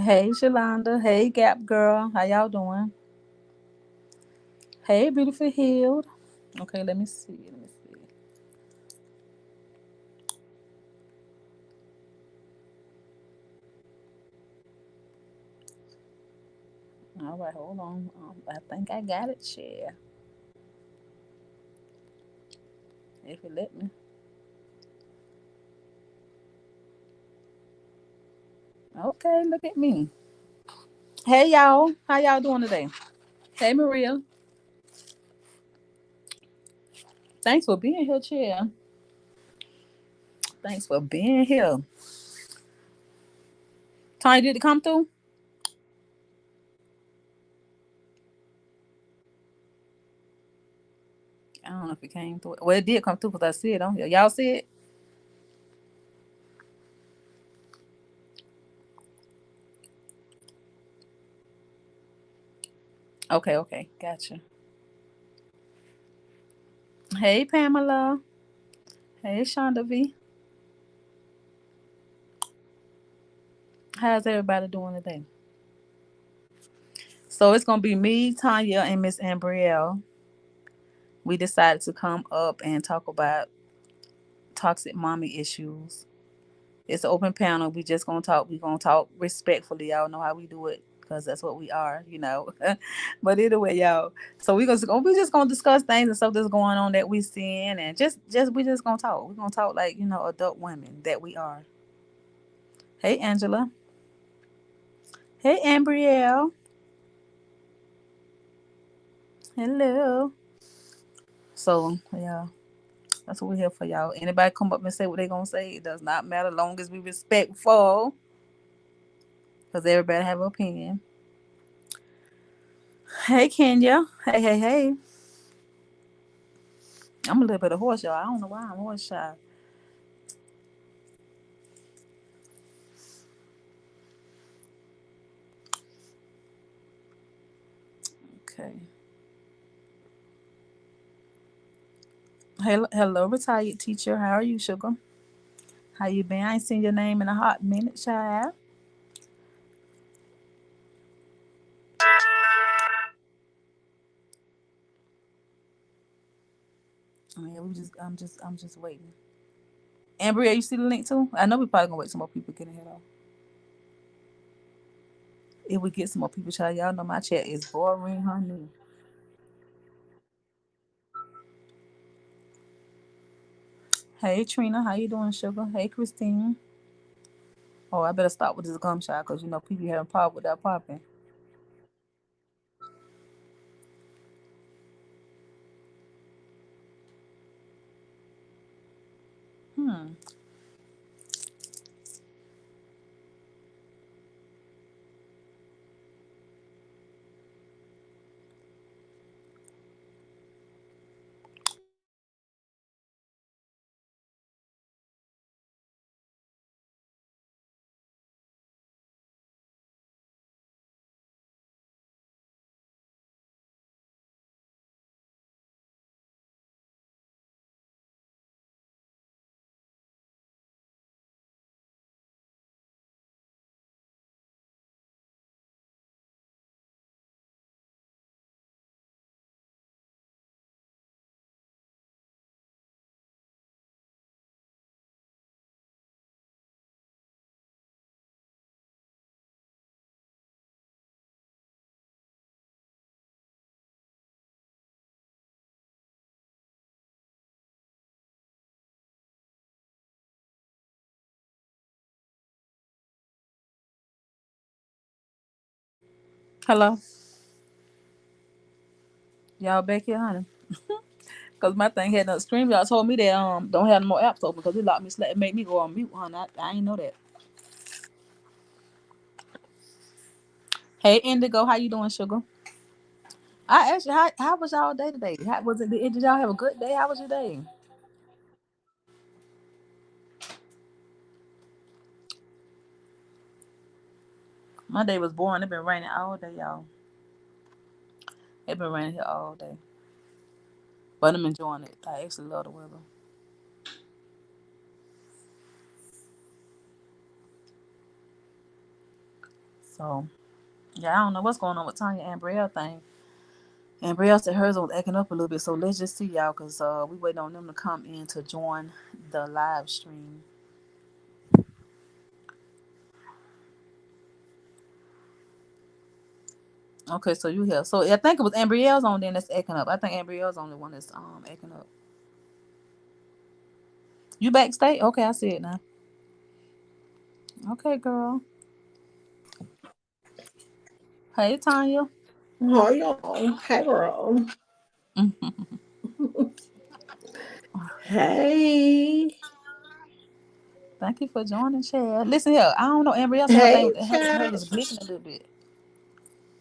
Hey, Shalonda. Hey, Gap Girl. How y'all doing? Hey, Beautiful Healed. Okay, let me see. Let me see. All right, hold on. I think I got it. Share if it let me. Okay, look at me. Hey, y'all. How y'all doing today? Hey, Maria. Thanks for being here, Chair. Thanks for being here. Tony, did it come through? I don't know if it came through. Well, it did come through because I see it on here. Y'all see it? Okay, okay. Gotcha. Hey, Pamela. Hey, Shonda V. How's everybody doing today? So it's gonna be me, Tanya, and Miss Ambrielle. We decided to come up and talk about toxic mommy issues. It's an open panel. We just gonna talk. We gonna talk respectfully. Y'all know how we do it because that's what we are. But anyway, y'all. So we just gonna discuss things and stuff that's going on that we seeing, and just we just gonna talk. We gonna talk like adult women that we are. Hey, Angela. Hey, Ambrielle. Hello. So yeah. That's what we're here for, y'all. Anybody come up and say what they gonna say, it does not matter, long as we respectful, because everybody have an opinion. Hey, Kenya. Hey, hey, hey. I'm a little bit of horse, y'all. I don't know why I'm horse shy. Okay. Hello, retired teacher. How are you, sugar? How you been? I ain't seen your name in a hot minute, child. Yeah, I'm just waiting. Ambria, you see the link too? I know we probably gonna wait some more people getting here though. If we get some more people, child, y'all know my chat is boring, honey. Hey, Trina, how you doing, sugar? Hey, Christine. Oh, I better stop with this gum shot because people having pop with that popping. Hmm. Hello, y'all back here, honey? Cause my thing had not stream. Y'all told me that don't have no more apps open because it locked me, it made me go on mute, honey. I ain't know that. Hey, Indigo, how you doing, sugar? I asked you how was y'all day today? How was it? Did y'all have a good day? How was your day? My day was boring. It been raining all day, y'all. It been raining here all day, but I'm enjoying it. I actually love the weather. So yeah, I don't know what's going on with Tanya and Brielle thing. And Brielle said hers was acting up a little bit. So let's just see y'all, cause we waiting on them to come in to join the live stream. Okay, so you here. So I think it was Ambrielle's on then that's acting up. I think Ambrielle's on the one that's acting up. You backstage? Okay, I see it now. Okay, girl. Hey, Tanya. Oh, y'all. Hey, girl. Hey. Thank you for joining, Chad. Listen here, I don't know. Ambrielle said Hey, hers chat. is glitching a little bit.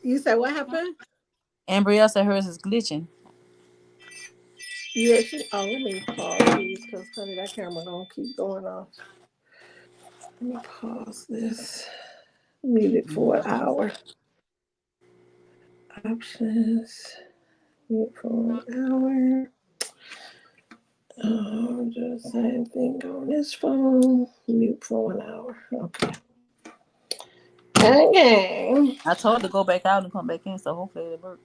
You said what happened? Ambrielle said hers is glitching. Yeah, let me pause these because, honey, that camera don't keep going off. Let me pause this. Mute it for an hour. Options. Mute for an hour. Do the same thing on this phone. Mute for an hour. Okay. Okay. I told her to go back out and come back in, so hopefully it'll work.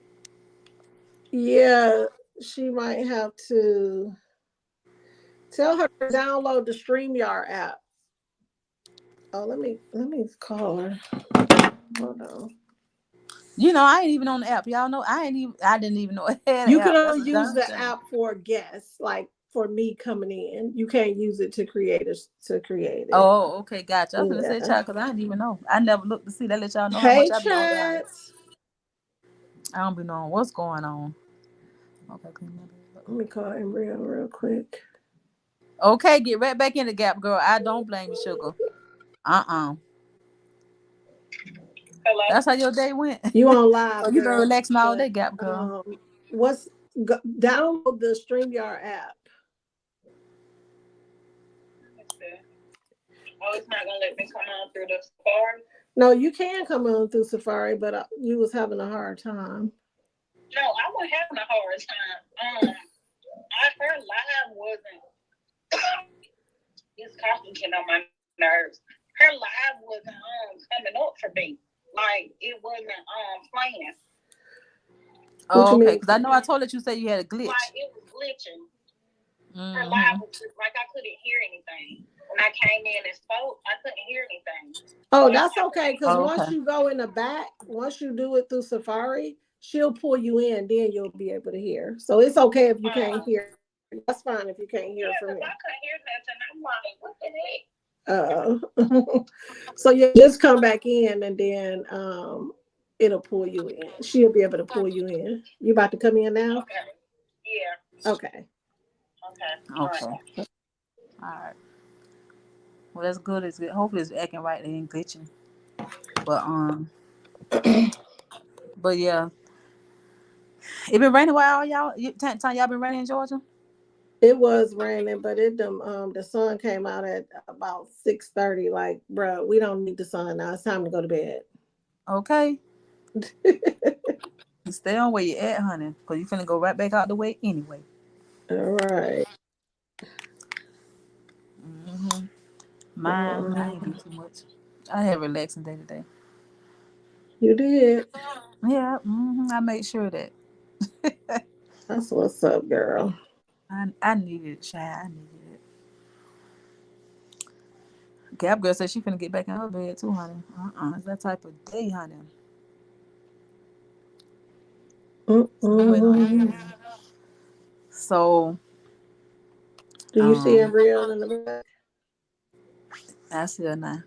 Yeah, she might have to tell her to download the StreamYard app. Oh, let me call her. Hold on. I ain't even on the app. Y'all know I didn't even know it had an You can app. That's only a use dumb the shame. app for guests, like for me coming in. You can't use it to create it. Oh, okay, gotcha. I was gonna say Yeah. child because I didn't even know. I never looked to see that. Let y'all know how much Hey, I be online. chat. I don't be knowing what's going on. Okay, Let me call Embryo real quick. okay, get right back in the gap, girl. I don't blame you, sugar. Uh. Hello. That's how your day went. You on So live, you been girl? relaxing all But day, gap girl. what's download the StreamYard app. Let's see. Oh, it's not gonna let me come on through the Safari. No, you can come on through Safari, but you was having a hard time. No, I was having a hard time. Her live wasn't. It's constantly on my nerves. Her live wasn't coming up for me. Like it wasn't playing. What Oh, you okay. mean? Because I know I told that you said you had a Like glitch. it was glitching. Her live Mm-hmm. was just like I couldn't hear anything. When I came in and spoke, I couldn't hear anything. Oh, Once that's I okay. Because Oh, once okay. you go in the back, once you do it through Safari, she'll pull you in. Then you'll be able to hear. So it's okay if you can't hear. That's fine if you can't hear yeah, from because me. I couldn't hear nothing. I'm like, what the heck? So you just come back in, and then it'll pull you in. She'll be able to pull you in. You about to come in now? Okay. Yeah. Okay. Okay. All right. Okay. All right. Well, that's good. It's good. Hopefully, it's acting right. It ain't glitching. But but yeah, it been raining while y'all. Time y'all been raining in Georgia. It was raining, but the sun came out at about 6:30. Like, bro, we don't need the sun now. It's time to go to bed. Okay. Stay on where you at, honey, cause you finna go right back out the way anyway. All right. Mm-hmm. Mine, I ain't do Um, too much. I had a relaxing day today. you did. Yeah, I made sure that That's what's up, girl. I needed it, child. I needed it. Gap girl said she finna get back in her bed too, honey. It's that type of day, honey. So we waiting on Mm-mm. Amber. So, Do you see um, Embryo in the back? I see her now.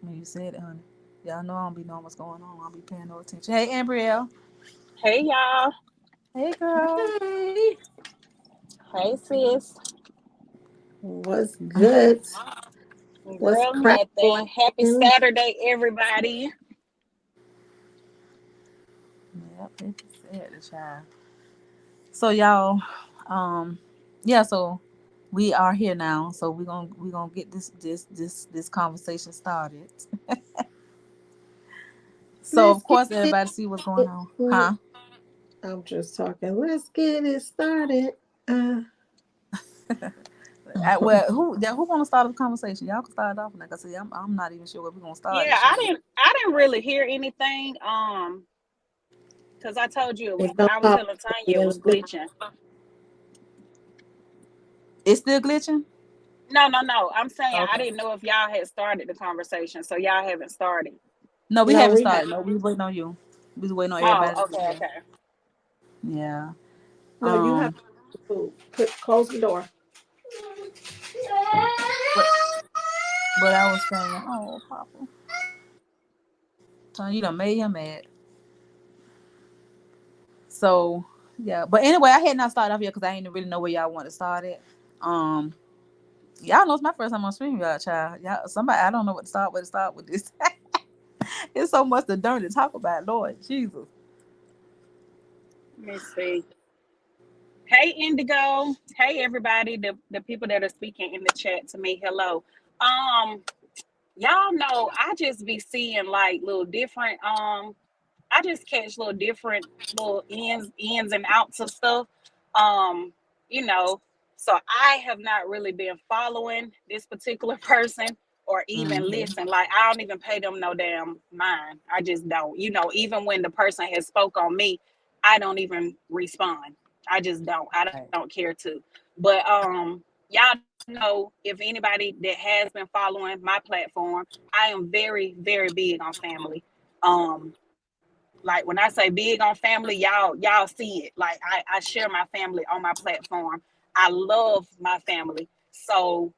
When you said it, honey. Y'all know I don't be knowing what's going on. I don't be paying no attention. Hey, Ambrielle. Hey y'all. Hey, girl. Hey, Hey sis. what's good? What's Girl, nothing. Happy cracking? Saturday, everybody. Yep, it's said the child. So y'all, um, yeah. So we are here now. So we gonna get this conversation started. So Let's of get course it. everybody see what's going on, huh? I'm just talking. Let's get it started. Well, who want to start a conversation? Y'all can start it off. Like I said, I'm not even sure where we're gonna start Yeah, this shit. I didn't really hear anything. Because I told you it was. It don't I was pop telling Tanya it in. was glitching. It's still glitching. No, no, no. I'm saying I Okay. didn't know if y'all had started the conversation, so y'all haven't started. No, we No, haven't we have started. No, we waiting on you. We was waiting on Oh, everybody to get okay, here. okay. Yeah. no. You have Um. to close the door. But I was saying, oh, Papa, Tony, you done made him mad. So yeah. But anyway, I had not started off yet because I didn't really know where y'all want to start it. Um. Y'all know it's my first time on stream, y'all, child. Y'all, somebody, I don't know what to start, where to start with this. It's so much to done to talk about, Lord Jesus. Let me see. Hey, Indigo. Hey, everybody. The people that are speaking in the chat to me. Hello. Um, y'all know I just be seeing like little different. I just catch little different little ins and outs of stuff. Um, you know, so I have not really been following this particular person or even Mm-hmm. listen. Like I don't even pay them no damn mind. I just don't. Even when the person has spoke on me, I don't even respond. I just don't. I don't Right. care to. But y'all know if anybody that has been following my platform, I am very, very big on family. Like when I say big on family, y'all see it. Like I share my family on my platform. I love my family. So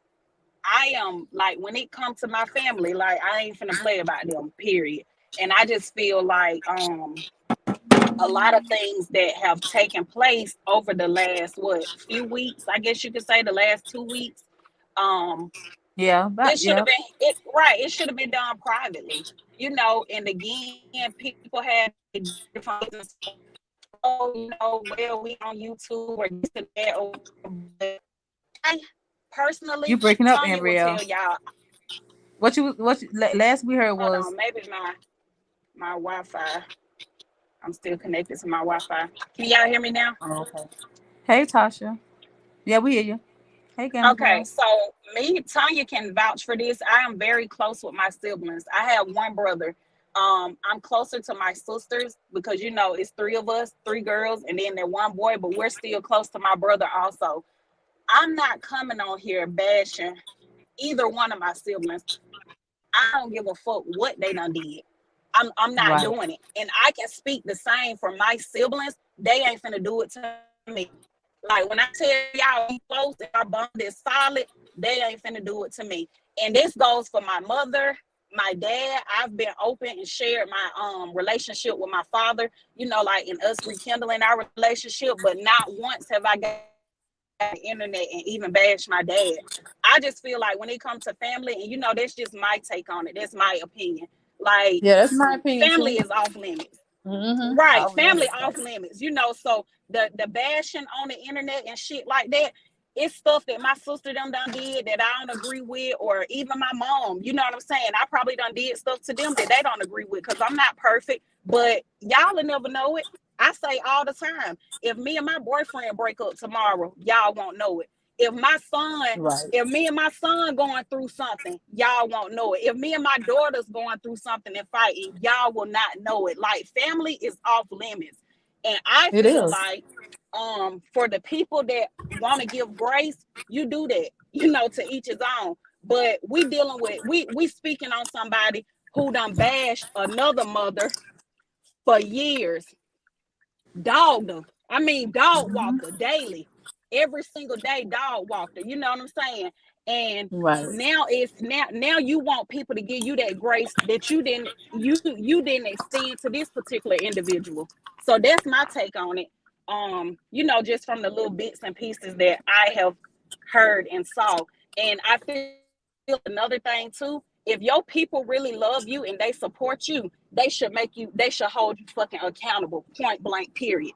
I am like when it comes to my family, like I ain't finna play about them, period. And I just feel like a lot of things that have taken place over the last few weeks, I guess you could say the last 2 weeks. Um Yeah, it but should have yeah. been it right, it should have been done privately. And again, people had their different reasons for it. Oh, well, we on YouTube or this and that or whatever. But I You personally, breaking up, Tanya will Ambrielle. tell y'all, last we heard hold was on, maybe my Wi-Fi. I'm still connected to my Wi-Fi. Can y'all hear me now? oh, okay. Hey Tasha. Yeah, we hear you. Hey Gamma Okay, Girl. so me, Tanya can vouch for this. I am very close with my siblings. I have one brother. I'm closer to my sisters because it's three of us, three girls, and then that one boy, but we're still close to my brother also. I'm not coming on here bashing either one of my siblings. I don't give a fuck what they done did. I'm not Right. doing it. And I can speak the same for my siblings. They ain't finna do it to me. Like when I tell y'all we close and our bond is solid, they ain't finna do it to me. And this goes for my mother, my dad. I've been open and shared my relationship with my father, like in us rekindling our relationship, but not once have I got on the internet and even bashed my dad. I just feel like when it comes to family, and that's just my take on it. That's my opinion. Like Yeah, that's my opinion family is too. off limits. Mm-hmm. Right, Off family limits, off right. limits. So the bashing on the internet and shit like that, it's stuff that my sister them done did that I don't agree with, or even my mom. You know what I'm saying? I probably done did stuff to them that they don't agree with because I'm not perfect, but y'all will never know it. I say all the time, if me and my boyfriend break up tomorrow, y'all won't know it. If my son, Right. if me and my son going through something, y'all won't know it. If me and my daughter's going through something and fighting, y'all will not know it. Like family is off limits. And I It feel is. like for the people that want to give grace, you do that, to each his own. But we speaking on somebody who done bashed another mother for years, dogged her. I mean, dog Mm-hmm. walked her daily, every single day. Dog walked her. You know what I'm saying? And Right. now you want people to give you that grace that you didn't extend to this particular individual. So that's my take on it. Just from the little bits and pieces that I have heard and saw. And I feel another thing too. If your people really love you and they support you, they should hold you fucking accountable. Point blank. Period.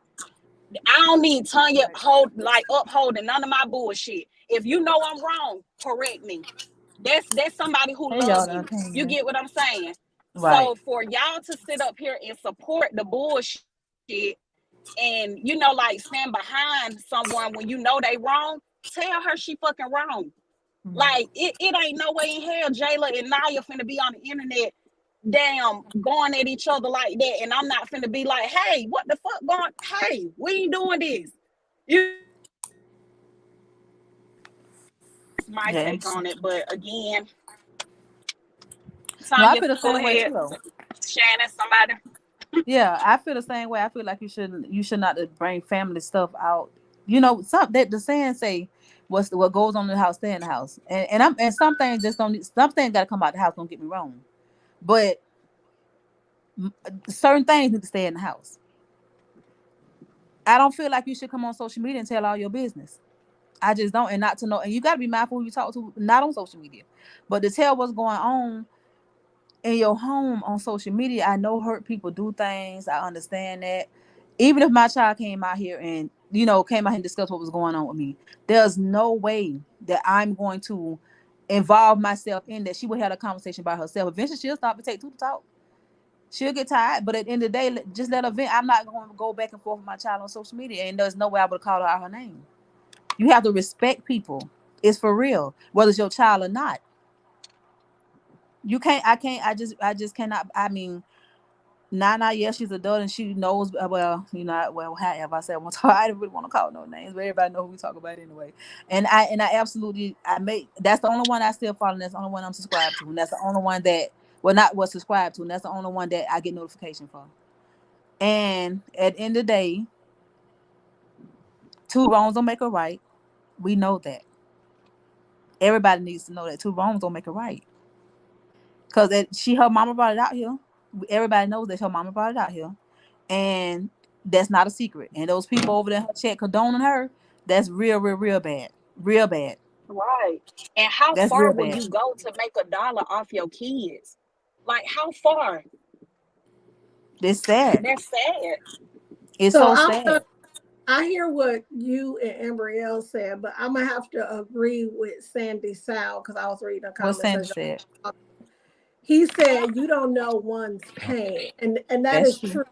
I don't need Tanya Right. upholding none of my bullshit. If you know I'm wrong, correct me. That's somebody who Hey love y'all that you. came You in. get what I'm saying? Right. So for y'all to sit up here and support the bullshit and like stand behind someone when you know they wrong, tell her she fucking wrong. Mhm. Like it ain't no way in hell Jayla and Naya finna be on the internet damn going at each other like that, and I'm not finna be like, hey, what the fuck going, hey, we ain't doing this. You That's my Yeah. take on it. But again, No, I Tanya, feel the go same way ahead. too, though. Shannon, somebody. Yeah, I feel the same way. I feel like you should not bring family stuff out. You know, some that the saying say, what goes on in the house stay in the house, and some things just don't. Some things got to come out the house. Don't get me wrong, but certain things need to stay in the house. I don't feel like you should come on social media and tell all your business. I just don't, and not to know. And you got to be mindful who you talk to, not on social media, but to tell what's going on in your home on social media. I know hurt people do things. I understand that. Even if my child came out here and came out here and discussed what was going on with me, there's no way that I'm going to involve myself in that. She would have a conversation by herself. Eventually, she'll stop and take two to talk. She'll get tired, but at the end of the day, just let her vent. I'm not going to go back and forth with my child on social media, and there's no way I would call her out her name. You have to respect people. It's for real, whether it's your child or not. You can't. I can't. I just cannot. I mean, Nana, yes, she's adult and she knows. Well, however, I said I want to. I didn't really want to call no names, but everybody know who we talk about anyway. And I absolutely, I make. That's the only one I still follow. And that's the only one I'm subscribed to, and that's the only one that, well, not was subscribed to, and that's the only one that I get notification for. And at the end of the day, two wrongs don't make a right. We know that. Everybody needs to know that two wrongs don't make a right. Cause her mama brought it out here. Everybody knows that her mama brought it out here, and that's not a secret. And those people over there in her chat condoning her, that's real, real, real bad, real bad. Right. And how That's far real will bad. you go to make $1 off your kids? Like how far? It's sad. That's sad. It's So so sad. I hear what you and Ambrielle said, but I'm gonna have to agree with Sandy Sal because I was reading the What comments Sandy as said. y'all. He said you don't know one's pain, and that That's is true. true.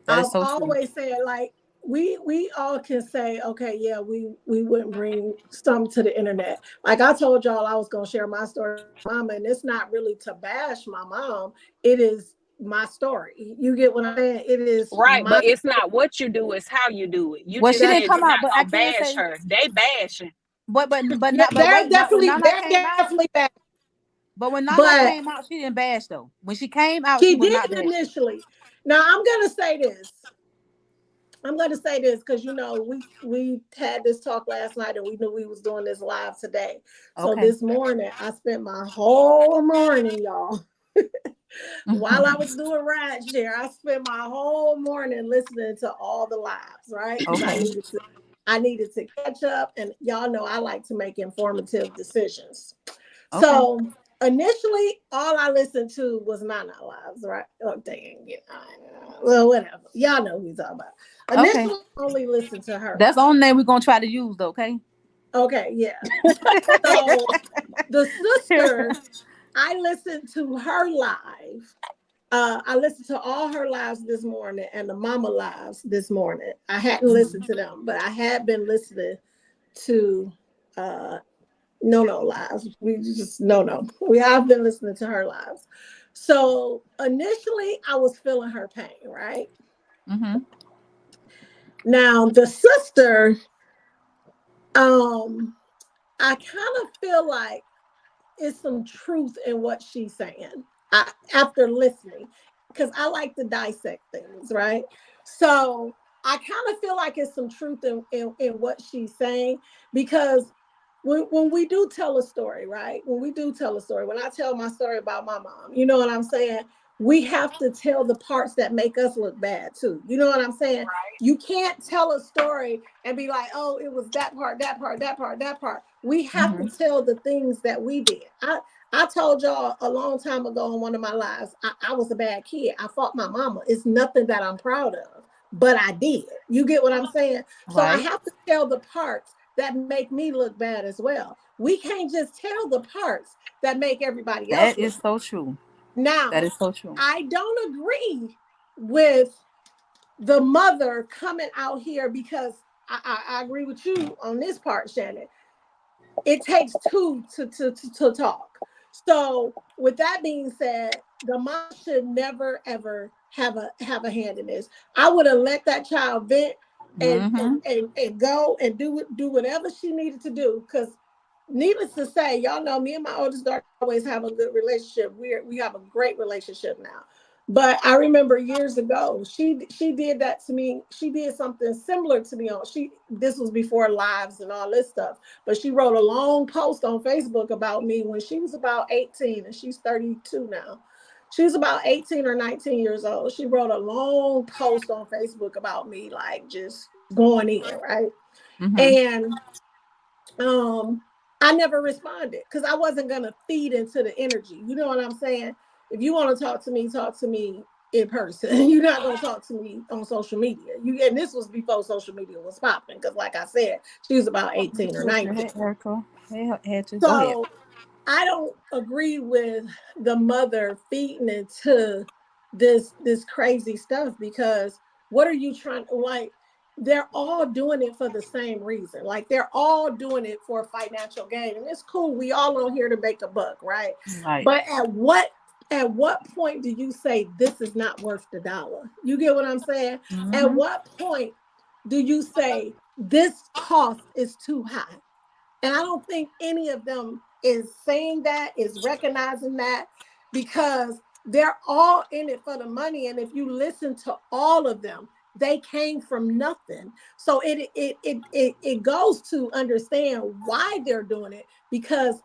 That is I've so true. always said like we all can say okay, yeah, we wouldn't bring some to the internet. Like I told y'all I was gonna share my story with my mama, and it's not really to bash my mom. It is my story. You get what I'm saying? It is Right. my But it's not what you do, it's how you do it. You Well, she just that didn't said come you're out, not but I gonna can't bash say. her. They bashing. But yeah, not. But wait, not when Nana they're came out. definitely bad. But when Nana But came out, she didn't bash though. When she came out, she she was did not bashing. initially. Now I'm gonna say this. I'm gonna say this because we had this talk last night and we knew we was doing this live today. So Okay. this morning I spent my whole morning, y'all, while I was doing ride share. I spent my whole morning listening to all the lives, right? Because Okay. I needed to catch up, and y'all know I like to make informative decisions. Okay. So initially, all I listened to was Nana Lives, right? Oh, dang, well, whatever. Y'all know who we talking about. Okay. Initially, I only listened to her That's the only live. name we're gonna try to use though. Okay. Okay, yeah. So the sister, I listened to her live. I listened to all her lives this morning and the mama lives this morning. I hadn't listened to Mhm. them, but I had been listening to uh no lives. We just no. We have been listening to her lives. So initially I was feeling her pain, right? Mhm. Now the sister, um, I kind of feel like it's some truth in what she's saying. After listening, because I like to dissect things, right? So I kind of feel like it's some truth in what she's saying because when we do tell a story, right? When we do tell a story, when I tell my story about my mom, you know what I'm saying? We have to tell the parts that make us look bad too. You know what I'm saying? You can't tell a story and be like, oh, it was that part, that part, that part, that part. We have to Mhm. tell the things that we did. I told y'all a long time ago in one of my lives, I was a bad kid. I fought my mama. It's nothing that I'm proud of, but I did. You get what I'm saying? So I Right. have to tell the parts that make me look bad as well. We can't just tell the parts that make everybody else That look is bad. so true. That Now, is so true. I don't agree with the mother coming out here because I agree with you on this part, Shannon. it takes two to talk. So with that being said, the mom should never ever have a hand in this. I would have let that child vent Mm-hmm. and go and do whatever she needed to do. Because needless to say, y'all know me and my oldest daughter always have a good relationship. We have a great relationship now. But I remember years ago, she did that to me. She did something similar to me on she this was before lives and all this stuff. But she wrote a long post on Facebook about me when she was about 18 and she's 32 now. She was about 18 or 19 years old. She wrote a long post on Facebook about me, like just going in, right? Mm-hmm. And um I never responded because I wasn't gonna feed into the energy. You know what I'm saying? If you want to talk to me in person. You're not gonna talk to me on social media. You and this was before social media was popping, because like I said, she was about 18 or Hey, 19. Erica. Hey, had to go ahead. So I don't agree with the mother feeding into this crazy stuff, because what are you trying to, like, they're all doing it for the same reason. Like they're all doing it for financial gain. And it's cool. We all on here to make a buck, right? Right. But at what point do you say this is not worth the dollar? You get what I'm saying? At Mm-hmm. what point do you say this cost is too high? And I don't think any of them is saying that, is recognizing that, because they're all in it for the money. And if you listen to all of them, they came from nothing. So it goes to understand why they're doing it, because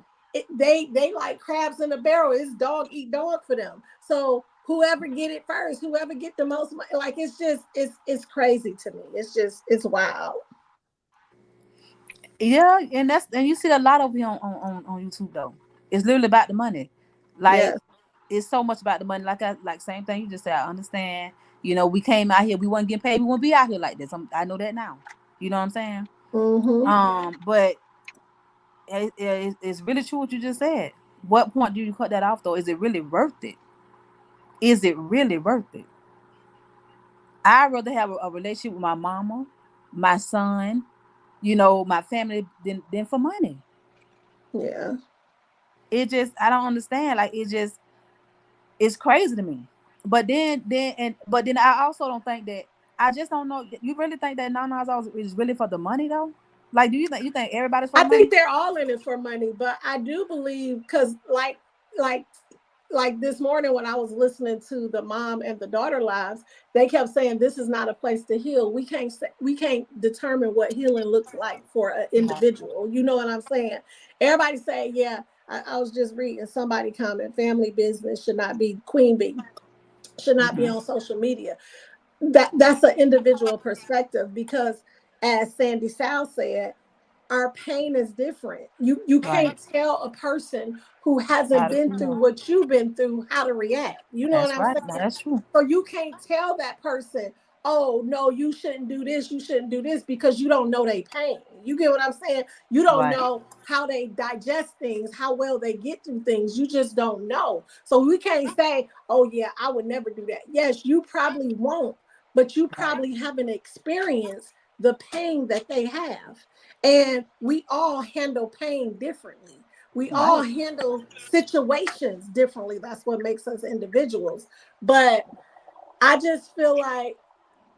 they like crabs in a barrel. It's dog eat dog for them. So whoever get it first, whoever get the most money, like it's crazy to me. It's wild. Yeah, and you see a lot of it on YouTube though. It's literally about the money. Like Yes. it's so much about the money. Like same thing you just said. I understand. We came out here. We wasn't getting paid. We wouldn't be out here like this. I know that now. You know what I'm saying? Mm-hmm. But it's really true what you just said. What point do you cut that off though? Is it really worth it? Is it really worth it? I'd rather have a relationship with my mama, my son, my family than for money. Yeah. I don't understand. Like it's crazy to me. But then I also don't think that I just don't know. You really think that Nana's is really for the money though? Like, do you think everybody's for I the money? think they're all in it for money, but I do believe, because like like this morning when I was listening to the mom and the daughter lives, they kept saying this is not a place to heal. We can't determine what healing looks like for an individual. You know what I'm saying? Everybody say, yeah. I was just reading somebody comment, family business should not be, queen bee should not be Mm-hmm. on social media. That's an individual perspective, because as Sandy Sal said, our pain is different. You Right. can't tell a person who hasn't How to been through feel. what you've been through how to react. You know what That's I'm right. Now saying? that's true. So you can't tell that person, oh no, you shouldn't do this, you shouldn't do this, because you don't know their pain. You get what I'm saying? You don't Right. know how they digest things, how well they get through things. You just don't know. So we can't say, oh yeah, I would never do that. Yes, you probably won't, but you Right. probably haven't experienced the pain that they have. And we all handle pain differently. We all Right. handle situations differently. That's what makes us individuals. But I just feel like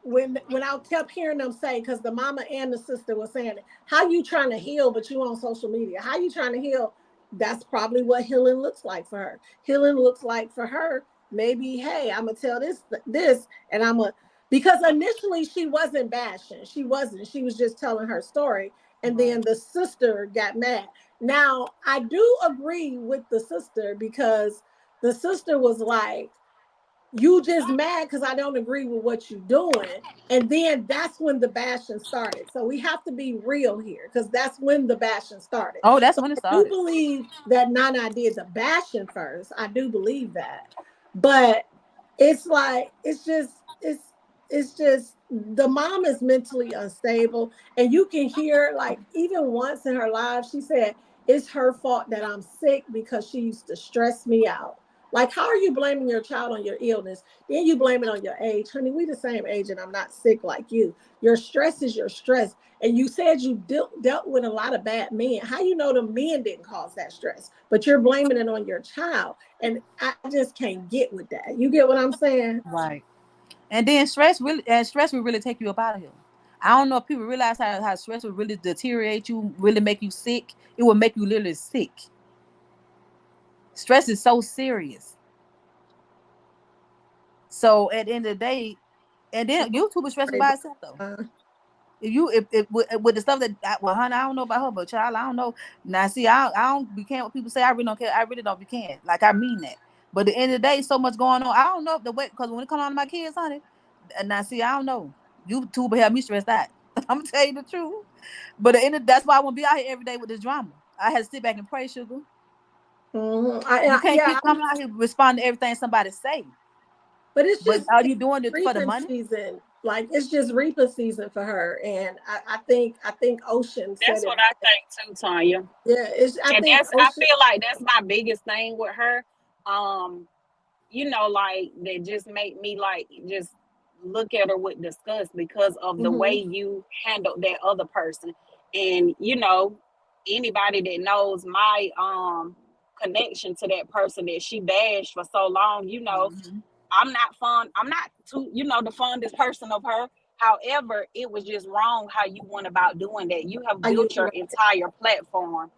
when I kept hearing them say, because the mama and the sister were saying it, how you trying to heal, but you on social media? How you trying to heal? That's probably what healing looks like for her. Healing looks like for her, maybe, hey, I'm gonna tell this, and I'm gonna, because initially she wasn't bashing. She wasn't. She was just telling her story. And Right. then the sister got mad. Now I do agree with the sister, because the sister was like, you just mad because I don't agree with what you're doing. And then that's when the bashing started. So we have to be real here, because that's when the bashing started. Oh, that's So when it I do started. believe that Nana did the bashing first. I do believe that. But it's like, it's just the mom is mentally unstable. And you can hear, like, even once in her life, she said, it's her fault that I'm sick because she used to stress me out. Like, how are you blaming your child on your illness? Then you blame it on your age. Honey, we the same age and I'm not sick like you. Your stress is your stress. And you said you dealt with a lot of bad men. How you know the men didn't cause that stress? But you're blaming it on your child. And I just can't get with that. You get what I'm saying? Right. And then stress will really take you up out of here. I don't know if people realize how stress will really deteriorate you, really make you sick. It will make you literally sick. Stress is so serious. So at the end of the day, and then YouTube is stressful by itself though. Uh, If you if with the stuff that well, honey, I don't know about her, but child, I don't know. Now, see, I don't be can what people say. I really don't care. I really don't be can. Like I mean that. But at the end of the day, so much going on. I don't know if the way because when it comes on to my kids, honey, now see, I don't know. YouTube will have me stressed out. I'm gonna tell you the truth. But at the end of, that's why I won't be out here every day with this drama. I had to sit back and pray, sugar. mhm. You can't Yeah, keep coming out here responding to everything somebody say. but it's But just are it's you doing it for the reaping money? season. Like it's just reaping season for her. And I think Ocean said That's it what I best. think too, Tanya. Yeah, it's I And think that's I Ocean. feel like that's my biggest thing with her. Um, like that just make me like just look at her with disgust because of the way Hmm. you handled that other person. And anybody that knows my connection to that person that she bashed for so long, Mm-hmm. I'm not too, the fondest person of her. However, it was just wrong how you went about doing that. You have Are you built your entire platform.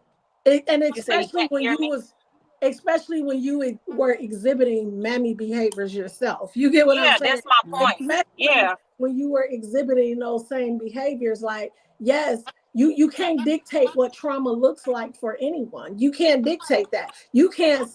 and You say you especially can't when hear you me? was especially when you were exhibiting mammy behaviors yourself. You get what I'm Yeah, saying? that's my point. Especially Yeah, when you were exhibiting those same behaviors. Like, yes, you can't dictate what trauma looks like for anyone. You can't dictate that. You can't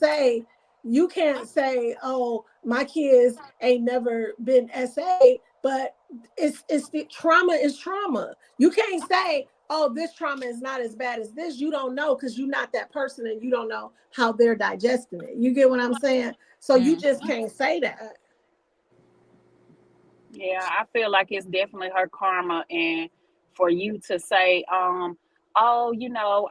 say, oh, my kids ain't never been SA, but it's the trauma is trauma. You can't say, oh, this trauma is not as bad as this. You don't know because you're not that person and you don't know how they're digesting it. You get what I'm saying? So you just Mm-hmm. can't say that. yeah, I feel like it's definitely her karma. And for you to say, oh,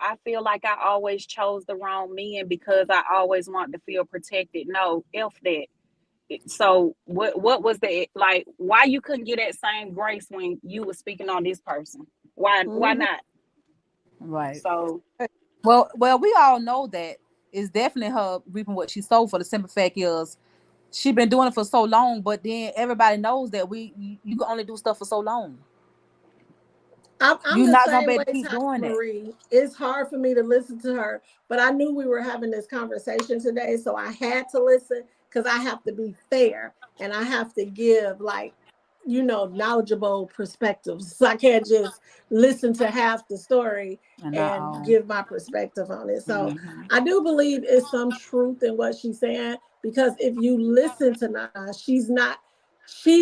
I feel like I always chose the wrong men because I always want to feel protected. No, F that. So what was the like? Why you couldn't get that same grace when you were speaking on this person? Why Mhm. not? Right. So Well, we all know that it's definitely her reaping what she sowed. For the simple fact is, she been doing it for so long. But then everybody knows that you can only do stuff for so long. I'm You're the not gonna be same able way, to keep Ty doing that. Marie. It's hard for me to listen to her, but I knew we were having this conversation today, so I had to listen because I have to be fair and I have to give like knowledgeable perspectives. I can't just listen to half the story And not and all. give my perspective on it. So Mm-hmm. I do believe it's some truth in what she's saying because if you listen to Nana, she's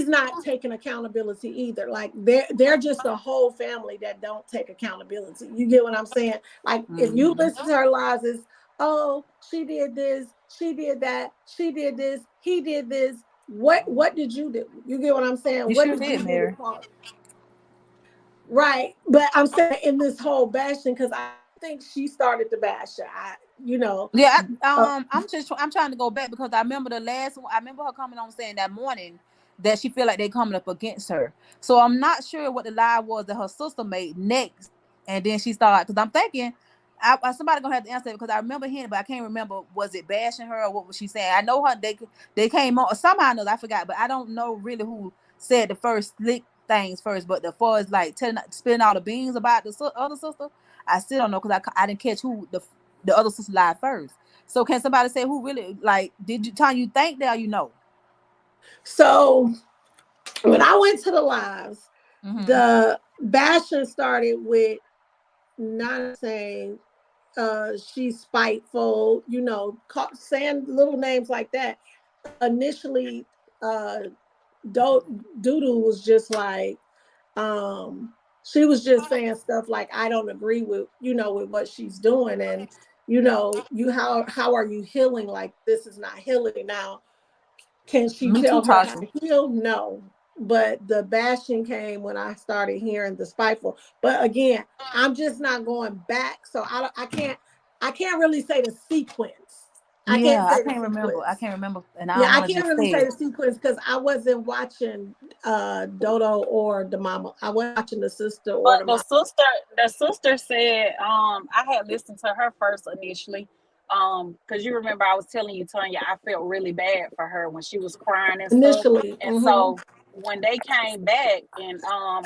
not taking accountability either. Like they're just a whole family that don't take accountability. You get what I'm saying? Like if you Mm-hmm. listen to her lives, it's oh, she did this, she did that, she did this, he did this. What did you do? You get what I'm saying? You What sure did you did, do to Mary. cause right? But I'm saying in this whole bashing because I don't think she started the bashing. Yeah, Uh, I'm trying to go back because I remember the last one. I remember her coming on saying that morning that she feel like they coming up against her. So I'm not sure what the lie was that her sister made next, and then she started because I'm thinking. Somebody gonna have to answer that because I remember hearing, but I can't remember was it bashing her or what was she saying. I know her they came on somehow or another, I forgot, but I don't know really who said the first slick things first. But the far as like spilling all the beans about the other sister, I still don't know because I didn't catch who the other sister lied first. So can somebody say who really like did you time you think that you know? so when I went to the lives, Mm-hmm. the bashing started with Nana saying she's spiteful, saying little names like that. Initially, Doodoo was just like, she was just saying stuff like, I don't agree with what she's doing. And, how are you healing? Like, this is not healing. Now, can she Me too, tell her how Tasha. to heal? No. But the bashing came when I started hearing the spiteful. But again, I'm just not going back. So I can't really say the sequence. I can't Yeah, I say the can't remember. I sequence. can't remember, and I Yeah, don't I want to can't just really say say it. the sequence because I wasn't watching Dodo or the mama. I wasn't watching the sister or But the mama. the sister said, I had listened to her first initially. Because you remember I was telling you, Tanya, I felt really bad for her when she was crying and stuff. Initially. And so when they came back and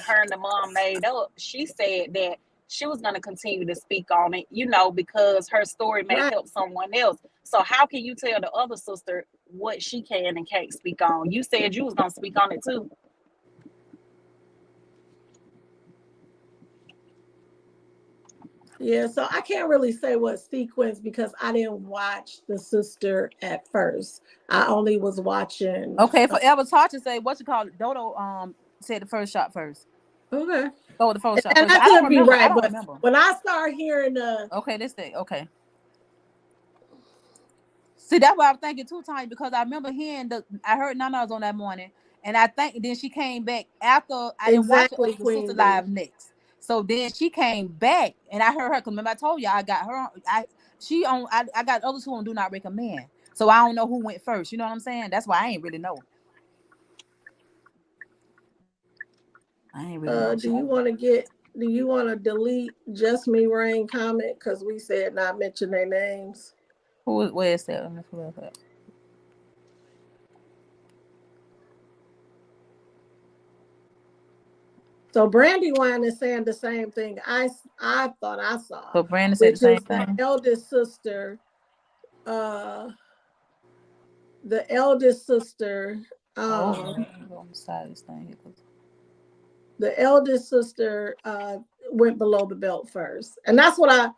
her and the mom made up, she said that she was gonna continue to speak on it, because her story may Right. help someone else. So how can you tell the other sister what she can and can't speak on? You said you was gonna speak on it too. Yeah, so I can't really say what sequence because I didn't watch the sister at first. I only was watching. Okay, forever taught to say what you call it. Dodo said the first shot first. Okay. Throw the first shot And first. I I don't could be remember. I right, don't but remember. when I start hearing the Okay, this thing. Okay. See, that's what I was thinking too, Tanya, because I remember hearing I heard Nana's on that morning, and I think then she came back after I didn't watch exactly the sister Queen B. live next. So then she came back, and I heard her. Cause remember I told you I got her. I got others who on do not recommend. So I don't know who went first. You know what I'm saying? That's why I ain't really know. I ain't really know. Do you want to get? Do you want to delete just me rain comment because we said not mention their names? Where is that? Let me pull that up. So Brandywine is saying the same thing I thought I saw, So Brandon said the which same is the thing. eldest sister. Uh, the eldest sister. Oh, Um, on the side of this thing. the eldest sister went below the belt first, and that's what I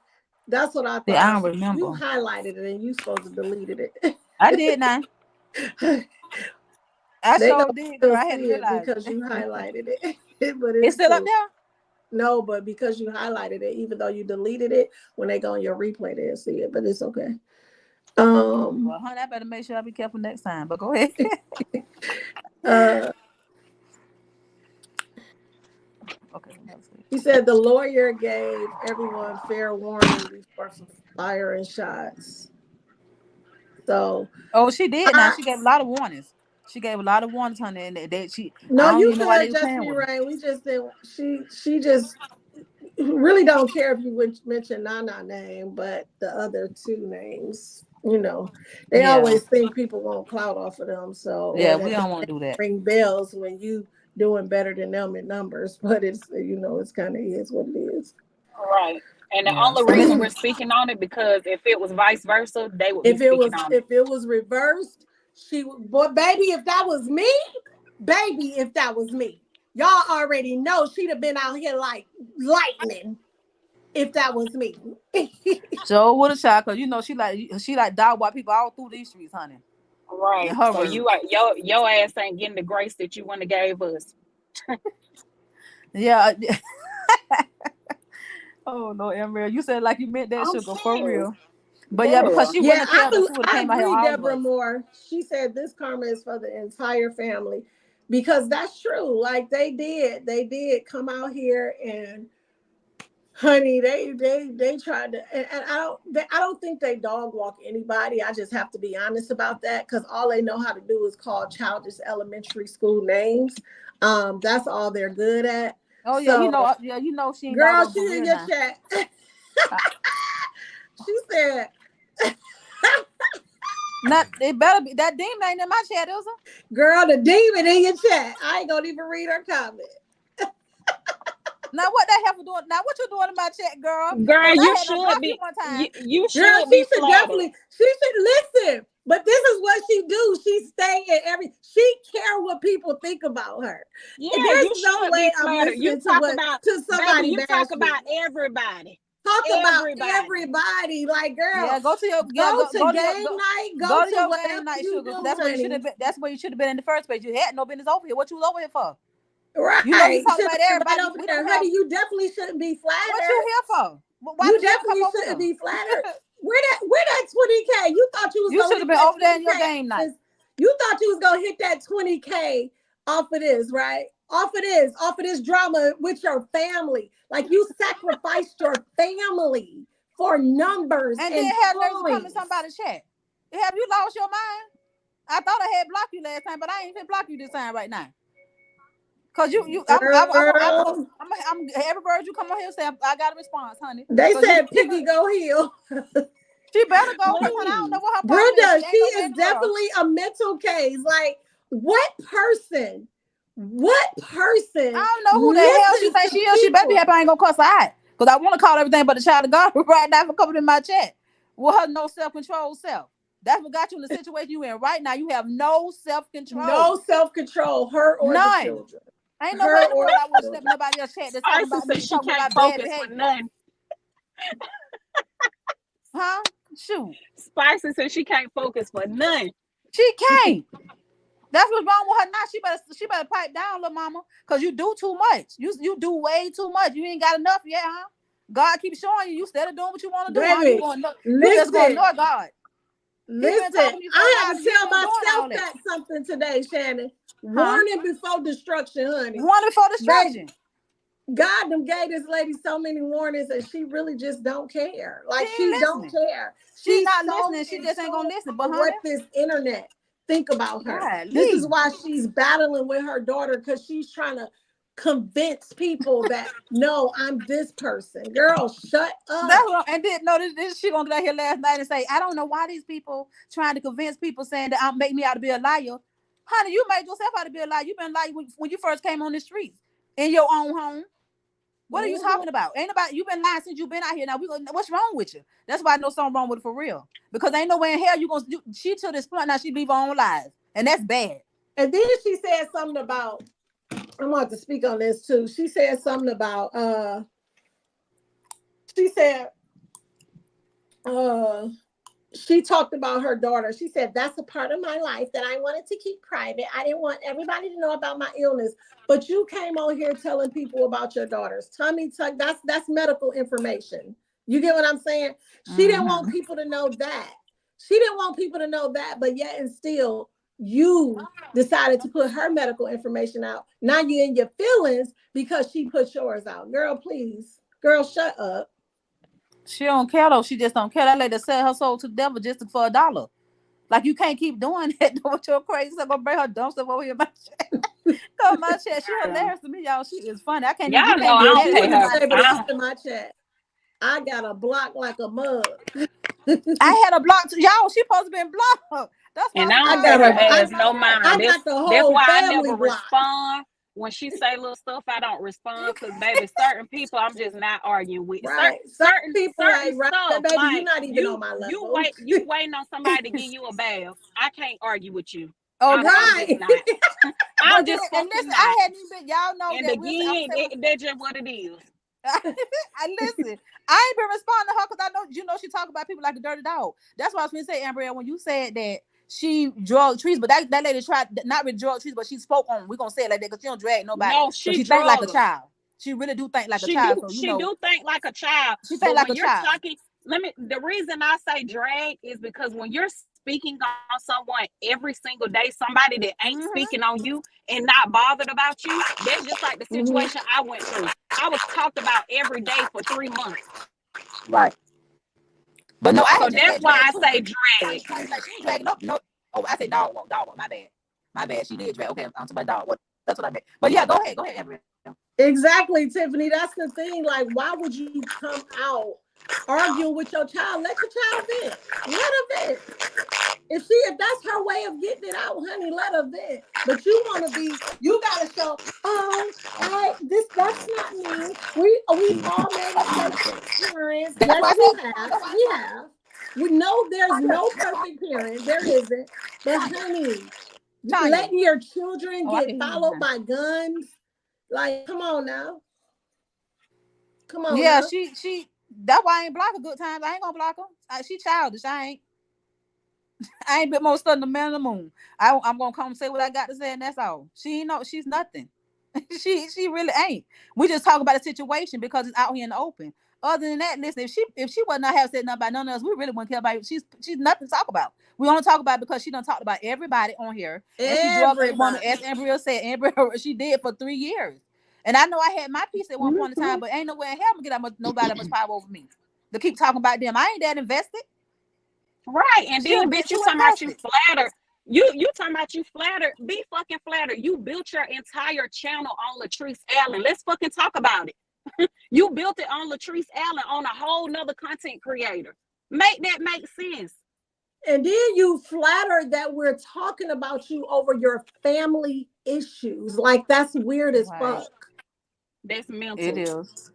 See, thought I I don't saw. You remember. highlighted it, and you supposed to deleted it. I did now. I They sure don't did, girl. still I had to see it realize because it. you highlighted it, but It's it's still up cool. there. No, but because you highlighted it, even though you deleted it, when they go on your replay, they'll see it. But it's okay. Well, honey, I better make sure I be careful next time. But go ahead. uh, Okay. Let's see. he said the lawyer gave everyone fair warning before firing shots. So Oh, she did. Now I she gave a lot of warnings. She gave a lot of warnings, honey, and I no, don't you even know why they could were just playing be with her. right. We just didn't. She just really don't care if you would mention Nana name, but the other two names, they Yeah, always think people want clout off of them. So or yeah, we that they don't want to do that. ring bells when you doing better than them in numbers. But it's kind of is what it is. Right. And the Yeah. only So Miss, reason we're speaking on it because if it was vice versa, they would be If it speaking was on it. if it was reversed, she would. Boy, baby, if that was me, baby, if that was me, y'all already know she'd have been out here like lightning. If that was me. Joe would have shot because she like dog white people all through these streets, honey. In Right. her So you words. are your ass ain't getting the grace that you wouldn't have gave us. Yeah. Oh no, Emerald, you said like you meant that I'm sugar for serious. real. But yeah, because Girl. she Yeah, wouldn't have cared if she would have I came out here agree, all of Deborah us. Moore. She said this karma is for the entire family because that's true. Like they did come out here and honey, they tried to, and I don't think they dog walk anybody. I just have to be honest about that because all they know how to do is call childish elementary school names. That's all they're good at. Oh yeah, So, she ain't girl, doggone she for in real your now. chat. Uh, She said, Not it better be that demon ain't in my chat, is it? "Girl, the demon in your chat." I ain't gonna even read her comment. Now what that have to do? Now what you doing in my chat, girl? Girl, Cause you I had to should block you be one time. you Girl, should she be should flattered. definitely, she should listen. But this is what she do. She stay in she care what people think about her. Yeah, There's you no should way be I'm flattered. You listening to talk what about to baby, somebody you talk bash me. about everybody. Talk about Everybody. everybody. Like, Yeah, girl, go to your go to go to your game night. Go go to to your game whatever night, you sugar. Cause do, that's where you should honey. have been. That's where you should have been in the first place. You had no business over here. What you was over here for? You know you Right. talk Should about have been right everybody. over We there. don't have Honey, you definitely shouldn't be what you flattered. here for. Why You did you ever come definitely over shouldn't here? be flattered. Where that 20K? You thought you was You gonna should have hit been that over there in your 20K. game night. You thought you was gonna hit that 20K off of this, right? Off of this drama with your family. Like you sacrificed your family for numbers And then and had nerves to come in points. somebody's chat. Have you lost your mind? I thought I had blocked you last time, but I ain't finna block you this time right now. Cause Girl, every word you come on here say I got a response, honey. they Cause said Piggy go heal. she better go, cause honey, I don't know Please. what her problem is. Brenda, She she ain't no is baby girl. definitely a mental case. Like, what I person don't know who the hell she listens thinks to she is. She better be people? happy I ain't gonna cuss her out. Cause I want to call everything but the child of God right now for coming in my chat. With her no self-control self. That's what got you in the situation you in right now. You have no self-control. No self-control, her or the None. children. Ain't no way Her in the or world the I would step in children. nobody else's chat that's talking Spicy about said me, she talking can't about bad focus for behavior. nothing. Huh? Shoot. Spicy said she can't focus for nothing. She can't. That's what's wrong with her now. She better pipe down, little mama. Cause you do too much. You do way too much. You ain't got enough yet, huh? God keeps showing you. You instead of doing what you want to do, huh? Baby, You just gonna listen, ignore God. He been listen. talking to you for a I while had to and you tell still doing myself all that. that something today, Shannon. Huh? Warning before destruction, honey. Warning for Baby, destruction. God them gave this lady so many warnings and she really just don't care. She Like ain't she don't listening. care. She She's not so listening. She in just ain't gonna tune listen. But with honey, what this internet think about her. God, This is leave. why she's battling with her daughter because she's trying to convince people that no, I'm this person. Girl, shut That's up. what. And then no, this she gonna get out here last night and say, I don't know why these people trying to convince people saying that I'm make me out to be a liar. Honey, you made yourself out to be a liar. You been lying when you first came on the streets in your own home. What are you Mhm. talking about? Ain't about you been lying since you been out here. Now we gonna what's wrong with you? That's why I know something wrong with it for real. Because ain't no way in hell you gonna she to this point now she leave her own lies. And that's bad. And then she said something about, I want to speak on this too. She said something about she said uh she talked about her daughter. She said, that's a part of my life that I wanted to keep private. I didn't want everybody to know about my illness. But you came on here telling people about your daughter's tummy tuck. That's medical information. You get what I'm saying? She didn't want Mm-hmm. people to know that. She didn't want people to know that, but yet and still you decided to put her medical information out. Now you're in your feelings because she put yours out. Girl, please. Girl, shut up. She don't care though. She just don't care. That lady sell her soul to the devil just for a dollar. Like you can't keep doing that with your crazy stuff. Gonna bring her dumb stuff over here. My chat. Come my chat. She Yeah. hilarious to me, y'all. She is funny. I can't even. You Y'all can't know even I get Yeah, don't she mad at pay me wouldn't her. even about be able that. to I come don't, in my chat. I got a block like a mug. I had a block. Y'all, she supposed to be blocked. That's why and I I was I don't calling pay got her her a out I, ass in my no chat. I mind. got the That's whole why I family never block. respond when she say little stuff. I don't respond because baby, certain people I'm just not arguing with. Right. Some people Certain ain't right. stuff Baby, you're like not even on my level. you waiting on somebody to give you a bath. I can't argue with you. I'm Okay. just Right. not. I'm But then, just and fucking listen, I not. hadn't even been. Y'all know And that I'm gonna again, say what. that's just what it is. I listen. I ain't been responding to her because I know she talk about people like a dirty dog. That's why I was gonna say, Amber, when you said that she drug trees, but that lady tried not really drug trees, but she spoke on. We're gonna say it like that because she don't drag nobody. No, So she she think like a drug her. child. She really do think like a child. So She do think like a child, she think but like when a you're child. talking, the reason I say drag is because when you're speaking on someone every single day, somebody that ain't Mm-hmm. speaking on you and not bothered about you, that's just like the Mhm. situation I went through. I was talked about every day for 3 months. Right. But no, I So had just that's said why drag I too. say Like, drag. like she ain't dragging up. No. Oh, I said dog walk, dog walk. My bad. My bad. She did drag. Okay, I'm talking about dog walk. That's what I meant. But yeah, go ahead. Go ahead, Amber. Exactly, Tiffany. That's the thing. Like, why would you come out arguing with your child? Let the child vent. Let her vent. If that's her way of getting it out, honey, let her vent. But you gotta show, oh, that's not me. We've all made mistakes as parents. That's Yes, why I we said. have. That's why I We told have. We know there's no perfect parent. There isn't. But honey, Tanya. letting your children Oh, I get can hear you followed now. by guns, like, come on now. Come on Yeah, now. she. That's why I ain't block her good times. I ain't gonna block her. She childish. I ain't been more studying the man on the moon. I'm gonna come say what I got to say, and that's all. She ain't no. She's nothing. She really ain't. We just talk about the situation because it's out here in the open. Other than that, listen, if she would not have said nothing about none of us, we really wouldn't care about it. She's nothing to talk about. We only talk about it because she done talked about everybody on here, and she drug a woman, as Everybody. Amber said. Amber, she did for 3 years, and I know I had my piece at one point in time, Mhm. but ain't no way in hell I'm gonna get that much nobody that much power over me to keep talking about them. I ain't that invested. Right. And She then, would get bitch, you too talking about you invested. flatter. You talking about you flatter. Be fucking flattered. You built your entire channel on Latrice Allen. Let's fucking talk about it. You built it on Latrice Allen, on a whole nother content creator. Make that make sense. And then you flatter that we're talking about you over your family issues. Like, that's weird as Right. fuck. That's It mental. is.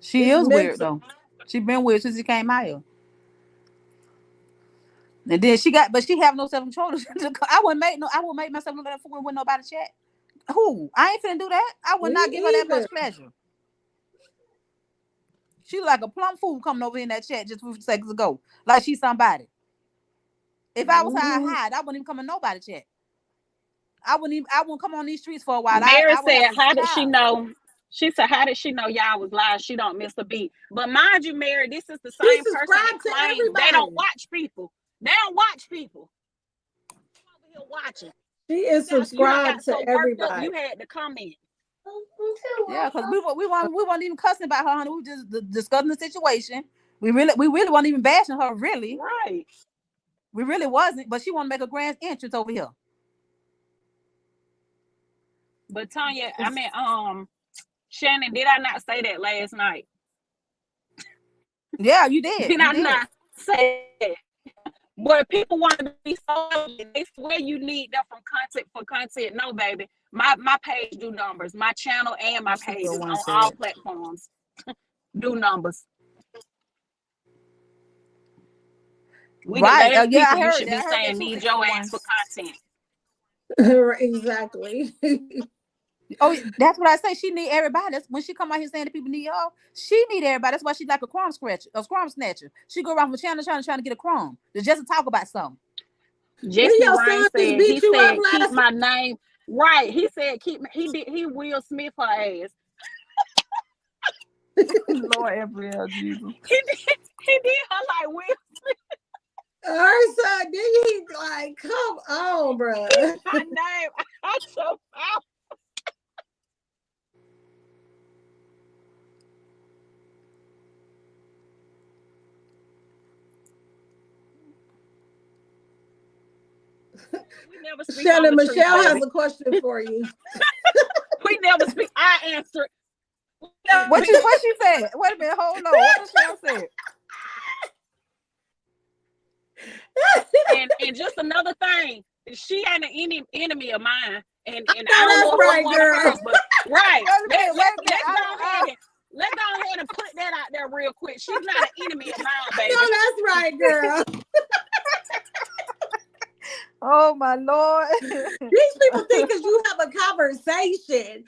She It's is weird mental. though. She been weird since she came out here. And then she got, but she have no self control. I wouldn't make myself look at that fool with nobody chat. Who? I ain't finna do that. I would Me not give her that either. much pleasure. She like a plum fool coming over in that chat just a few seconds ago. Like she's somebody. If I was her, I Mhm. hide. I wouldn't even come in nobody chat. I wouldn't come on these streets for a while. Mary I would have said, a how did she child. know? She said, how did she know y'all was live? She don't miss a beat. But mind you, Mary, this is the She same person that subscribed to claims they don't everybody. watch people. They don't watch people. Over here watching. She is You done got subscribed so to worked up, everybody. you had to comment. Yeah, because we weren't even cussing about her, honey. We were just discussing the situation. We really wasn't even bashing her. Really, Right. we really wasn't. But she want to make a grand entrance over here. But Tanya, I mean, Shannon, did I not say that last night? Yeah, you did. Did You I did. not say that? Where people want to be so, they swear you need them from content for content. No, baby. My page do numbers. My channel and my Let's see what pages one on all said. platforms do numbers. We the Right. last Yeah, people I you heard should that. be I heard that saying too. need Extra your ass one. for content. Exactly. Oh, that's what I say. She need everybody. That's when she come out here saying that people need her. She need everybody. That's why she's like a crumb scratcher, a crumb snatcher. She go around from channel to channel trying to get a crumb, just to talk about something. When Jesse your Ryan son just said, he beat you up said, keep last my name right. He said, he Will Smith her ass. Lord April, Jesus. He did her like Will. her son, then he like, come on, Keep bruh. my name out your mouth. We never speak on Shannon, Latrice, Michelle has baby. a question for you. We never speak. I answer. What she said? Wait a minute, hold on. What Michelle said? And just another thing, she ain't an enemy of mine, and No, I don't that's know if I'm right, one of girl. hers, but right. Wait a minute, wait a minute. Let's go ahead and put that out there real quick. She's not an enemy of mine, No, baby. that's right, girl. Oh my Lord. These people think because you have a conversation,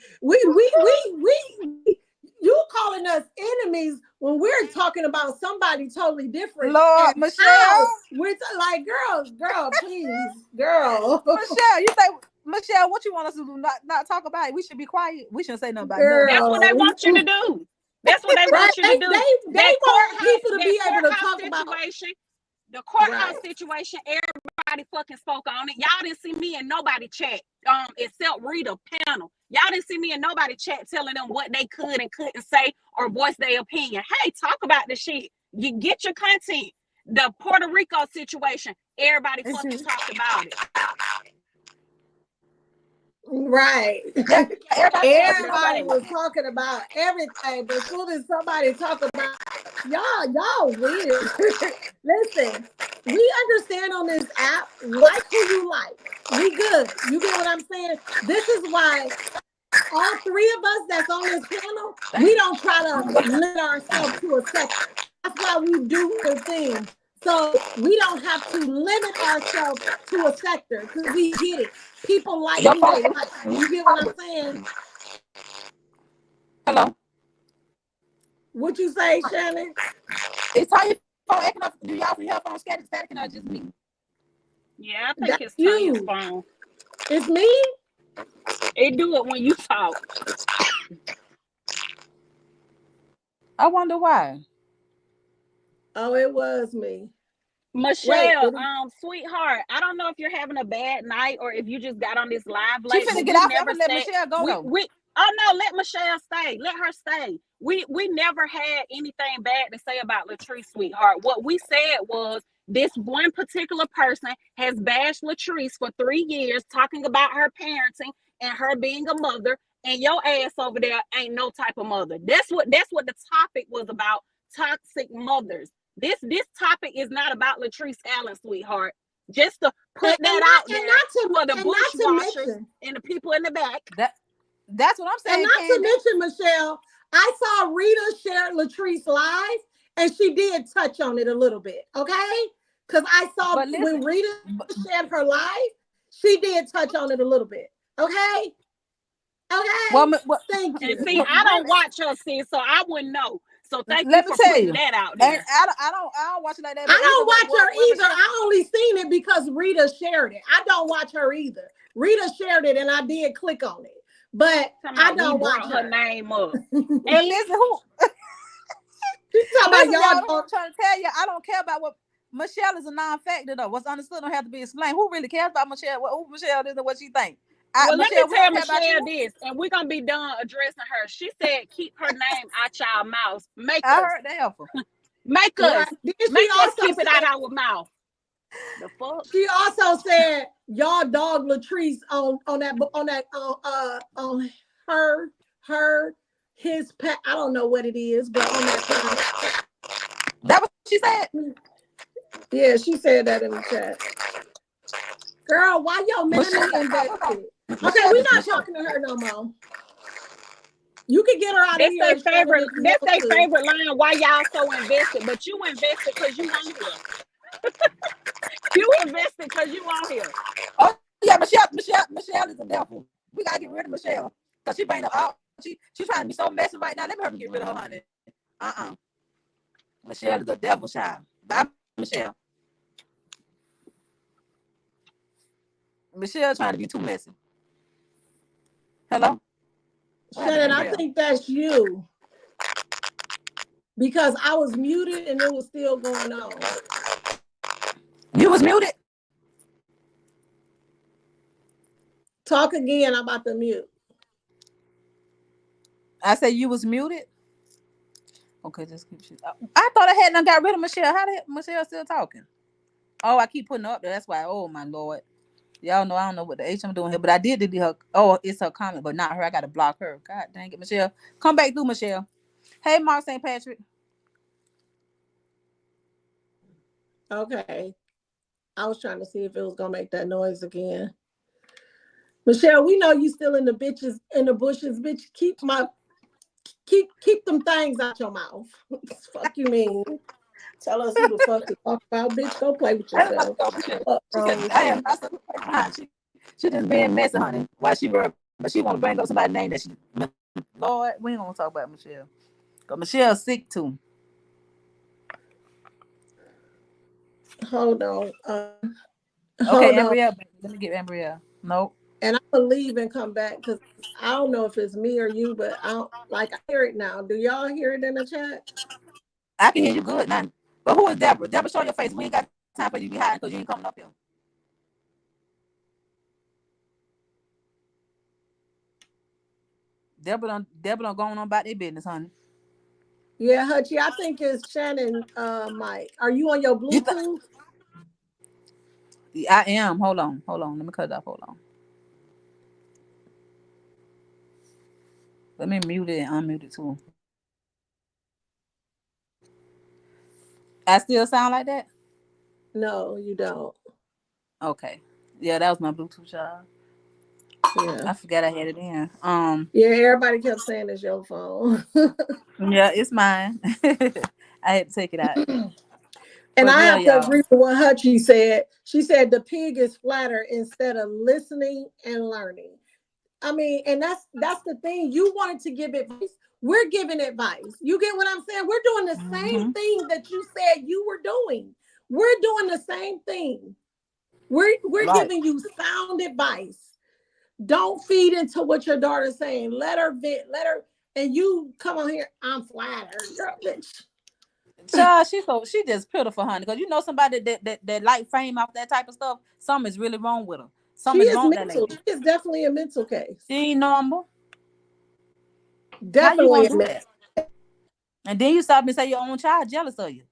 you calling us enemies when we're talking about somebody totally different. Lord, And how Michelle. we're like, girl, please, girl, Michelle, you think Michelle, what you want us to do? Not talk about it. We should be quiet. We shouldn't say nothing about nothing. That's what they girl. want you to do. That's what they Right? want you to do. They want people to That be able to courthouse talk about. situation, the Right. courthouse situation, everybody fucking spoke on it. Y'all didn't see me and nobody chat, except Rita panel. Y'all didn't see me and nobody chat telling them what they could and couldn't say or voice their opinion. Hey, talk about the shit. You get your content. The Puerto Rico situation, everybody fucking talked about it. Right. Yeah, everybody What else said to something. Everybody say? was talking about everything, but as soon as somebody talk about y'all weird. Listen, we understand on this app, like who you like. We good. You get what I'm saying? This is why all three of us that's on this panel, we don't try to limit ourselves to a sector. That's why we do the things. So we don't have to limit ourselves to a sector because we get it. People like who they like. You get what I'm saying? Hello. What you say, Shannon? It's how you phone acting up. Do y'all see her phone static or not just me? Yeah, I think That's it's Tanya's you. phone. It's me? It do it when you talk. I wonder why. Oh, it was me. Wait, Michelle, sweetheart, I don't know if you're having a bad night or if you just got on this live She late, finna but get we off. I'm never finna let said Michelle go though. we oh no, let Michelle stay. Let her stay. We never had anything bad to say about Latrice, sweetheart. What we said was this one particular person has bashed Latrice for 3 years, talking about her parenting and her being a mother, and your ass over there ain't no type of mother. That's what the topic was about. Toxic mothers. This topic is not about Latrice Allen, sweetheart. Just to put and that out not and there not to for the and not to bushwashers mention and the people in the back. That's what I'm and saying, not to Candy. mention, Michelle, I saw Rita share Latrice live, and she did touch on it a little bit. Okay, because I saw But listen, when Rita but, shared her live, she did touch on it a little bit. Okay, well, okay. Thank And you. see, I don't watch her, sis, so I wouldn't know. So thank you let me for tell putting you, that out and there. I don't watch it like that. I But even don't watch her what either. Michelle, I only seen it because Rita shared it. I don't watch her either. Rita shared it, and I did click on it, but Talking I about we don't watch brought her her. name up. and listen, who She's talking about listen, y'all. y'all Who don't. I'm trying to tell you, I don't care about what Michelle is a non-factor though. What's understood don't have to be explained. Who really cares about Michelle? Who Michelle is and what she think? Well, let me Michelle, we tell don't care about Michelle you. this, and we're gonna be done addressing her. She said, "Keep her name out y'all mouths. Make I us, heard that helpful. make Right. us, Then make us keep it out our mouth." The fuck? she also said y'all dog Latrice on her her his pet. I don't know what it is, but on that page. That what she said. Yeah, she said that in the chat. Girl, why your Michelle, mammy invested? Okay, Michelle, we're not Michelle. talking to her no more. You can get her out of That's their here, Shannon, favorite. if you That's want their to. favorite line. Why y'all so invested? But you invested because you on here. You invested because you on here. Oh yeah, Michelle is a devil. We gotta get rid of Michelle because she bring up all. She's trying to be so messy right now. Let me help me get rid of her, honey. Uh. Michelle is a devil child. Bye, Michelle. Michelle trying to be too messy. Hello? What happened, Shannon, I Andrea? think that's you because I was muted and it was still going on. You was muted? Talk again. I'm about to mute. I said you was muted? Okay, just keep shit. I thought I had done got rid of Michelle. How did Michelle still talking? Oh, I keep putting her up there. That's why. Oh my lord. Y'all know I don't know what the H I'm doing here, but I did delete her. Oh, it's her comment, but not her. I gotta block her. God dang it, Michelle. Come back through, Michelle. Hey, Mark St. Patrick. Okay. I was trying to see if it was gonna make that noise again. Michelle, we know you still in the bitches in the bushes, bitch. Keep them things out your mouth. Fuck you mean? Tell us who the fuck to talk about, bitch. Go play with yourself. What's She wrong said, with damn, you? I said, she just being messy, honey. Why she work? But she want to bring up somebody's name that she. Lord, we ain't gonna talk about Michelle. Cause Michelle's sick too. Hold on. Okay, Hold on. Ambrielle, let me get Ambrielle. Nope. And I'm gonna leave and come back because I don't know if it's me or you, but I don't like I hear it now. Do y'all hear it in the chat? I can hear you good now. But who is Deborah? Deborah, show your face. We ain't got time for you to be hiding because you ain't coming up here. Deborah don't go on about their business, honey. Yeah, Hutchie, I think it's Shannon Mike. Are you on your You th- Bluetooth? I am. Hold on. Let me cut it off. Hold on. Let me mute it and unmute it too. I still sound like that? No, you don't. Okay. Yeah, that was my Bluetooth, child. Yeah. I forgot I had it in. Yeah, everybody kept saying it's your phone. Yeah, it's mine. I had to take it out. And But I yeah, have to y'all. agree with what Hutchie said. She said the pig is flatter instead of listening and learning. I mean, and that's the thing. You wanted to give advice. We're giving advice. You get what I'm saying? We're doing the same Mm-hmm. thing that you said you were doing. We're doing the same thing. We're Right. giving you sound advice. Don't feed into what your daughter's saying. Let her vent. Let her. And you come on here. I'm flattered. You're a bitch. Child, she just pitiful, honey. Because you know somebody that like fame off that type of stuff, something is really wrong with her. She Something is is wrong with that mental. lady. She is definitely a mental case. She ain't normal. How you Definitely gonna a do mental. that? And then you stop and say your own child jealous of you.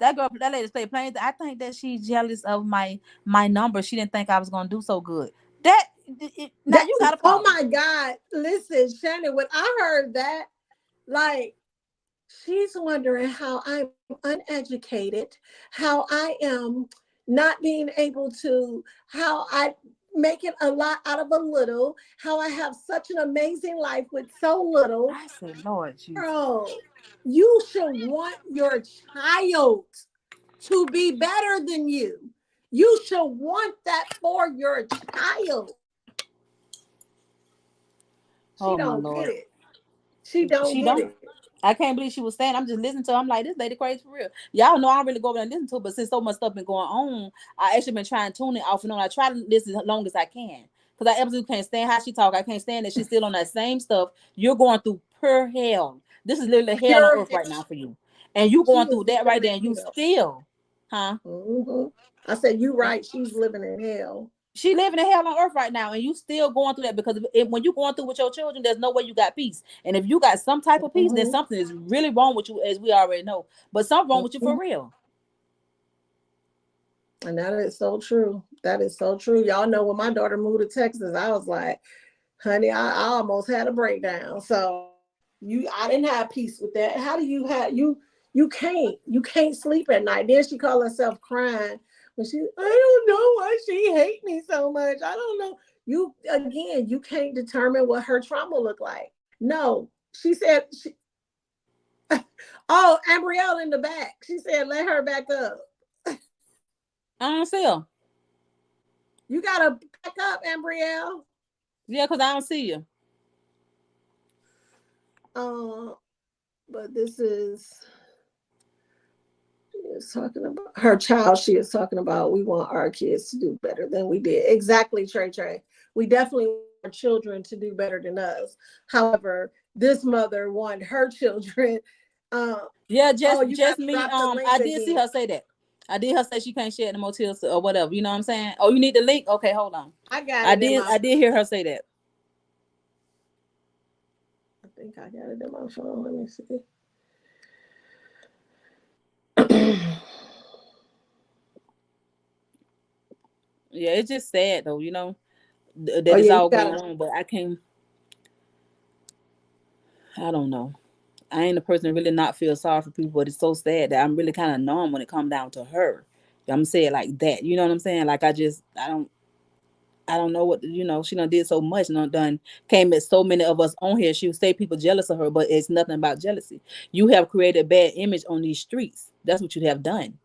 that lady stay playing. I think that she's jealous of my number. She didn't think I was gonna do so good. That now That, you got a oh problem. my God. Listen, Shannon, when I heard that, like, she's wondering how I'm uneducated, how I am not being able to, how I making a lot out of a little, how I have such an amazing life with so little. I said, Lord Jesus. Girl, you should want your child to be better than you. You should want that for your child. She Oh my don't get Lord. it. She don't She get don't. it. I can't believe she was saying. I'm just listening to her. I'm like, this lady crazy for real. Y'all know I don't really go over and listen to it, but since so much stuff been going on, I actually been trying to tune it off and on. I try to listen as long as I can. Because I absolutely can't stand how she talk. I can't stand that she's still on that same stuff. You're going through pure hell. This is literally hell on Pure earth hell. right now for you. And you She going is through that right living there and you in hell. still, huh? Hmm. I said, you right. She's living in hell. She living in hell on earth right now, and you still going through that because when you going through with your children, there's no way you got peace. And if you got some type of peace, then Hmm. something is really wrong with you, as we already know. But something wrong with you Hmm. for real. And that is so true. That is so true. Y'all know when my daughter moved to Texas, I was like, honey, I almost had a breakdown. So I didn't have peace with that. How do you have you can't sleep at night. Then she called herself crying when I don't know why she hate me so much. I don't know. You again, you can't determine what her trauma looked like. No, she said oh, Ambrielle in the back. She said, let her back up. I don't see her. You gotta back up, Ambrielle. Yeah, because I don't see you. Uh, but this is talking about her child. She is talking about we want our kids to do better than we did. Exactly, Trey Trey. We definitely want our children to do better than us. However, this mother want her children. Uh, Yeah, oh, you just gotta me. drop the link I did see again. her say that. I did her say she can't share the motels or whatever. You know what I'm saying? Oh, you need the link? Okay, hold on. I got it in my. I did hear her say that. I think I got it in my phone. Let me see. Yeah, it's just sad though. You know Oh that it's yeah, you all got going on, but I can't. I don't know. I ain't a person that really not feel sorry for people, but it's so sad that I'm really kind of numb when it come down to her. I'm saying it like that. You know what I'm saying? Like I don't know what she done did so much and done came at so many of us on here. She would say people jealous of her, but it's nothing about jealousy. You have created a bad image on these streets. That's what you have done.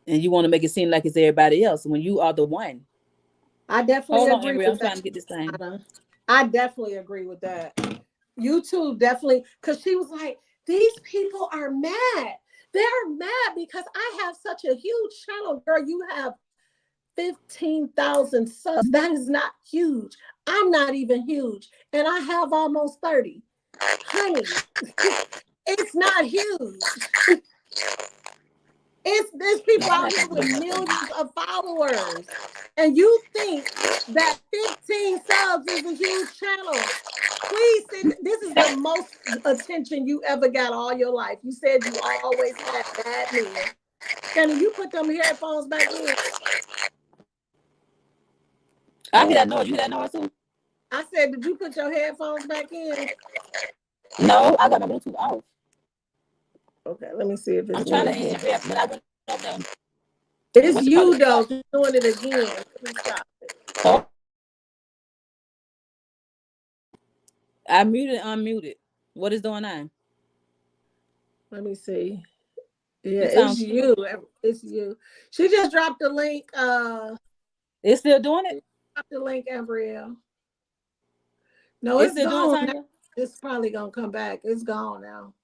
And you want to make it seem like it's everybody else when you are the one. I definitely Hold on, agree Avery. with I'm that. trying to get this thing. Anna. I definitely agree with that. You too, definitely. Because she was like, these people are mad. They're mad because I have such a huge channel. Girl, you have 15,000 subs. That is not huge. I'm not even huge. And I have almost 30. Honey, it's not huge. There's people out here with millions of followers. And you think that 15 subs is a huge channel. Please sit. This is the most attention you ever got all your life. You said you always had bad men. Shannon, you put them headphones back in. I hear that noise. You hear that noise too? I said, did you put your headphones back in? No, I got my Bluetooth off. Okay, let me see if I'm it's trying me to again. answer it, but I went up there. It's What you call you it? though, just doing it again. Let me stop it. Oh, I muted, unmuted. What is going on? Let me see. Yeah, You it's sound. you. It's you. She just dropped the link. It's still doing it. Drop the link, Ambrielle. No, It's it's still doing it, gone now. Tanya. It's probably gonna come back. It's gone now.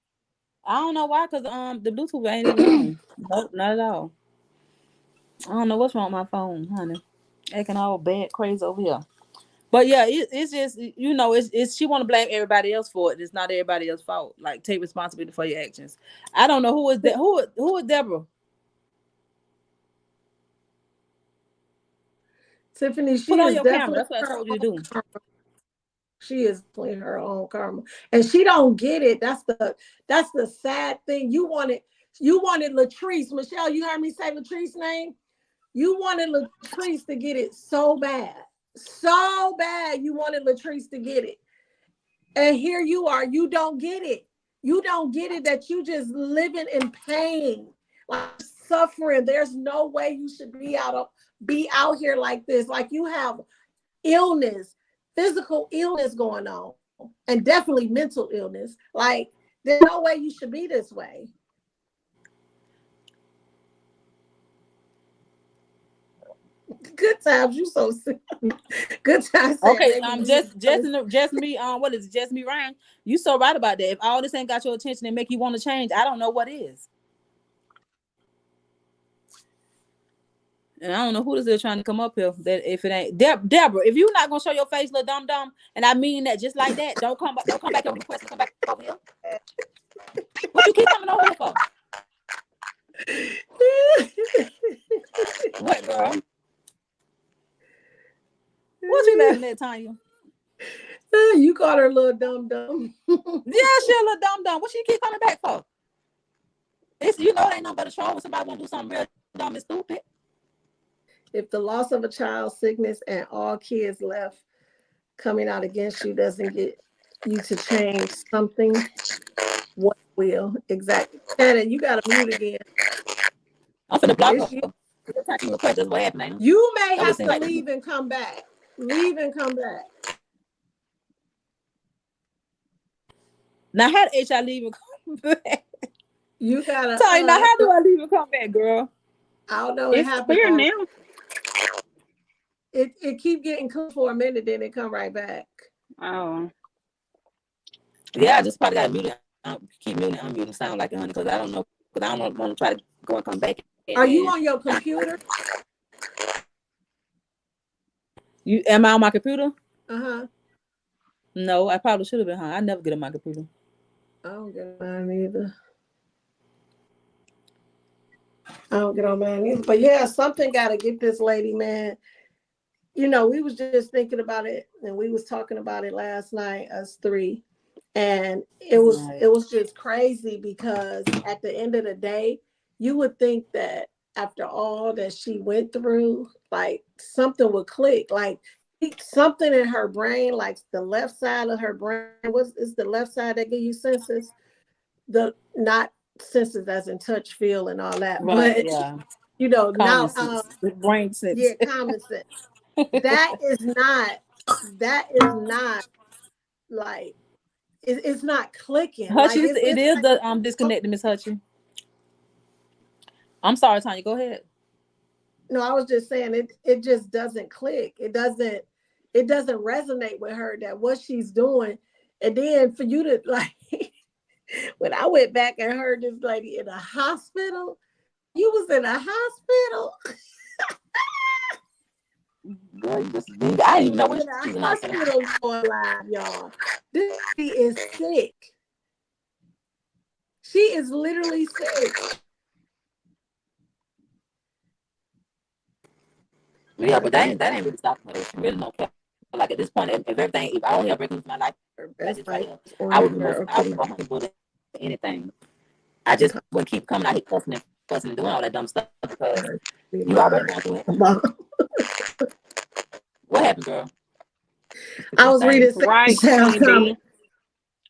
I don't know why, cause the Bluetooth ain't even on. Nope, not at all. I don't know what's wrong with my phone, honey. Acting all bad, crazy over here. But yeah, it's just it's she want to blame everybody else for it. It's not everybody else's fault. Like take responsibility for your actions. I don't know who is that. Who is Deborah? Tiffany, Put she on is your camera. definitely That's what I her told you own to do. karma. She is playing her own karma. And she don't get it. That's the sad thing. You want it. You wanted Latrice. Michelle, you heard me say Latrice's name? You wanted Latrice to get it so bad. So bad you wanted Latrice to get it. And here you are, you don't get it. You don't get it that you just living in pain, like suffering. There's no way you should be out here like this. Like you have illness, physical illness going on, and definitely mental illness. Like there's no way you should be this way. Good times, you so sick. Good times said Okay, maybe you just me. What is it? Just me, Ryan. You so right about that. If all this ain't got your attention and make you want to change, I don't know what is. And I don't know who this is trying to come up here. That if it ain't Deborah, if you not gonna show your face, little dumb dumb, and I mean that just like that, don't come back. Don't come back over the question. Come back over here. What you keep coming over here for? What, girl? What you laughing at, Tanya? You called her little dumb dumb. Yeah, she a little dumb dumb. What she keep coming back for? It's it ain't nothing but a troll when somebody want to do something real dumb and stupid. If the loss of a child, sickness, and all kids left coming out against you doesn't get you to change something, what will? Exactly. Shannon, you got to mute again. I'm finna block her. You may have to leave and come back. Leave and come back. Now, how the H I leave and come back? You gotta. Sorry, now how do I leave and come back, girl? I don't know. It's clear now. It keep getting clear for a minute, then it come right back. Oh. Yeah, I just probably got to mute it. Keep muting, unmuting, sound like it, honey, because I don't know. Because I don't want to try to go and come back. Are you on your computer? Am I on my computer? Uh-huh. No, I probably should have been, huh? I never get on my computer. I don't get on mine either. But yeah, something got to get this lady, man. We was just thinking about it, and we was talking about it last night, us three, and it was just crazy because at the end of the day, you would think that after all that she went through, like something would click, like something in her brain, like the left side of her brain. Is the left side that give you senses? The not senses as in touch, feel, and all that, right, but yeah. now brain sense. Yeah, common sense. That is not like it's not clicking. Hutchins, like it is the disconnected, Miss Hutchins. I'm sorry, Tanya, go ahead. No, I was just saying it just doesn't click. It doesn't resonate with her that what she's doing. And then for you to like when I went back and heard this lady in a hospital, you was in a hospital. Girl, I didn't even know what she was in a hospital going live, y'all. This lady is sick. She is literally sick. Yeah, but that ain't really stopping her. She really don't care. Like at this point, if everything, if I only ever lose my life, I would be anything. I just would keep coming out here fussing and doing all that dumb stuff because you already going through it. What happened, girl? I was reading right,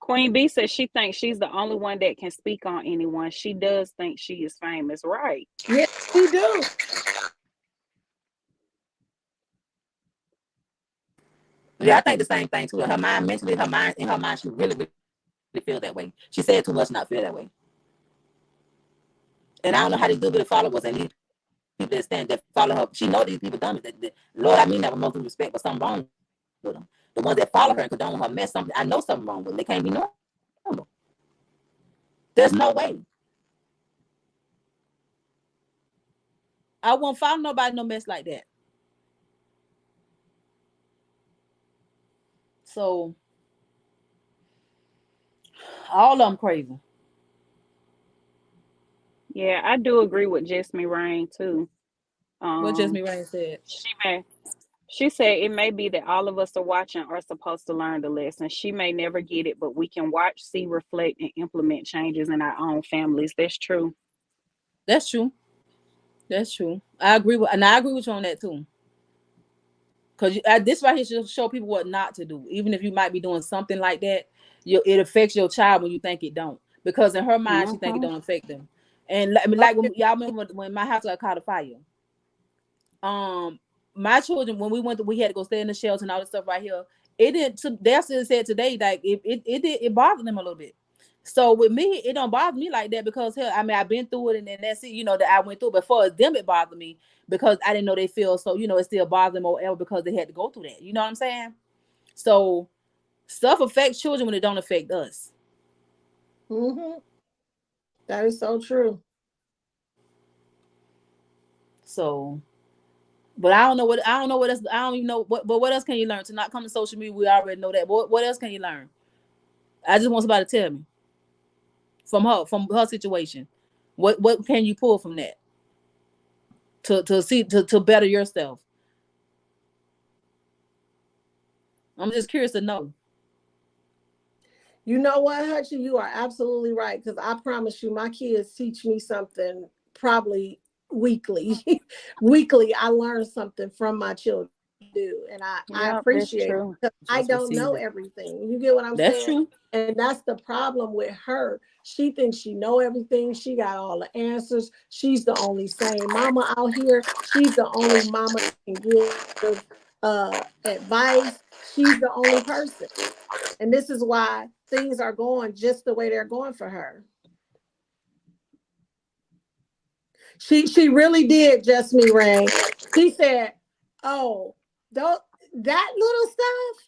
Queen B says she thinks she's the only one that can speak on anyone. She does think she is famous, right? Yes, she do. Yeah, I think the same thing too. Her mind, mentally, in her mind, she really feel that way. She said too much, not feel that way. And I don't know how these little bit of followers and these people that follow her. She know these people dumb. Lord, I mean that with most respect, but something wrong with them. The ones that follow her and condone her mess, something I know something wrong with them. They can't be normal. There's no way. I won't follow nobody no mess like that. So all of them crazy. Yeah, I do agree with Jessamy Rain too. What Jessamy Rain said. She said it may be that all of us are watching are supposed to learn the lesson. She may never get it, but we can watch, see, reflect, and implement changes in our own families. That's true. That's true. That's true. I agree with you on that too. Because this right here should show people what not to do. Even if you might be doing something like that, it affects your child when you think it don't. Because in her mind, she think it Mm-hmm. don't affect them. And I mean, Oh, like yeah. when y'all remember when my house got caught a fire. Um, my children when we had to go stay in the shelter and all this stuff right here. It didn't. They still said today like it bothered them a little bit. So with me, it don't bother me like that because hell, I mean I've been through it and then that's it. You know that I went through. But for them, it bothered me because I didn't know they feel so. You know, it still bothers them or ever because they had to go through that. You know what I'm saying? So stuff affects children when it don't affect us. Mm-hmm. That is so true. So, but I don't know what else. I don't even know what. But what else can you learn to not come to social media? We already know that. But what else can you learn? I just want somebody to tell me from her situation. What can you pull from that to see to better yourself? I'm just curious to know. You know what, Hutchie? You are absolutely right. Because I promise you, my kids teach me something probably weekly. Weekly, I learn something from my children. I do. And I Yep, that's appreciate it true. because I Just don't know receive it. everything. You get what I'm That's saying? true. And that's the problem with her. She thinks she know everything. She got all the answers. She's the only sane mama out here. She's the only mama that can give advice. She's the only person. And this is why things are going just the way they're going for her. She really did just me, Rain. She said, "Oh, don't that little stuff.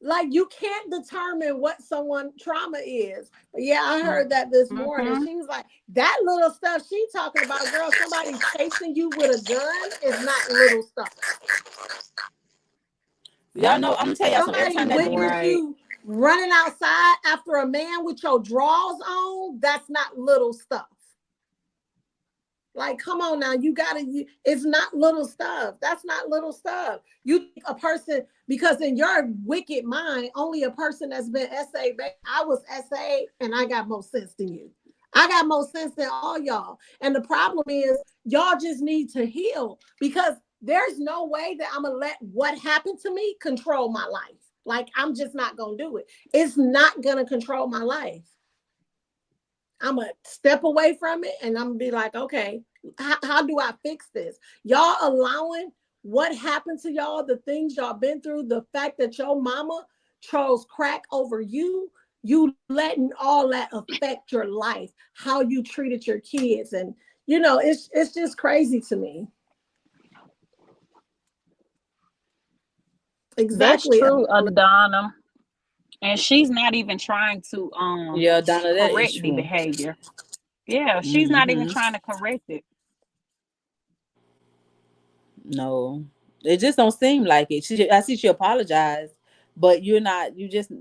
Like you can't determine what someone trauma is." But yeah, I heard that this morning. Mm-hmm. She was like, "That little stuff she talking about, girl. Somebody chasing you with a gun is not little stuff. Y'all know I'm gonna tell y'all something. Every Somebody time that witness demon, Right. you running outside after a man with your drawers on. That's not little stuff." Like, come on now, it's not little stuff. That's not little stuff. You think a person, because in your wicked mind, only a person that's been SA, I was SA and I got more sense than you. I got more sense than all y'all. And the problem is, y'all just need to heal because there's no way that I'm going to let what happened to me control my life. Like, I'm just not going to do it. It's not going to control my life. I'm going to step away from it and I'm going to be like, okay, how do I fix this? Y'all allowing what happened to y'all, the things y'all been through, the fact that your mama chose crack over you, you letting all that affect your life, how you treated your kids. And, it's just crazy to me. That's Exactly. true, Adana. And she's not even trying to yeah, Donna, that is correct the true. behavior. Yeah, she's not even Mm-hmm. trying to correct it. No, it just don't seem like it. I see she apologized, but you're not. You just,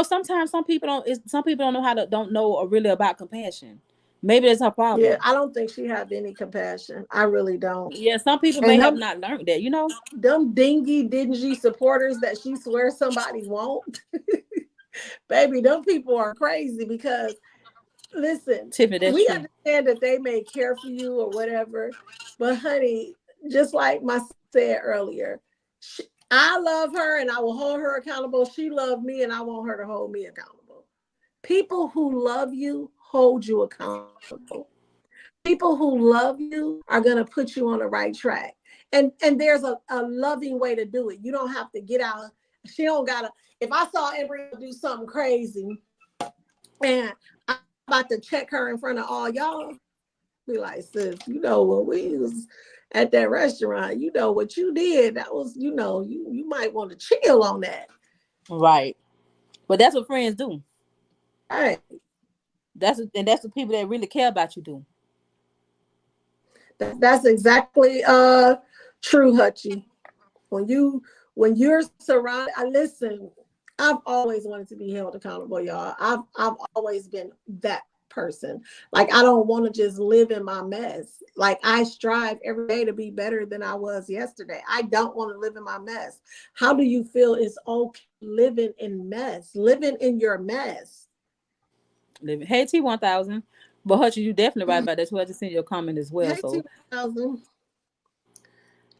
sometimes some people don't know don't know or really about compassion. Maybe that's her Yeah, problem. I don't think she have any compassion. I really don't. Yeah, some people may And have them not learned that. You know, them dingy dingy supporters that she swears somebody won't. Baby, them people are crazy because listen, Tiffany, that's we true. understand that they may care for you or whatever, but honey, just like my said earlier, I love her and I will hold her accountable. She loved me and I want her to hold me accountable. People who love you hold you accountable. People who love you are going to put you on the right track. And there's a loving way to do it. You don't have to get out. She don't gotta. If I saw Embryo do something crazy and I'm about to check her in front of all y'all, be like, sis, when we was at that restaurant, what you did. That was, you might want to chill on that. Right, but that's what friends do. Right. That's the people that really care about you do. That's exactly true, Hutchie. When you're surrounded, I listen. I've always wanted to be held accountable, y'all. I've always been that person. Like I don't want to just live in my mess. Like I strive every day to be better than I was yesterday. I don't want to live in my mess. How do you feel it's okay living in mess, living in your mess? Living. Hey, T 1000. But Hutch, you definitely right about that. So I just sent your comment as well. Hey, So 2000.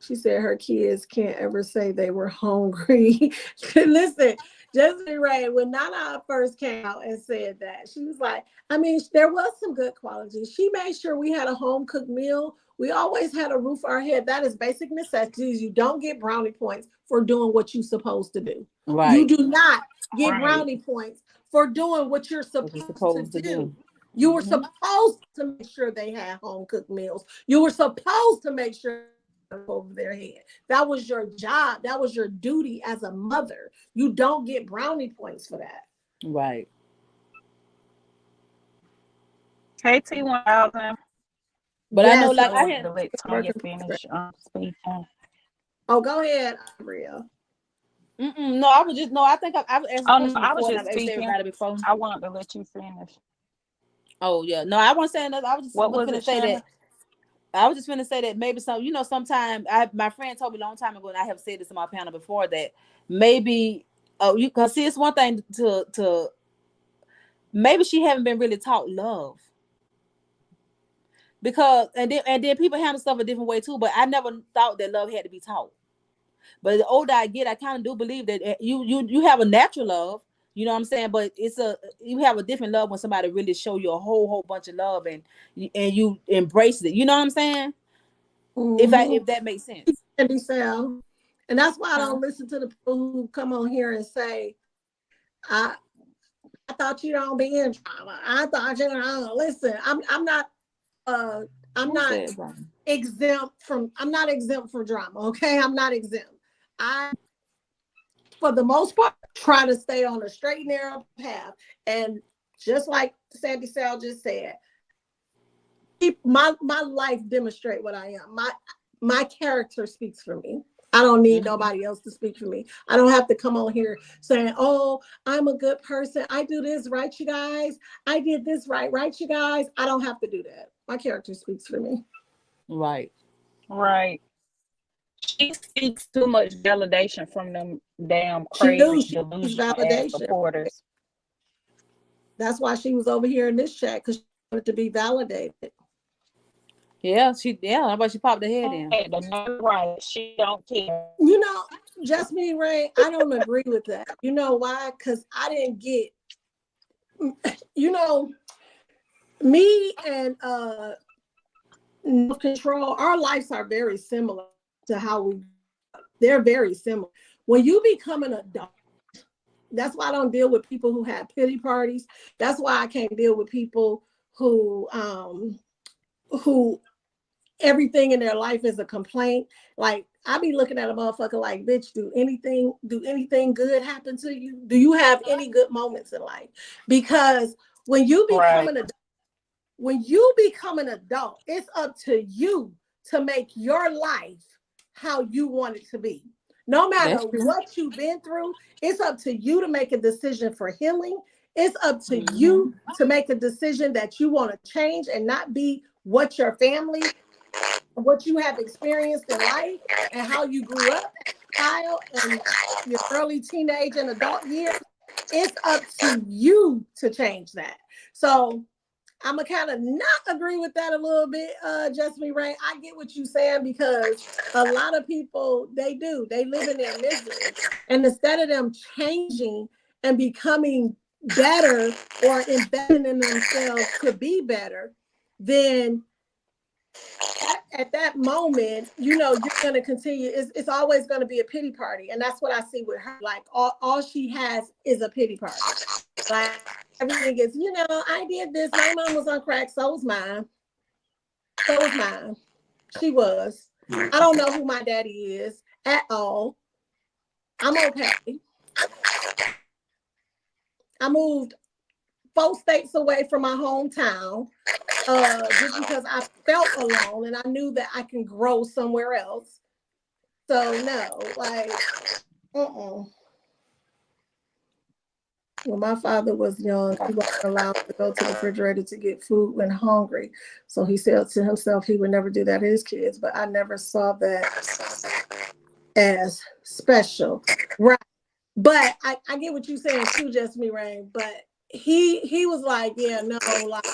She said her kids can't ever say they were hungry. Listen, Jessica Ray, when Nana first came out and said that, she was like, I mean, there was some good qualities. She made sure we had a home cooked meal. We always had a roof over our head. That is basic necessities. You don't get brownie points for doing what you're supposed to do. You right, do not get Right. brownie points for doing what you're what you're supposed to supposed to do. do. You were Hmm. supposed to make sure they had home cooked meals. You were supposed to make sure over their head. That was your job. That was your duty as a mother. You don't get brownie points for that. Right. Hey, T1000. But I know, Yes, I like I wanted had. to let work Tanya in progress. finish speaking. Oh, go ahead, Maria. No, I was just no. I think I've asked a Oh no, question I was before, and I've just asked speaking. everybody before. I wanted to let you finish. Oh yeah, no, I wasn't saying that. I was just What was was gonna it, say that. Shannon? I was just gonna say that maybe some, sometime my friend told me a long time ago, and I have said this in my panel before that maybe, you cause see, it's one thing to maybe she haven't been really taught love because and then people handle stuff a different way too. But I never thought that love had to be taught. But the older I get, I kind of do believe that you have a natural love. You know what I'm saying? But you have a different love when somebody really show you a whole bunch of love and you embrace it. You know what I'm saying? Mm-hmm. If that makes sense. Candy Sal. And that's why I Huh? don't listen to the people who come on here and say, I thought you don't be in drama. I thought you don't listen. Uh I'm Who not said something? I'm not exempt from drama. Okay. I'm not exempt. I for the most part, try to stay on a straight, narrow path. And just like Sandy Sal just said, my life demonstrate what I am. My character speaks for me. I don't need Mm-hmm. nobody else to speak for me. I don't have to come on here saying, "Oh, I'm a good person. I do this right, you guys. I did this right, you guys." I don't have to do that. My character speaks for me. Right. Right. She seeks too much validation from them damn She knew crazy, she needs delusional ass validation. supporters. That's why she was over here in this chat because she wanted to be validated. Yeah, but she popped her head in. Had the nerve right. She don't care. You know, just me, Ray, I don't agree with that. You know why? Because I didn't get, you know, me and control, our lives are very similar to how they're very similar. When you become an adult, that's why I don't deal with people who have pity parties. That's why I can't deal with people who everything in their life is a complaint. Like I be looking at a motherfucker like, bitch, do anything good happen to you? Do you have any good moments in life? Because when you become Right. an adult, it's up to you to make your life how you want it to be. No matter That's true. what you've been through, it's up to you to make a decision for healing. It's up to Mm-hmm. you to make a decision that you want to change and not be what your family, what you have experienced in life and how you grew up as a child and your early teenage and adult years. It's up to you to change that. So I'm gonna kind of not agree with that a little bit, Just Me Ray. I get what you're saying because a lot of people they live in their misery, and instead of them changing and becoming better or investing in themselves to be better, then at that moment, you're going to continue. It's always going to be a pity party. And that's what I see with her. Like all she has is a pity party. Like everything is, I did this. My mom was on crack. So was mine. So was mine. She was. I don't know who my daddy is at all. I'm okay. I moved 4 states away from my hometown just because I felt alone and I knew that I can grow somewhere else. So no, like, when my father was young, he wasn't allowed to go to the refrigerator to get food when hungry. So he said to himself he would never do that to his kids, but I never saw that as special. Right. But I get what you're saying too, Just Me Rain. But he was like, yeah, no, like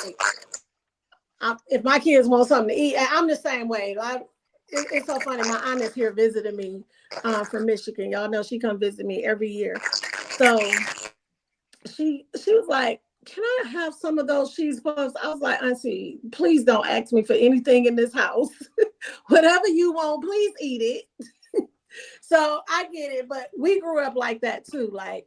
if my kids want something to eat, I'm the same way. Like, it's so funny. My aunt is here visiting me from Michigan. Y'all know she come visit me every year. So she was like, "Can I have some of those cheese puffs?" I was like, "Auntie, please don't ask me for anything in this house. Whatever you want, please eat it." So I get it, but we grew up like that too. Like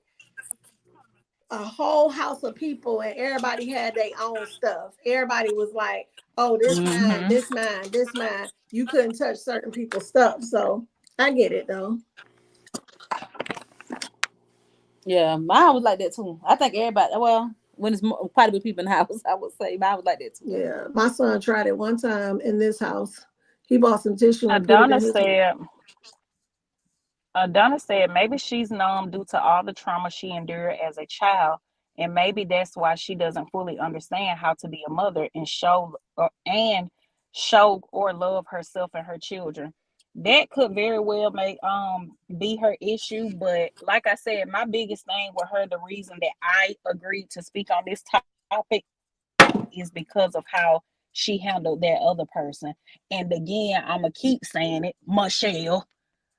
a whole house of people and everybody had their own stuff. Everybody was like, "Oh, this mine, Mm-hmm. this mine, this mine." You couldn't touch certain people's stuff. So I get it though. Yeah, mine was like that too. I think everybody. Well, when it's quite a bit of people in the house, I would say mine was like that too. Yeah. My son tried it one time in this house. He bought some tissue and put it in Adana his mouth. said, Donna said maybe she's numb due to all the trauma she endured as a child, and maybe that's why she doesn't fully understand how to be a mother and show or love herself and her children. That could very well make be her issue, but like I said, my biggest thing with her, the reason that I agreed to speak on this topic is because of how she handled that other person. And again, I'm gonna keep saying it, Michelle.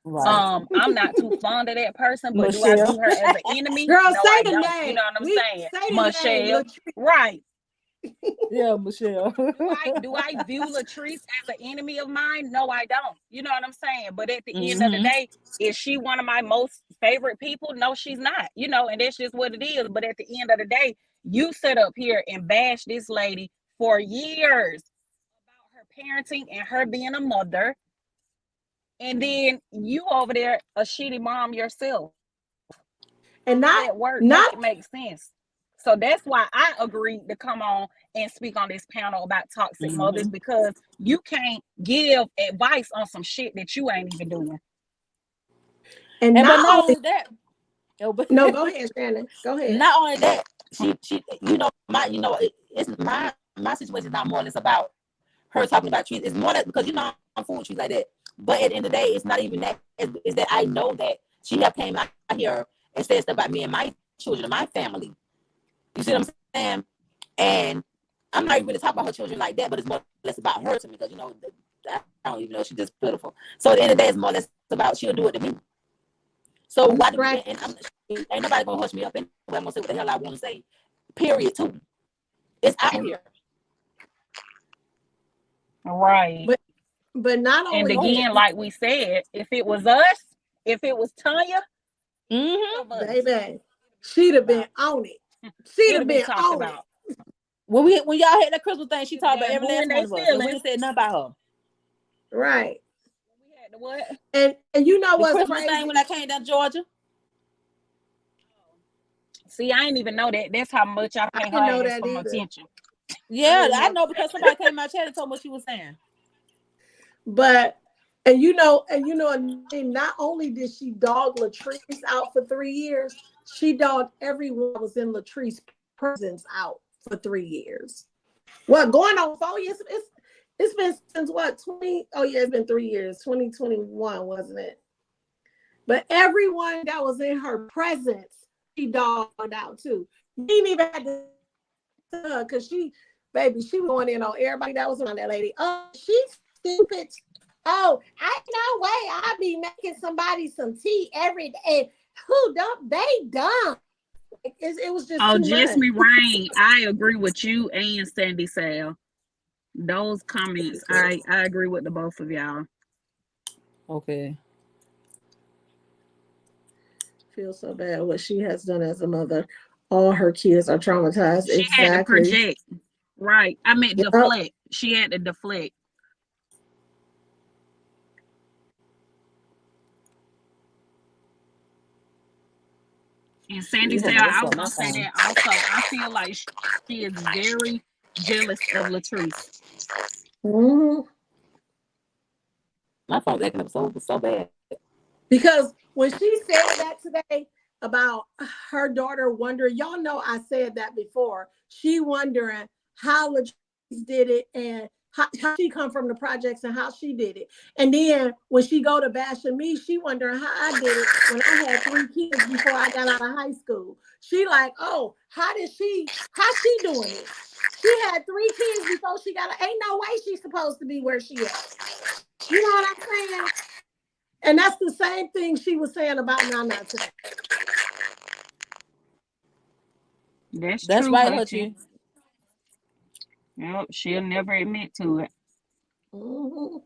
Right, I'm not too fond of that person, but do I Michelle. view her as an enemy? Girl, No, I say the don't. You name. know what I'm We saying? say the name. Michelle. Latrice. Right. Yeah, Michelle. Do I view Latrice as an enemy of mine? No, I don't. You know what I'm saying? But at the end of the Mm-hmm. day, is she one of my most favorite people? No, she's not. And that's just what it is. But at the end of the day, you sit up here and bash this lady for years about her parenting and her being a mother, and then you over there a shitty mom yourself. How And does not that work? Make not it make sense. So that's why I agreed to come on and speak on this panel about toxic mothers, Mm-hmm. because you can't give advice on some shit that you ain't even doing. and And but not not only only that, oh, but no, go ahead, Shannon. Go ahead. not only that, she my situation is not more or less about her talking about trees. It's more that because I'm food trees like that. But at the end of the day, it's not even that. Is that I know that she have came out here and said stuff about me and my children and my family. You see what I'm saying? And I'm not even really talking about her children like that, but it's more or less about her to me because I don't even know she's just pitiful. So at the end of the day, it's more or less about she'll do it to me. So You why do scratch ain't nobody gonna hush me up anyway? I'm gonna say what the hell I want to say. Period. Too. It's out here. Right. but not And only Go ahead. again, like we said, if it was us, if it was Tanya, Mm-hmm. of us, baby, she'd talked have been about. on it. She'd It'll have be been talked on it. about. When y'all had that Christmas thing, she Give a talked about damn every who in last one they of us, and we feelings. ain't said nothing about her. Right. We had to what? And you know The what's Christmas thing crazy? when I came down to Georgia. See, I ain't even know that. That's how much I I pay her didn't know ass that some either. attention. I Yeah, didn't I know. know because somebody came in my chat and told me what she was saying. But not only did she dog Latrice out for 3 years, she dogged everyone that was in Latrice's presence out for 3 years. What, going on 4 years? It's been since what, 20? Oh yeah, it's been 3 years. 2021, wasn't it? But everyone that was in her presence, she dogged out too. You didn't even have to because baby, she was going in on everybody that was around that lady. Oh, she's stupid. Oh, I no way. I'll be making somebody some tea every day. Who don't they dumb? It was just Oh, too just much. me, Rain. I agree with you and Sandy Sal. Those comments, I agree with the both of y'all. Okay. Feel so bad what she has done as a mother. All her kids are traumatized. She had to Exactly. project, right? I meant Yep. deflect. She had to deflect. And Sandy You said, gonna mess I up was my gonna say phone. that also. I feel like she is very jealous of Latrice. Mhm. My phone's acting up so bad. Because when she said that today about her daughter wondering, y'all know I said that before. She wondering how Latrice did it and how she come from the projects and how she did it. And then when she go to bashing me, she wondering how I did it when I had 3 kids before I got out of high school. She like, oh, how she doing it? She had 3 kids before she got. Ain't no way she's supposed to be where she at. You know what I'm saying? And that's the same thing she was saying about Nana today. That's That's true, right, Hutchie. Hutchie. Yep, she'll never admit to it. Mm-hmm.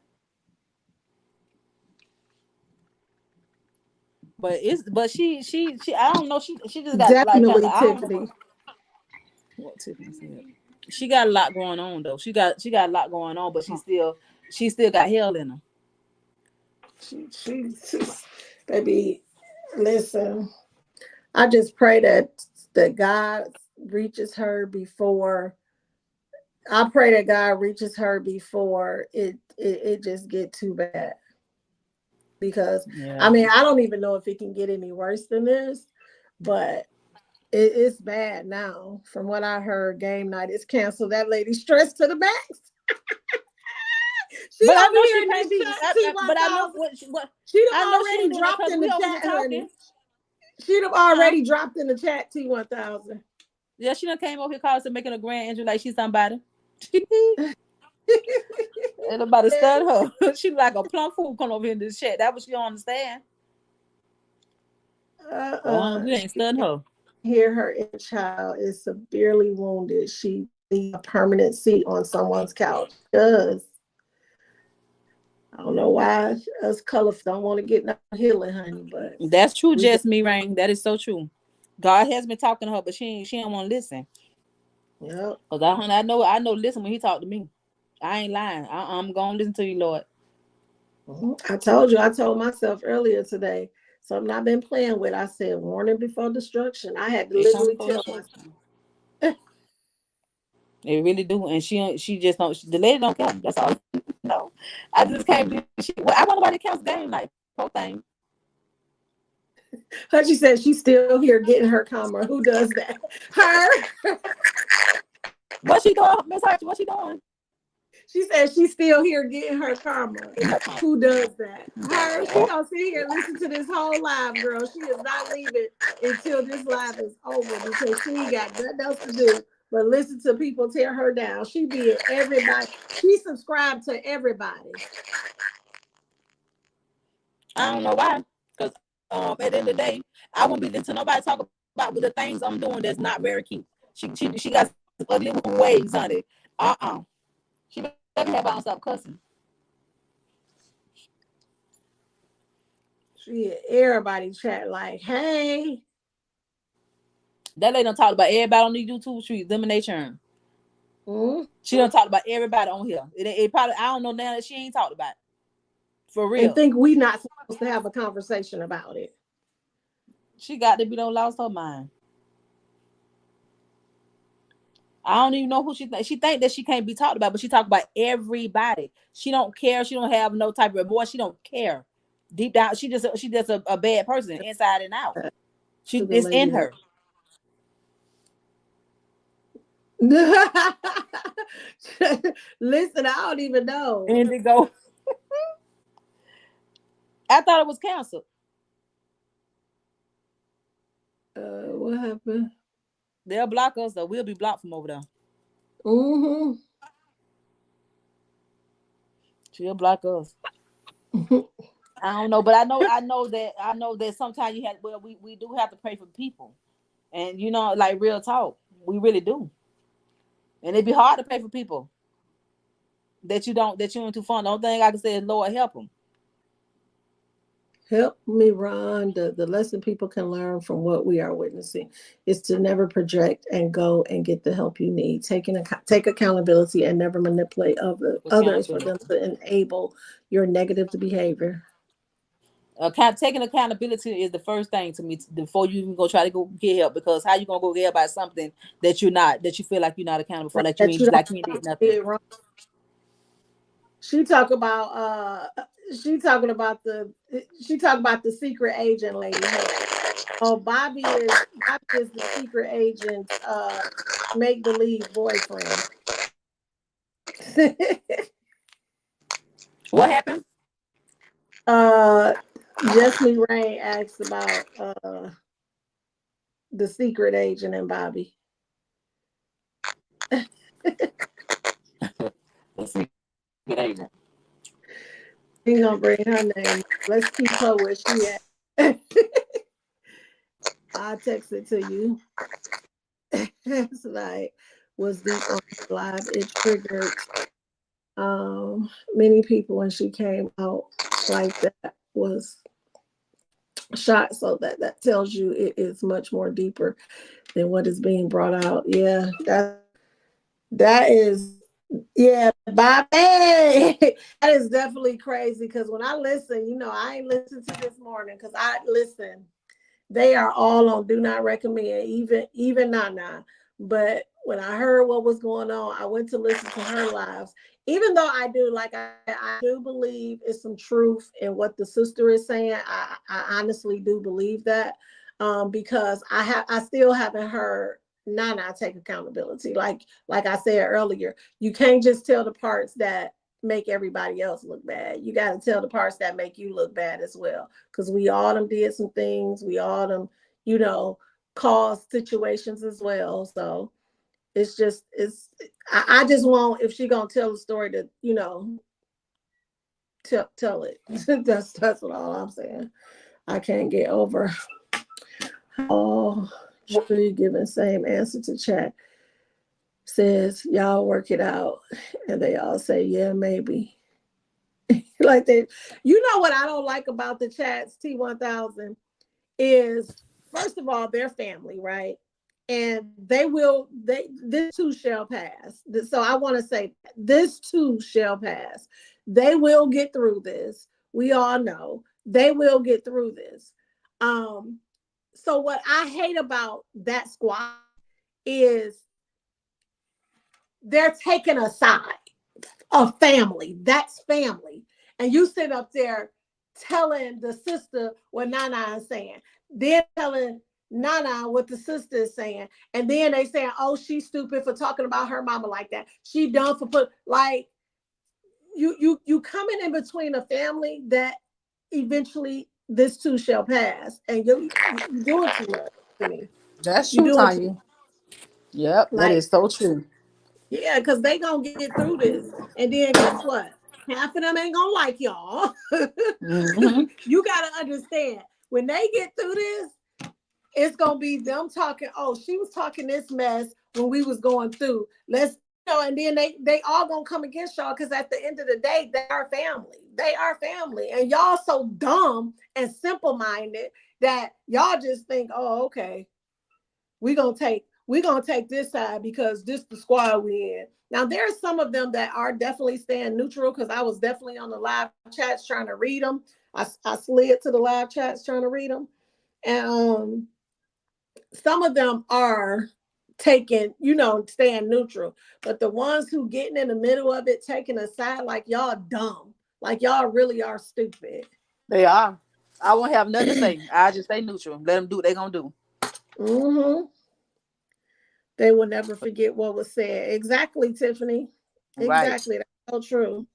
But she I don't know, she just got like kind of, Definitely I don't know Tiffany. what Tiffany said. She got a lot going on though. She got a lot going on, but she still got hell in her. She, baby, listen. I just pray that God reaches her before. I pray that God reaches her before it just get too bad. Because I Yeah. mean, I don't even know if it can get any worse than this, but it's bad now. From what I heard, game night is canceled. That lady stressed to the max. She But I over know here she in can't this be. chat T one But I know thousand. what She'd I have know she ain't already doing that dropped because in we the over here chat, honey. talking. She'd have Huh? already dropped in the chat T 1000. Yeah, she done came over here calling us and making a grand entry like she's somebody. Ain't nobody stun her. She like a plum fool come over here in this chat. That what she don't understand. Uh-uh. We ain't stun her. Here, her inner child is severely wounded. She needs a permanent seat on someone's couch. Does I don't know why us colorful don't want to get no healing, honey, but That's true, we got. Jess Me Rain. That is so true. God has been talking to her, but she ain't want to listen. Yep. Cause I know listen when he talked to me. I ain't lying. I'm gonna listen to you, Lord. I told you. I told myself earlier today. Something I've been playing with. I said warning before destruction. I had to It come literally before tell destruction. It really do, and she just don't. The lady don't care. That's all. No, I just can't believe she. Well, I want nobody counts game like whole thing. her. She said she's still here getting her karma. Who does that? Her. What she doing, Miss Archie? What she doing? She said she's still here getting her karma. Who does that? Her. She gonna sit here and listen to this whole live, girl. She is not leaving until this live is over because she ain't got nothing else to do but listen to people tear her down. She be at everybody. She subscribed to everybody. I don't know why. Cause at the end of the day, I won't be listening to nobody talk about with the things I'm doing that's not very cute. She got a little ways on it. She better have on stop cussing. She everybody chat like, hey. That lady done talked about everybody on the YouTube street, them and they churn. Mm-hmm. She done talked about everybody on here. It probably, I don't know now that she ain't talked about it. For And real. think we not supposed to have a conversation about it. She got to be done lost her mind. I don't even know who she think. She think that she can't be talked about, but she talk about everybody. She don't care. She don't have no type of remorse. She don't care. Deep down, she just a bad person inside and out. To the It's lady in that her. listen, I don't even know. Indigo. I thought it was canceled. What happened? They'll block us, though. We'll be blocked from over there. Mm-hmm. She'll block us. I don't know, but I know that sometimes you have. Well, we do have to pray for people, and like real talk, we really do, and it'd be hard to pray for people that you ain't too fun. The only thing I can say is Lord help them. Help me, Ron. The lesson people can learn from what we are witnessing is to never project and go and get the help you need. Take accountability and never manipulate others for them Accountability. to enable your negative behavior. Taking accountability is the first thing to me before you even go try to go get help. Because how you gonna go get help about something that you feel like you're not accountable for, like you That you ain't don't like you ain't did nothing. did wrong. She talk about she talking about the secret agent lady. Oh, Bobby is the secret agent's make believe boyfriend. What happened? uh Jesse Rain asked about the secret agent and Bobby. Let's see. It ain't. We ain't gonna bring her name. Let's keep her where she at. I'll text it to you. It's like was deep on live. It triggered many people when she came out like that was shot. So that tells you it is much more deeper than what is being brought out. Yeah, that is yeah, Bobby. That is definitely crazy because when I listen, I ain't listened to this morning because I listen. They are all on do not recommend, even Nana. But when I heard what was going on, I went to listen to her lives. Even though I do, like I do believe it's some truth in what the sister is saying. I honestly do believe that. Because I still haven't heard Nana take accountability. Like I said earlier, you can't just tell the parts that make everybody else look bad. You got to tell the parts that make you look bad as well. Because we all them did some things. We all them, caused situations as well. So I just want, if she gonna tell the story, to tell it. That's what all I'm saying. I can't get over all Tree giving same answer to chat. Says y'all work it out, and they all say yeah maybe. Like they, what I don't like about the chats T1000 is, first of all, their family, right? And this too shall pass. So I want to say this too shall pass. They will get through this. We all know they will get through this. Um, so what I hate about that squad is they're taking a side of family. That's family. And you sit up there telling the sister what Nana is saying, then telling Nana what the sister is saying, and then they saying, "Oh, she's stupid for talking about her mama like that. She dumb for put like you coming in between a family that eventually this too shall pass, and you doing too much to me. That's You true, doing too Tanya. Yep, that like is so true. yeah, because they gonna get through this, and then guess what? Half of them ain't gonna like y'all. Mm-hmm. You gotta understand when they get through this, it's gonna be them talking. Oh, she was talking this mess when we was going through. Let's and then they all gonna come against y'all because at the end of the day, they are family. They are family, and y'all so dumb and simple minded that y'all just think, oh, okay, we gonna take this side because this the squad we in. Now there's some of them that are definitely staying neutral because I was definitely on the live chats trying to read them. I slid to the live chats trying to read them, and some of them are taking, staying neutral. But the ones who getting in the middle of it, taking a side, like y'all dumb, like y'all really are stupid. They are. I won't have nothing to say. I just stay neutral. Let them do what they gonna do. Mm-hmm. They will never forget what was said. Exactly, Tiffany. Right. Exactly. That's so true.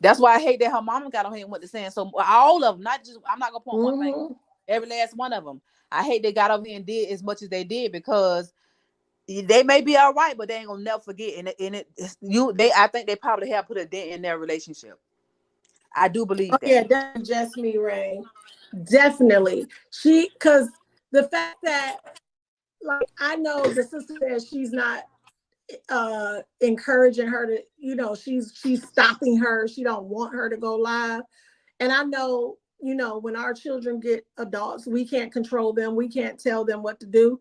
That's why I hate that her mama got on here and went to saying so. All of them, not just. I'm not gonna point one finger. Mm-hmm. Every last one of them. I hate they got over here and did as much as they did because they may be all right, but they ain't gonna never forget. I think they probably have put a dent in their relationship. I do Oh believe that. yeah, definitely just me, Ray. Definitely. Because the fact that, like, I know the sister says she's not encouraging her to, she's stopping her. She don't want her to go live. And I know, when our children get adults, we can't control them. We can't tell them what to do.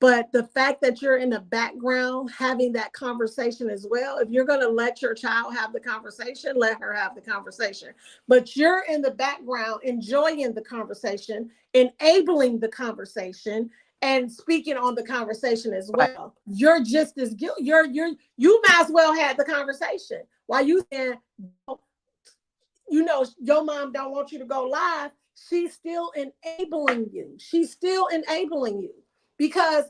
But the fact that you're in the background having that conversation as well, if you're going to let your child have the conversation, let her have the conversation. But you're in the background enjoying the conversation, enabling the conversation, and speaking on the conversation as Right. well. You're just as guilty. You might as well have the conversation while you saying, your mom don't want you to go live. She's still enabling you. She's still enabling you because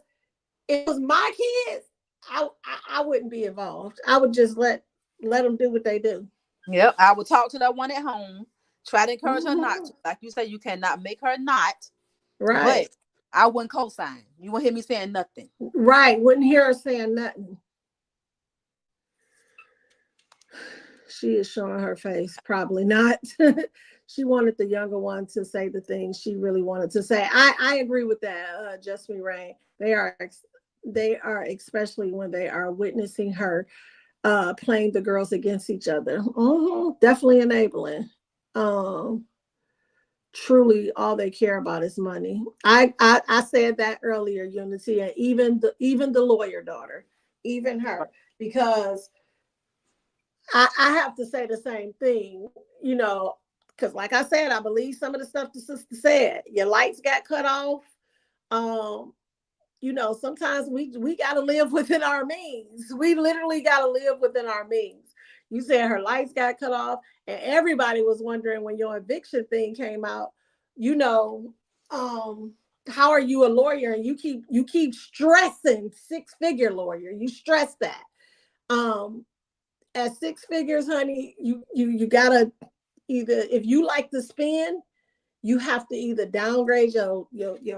if it was my kids, I wouldn't be involved. I would just let them do what they do. Yep. I would talk to that one at home. Try to encourage her not Mm-hmm. to. Like you say, you cannot make her not. But Right. I wouldn't co-sign. You won't hear me saying nothing. Right. Wouldn't hear her saying nothing. She is showing her face. Probably not. She wanted the younger one to say the things she really wanted to say. I agree with that, Just Me Rain. They are, especially when they are witnessing her playing the girls against each other. Definitely enabling. Um, Truly, all they care about is money. I said that earlier, Unity, and even the lawyer daughter, even her, because I have to say the same thing, because like I said, I believe some of the stuff the sister said. Your lights got cut off. Um, Sometimes we gotta live within our means. We literally gotta live within our means. You said her lights got cut off, and everybody was wondering when your eviction thing came out, you know, um, how are you a lawyer? And you keep stressing six-figure lawyer. You stress that. Um, at six figures, honey, you gotta either, if you like to spend, you have to either downgrade your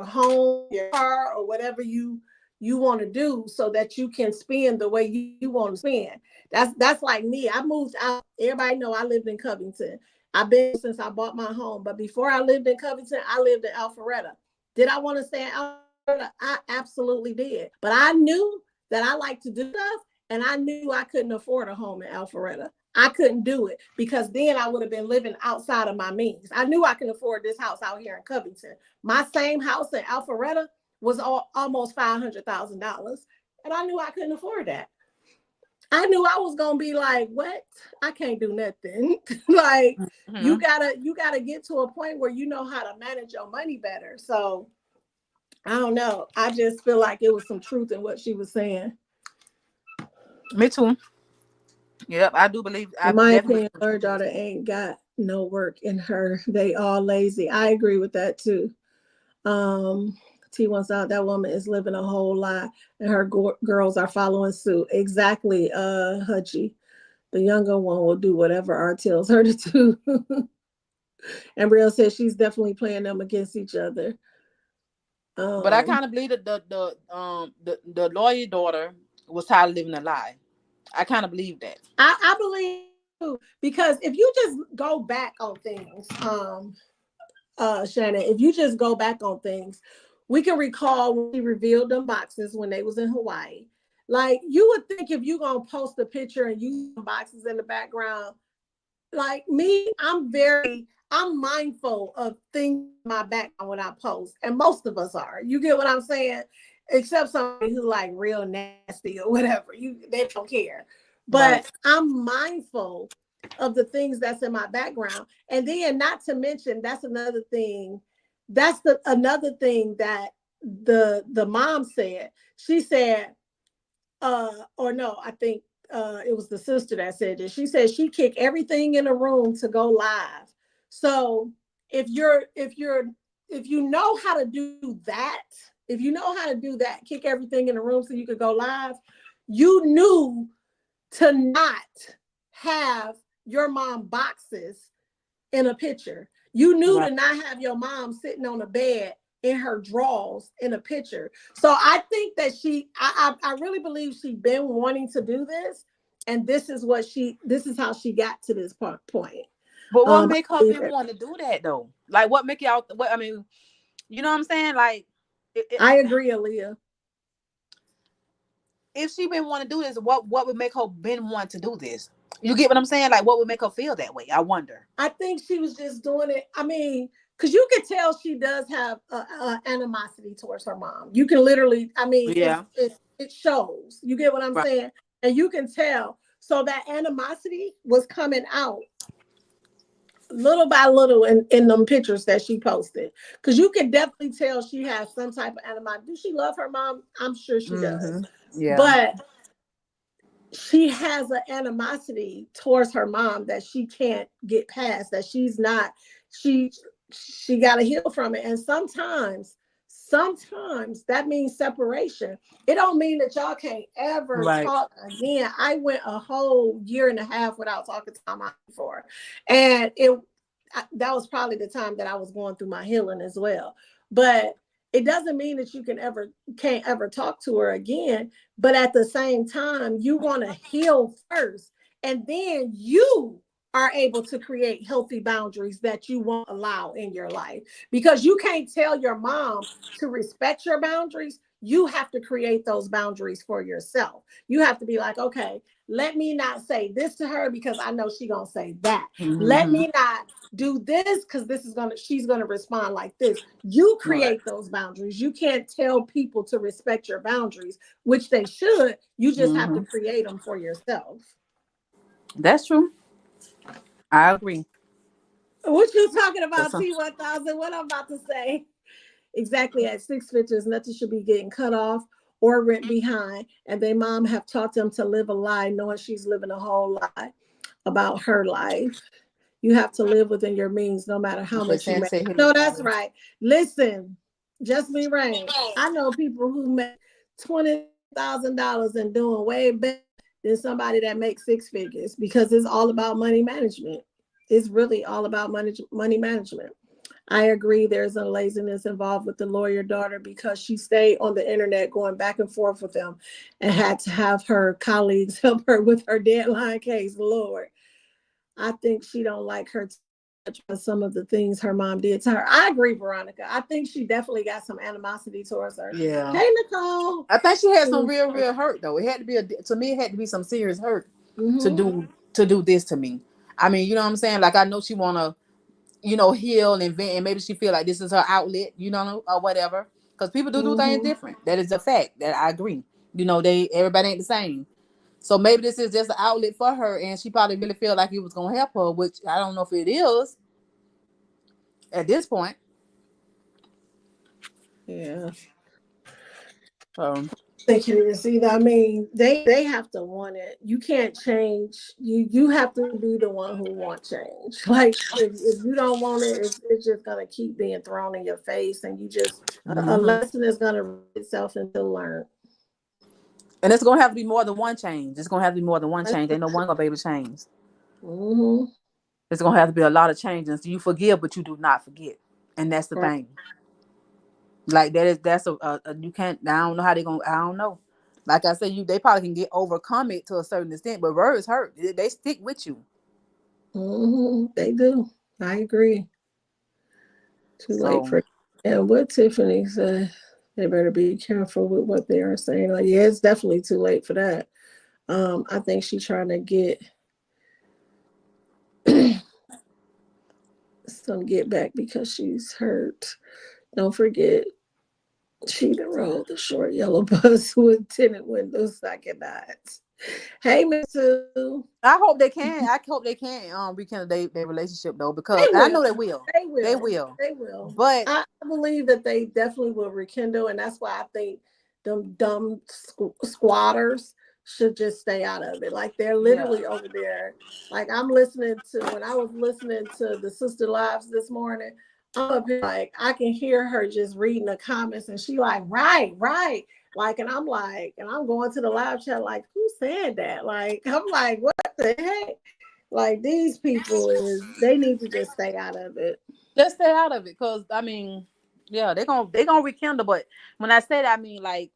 home, your car, or whatever you want to do so that you can spend the way you want to spend. That's like me. I moved out. Everybody know I lived in Covington. I've been since I bought my home. But before I lived in Covington, I lived in Alpharetta. Did I want to stay in Alpharetta? I absolutely did. But I knew that I like to do stuff, and I knew I couldn't afford a home in Alpharetta. I couldn't do it because then I would have been living outside of my means. I knew I could afford this house out here in Covington. My same house in Alpharetta was almost $500,000, and I knew I couldn't afford that. I knew I was gonna be like, "What? I can't do nothing." Like Mm-hmm. you gotta get to a point where you know how to manage your money better. So I don't know. I just feel like it was some truth in what she was saying. Me too. Yep, I do believe. I In my definitely opinion, believe her the truth. daughter ain't got no work in her. They all lazy. I agree with that too. Um, T wants out that woman is living a whole lie, and her girls are following suit. Exactly, Hudgy. The younger one will do whatever R tells her to do. And Brielle says she's definitely playing them against each other. But I Um, kind of believe that the lawyer daughter was tired of living a lie. I kind of believe that. I believe too, because if you just go back on things, Shannon, if you just go back on things, we can recall when he revealed them boxes when they was in Hawaii. Like you would think if you gonna post a picture and use boxes in the background, like me, I'm mindful of things in my background when I post, and most of us are. You get what I'm saying? Except somebody who like real nasty or whatever. They don't care. Right. But I'm mindful of the things that's in my background. And then not to mention, that's another thing. That's the another thing that the mom said. She said, or no, I think it was the sister that said it. She said she kicked everything in the room to go live. So if you're if you're if you know how to do that, if you know how to do that, kick everything in the room so you could go live, you knew to not have your mom boxes in a picture. You knew Right. to not have your mom sitting on a bed in her drawers in a picture. So I think that I really believe she been wanting to do this, and this is how she got to this point. But what I make her believe been it. want to do that though? Like, what make y'all? What I mean, you know what I'm saying? Like, it, I agree, Aaliyah. if she been want to do this, what would make her been want to do this? You get what I'm saying? Like, what would make her feel that way? I wonder. I think she was just doing it. I mean, because you could tell she does have a animosity towards her mom. You can literally, I mean, Yeah. it shows. You get what I'm Right. saying? And you can tell. So that animosity was coming out little by little in them pictures that she posted. Because you can definitely tell she has some type of animosity. Do she love her mom? I'm sure she does. Mm-hmm. Yeah. But she has an animosity towards her mom that she can't get past, that she she got to heal from it. And sometimes that means separation. It don't mean that y'all can't ever Right. talk again. I went a whole year and a half without talking to my mom before, and that was probably the time that I was going through my healing as well. But it doesn't mean that you can't ever talk to her again. But at the same time, you want to heal first. And then you are able to create healthy boundaries that you won't allow in your life, because you can't tell your mom to respect your boundaries. You have to create those boundaries for yourself. You have to be like, okay, let me not say this to her because I know she's gonna say that. Let Mm-hmm. me not do this because this is gonna she's gonna respond like this. You Right. create those boundaries. You can't tell people to respect your boundaries, which they should. You just have to Mm-hmm. create them for yourself. That's true. I agree. What you talking Cause about, T1000? What I'm about to say? Exactly, at 6 figures, nothing should be getting cut off or rent behind. And their mom have taught them to live a lie, knowing she's living a whole lie about her life. You have to live within your means, no matter how okay, much you Sam make. said his No, that's right. Listen, just be rain. I know people who make $20,000 and doing way better than somebody that makes 6 figures, because it's all about money management. It's really all about money management. I agree there's a laziness involved with the lawyer daughter, because she stayed on the internet going back and forth with them and had to have her colleagues help her with her deadline case. Lord, I think she don't like her on some of the things her mom did to her. I agree, Veronica. I think she definitely got some animosity towards her. yeah. Hey, Nicole. I think she had some real hurt though. It had to be to me. It had to be some serious hurt to Mm-hmm. do this to me. I mean, you know what I'm saying? Like I know she wanna, heal and vent, and maybe she feel like this is her outlet, or whatever. Because people do things Mm-hmm. different. That is a fact. That I agree. Everybody ain't the same. So maybe this is just an outlet for her, and she probably really feel like it was gonna help her, which I don't know if it is at this point. Yeah. Um, They can even see that. I mean, they have to want it. You can't change. You have to be the one who want change. Like if you don't want it, it's just gonna keep being thrown in your face, and you just a mhm. lesson is gonna repeat itself until learn. And it's gonna have to be more than one change. It's gonna have to be more than one change. Ain't no one gonna be able to change. Mm-hmm. It's gonna have to be a lot of changes. You forgive, but you do not forget, and that's the Right. thing. Like that's you can't. I don't know how they gonna. I don't know. Like I said, they probably can get overcome it to a certain extent, but words hurt. They stick with you. Mm-hmm. They do. I agree. Too late So for. And what Tiffany said, they better be careful with what they are saying. Like, yeah, it's definitely too late for that. I think she's trying to get some get back because she's hurt. Don't forget, she done rode the short yellow bus with tinted windows. I cannot. Hey, Miss Sue. I hope they can. I hope they can rekindle their relationship though, They because and I will. know they will. They They will. will. They will. But I believe that they definitely will rekindle, and that's why I think them dumb squatters should just stay out of it. Like they're yeah. literally over there. Like I'm listening to when I was listening to the Sister Lives this morning. I'm up here like I can hear her just reading the comments, and she like right, right. Like, and I'm like, and I'm going to the live chat like, who said that? Like, I'm like, what the heck? Like these people they need to just stay out of it. Just stay out of it, cause I mean, yeah, they gonna rekindle. But when I say that, I mean like,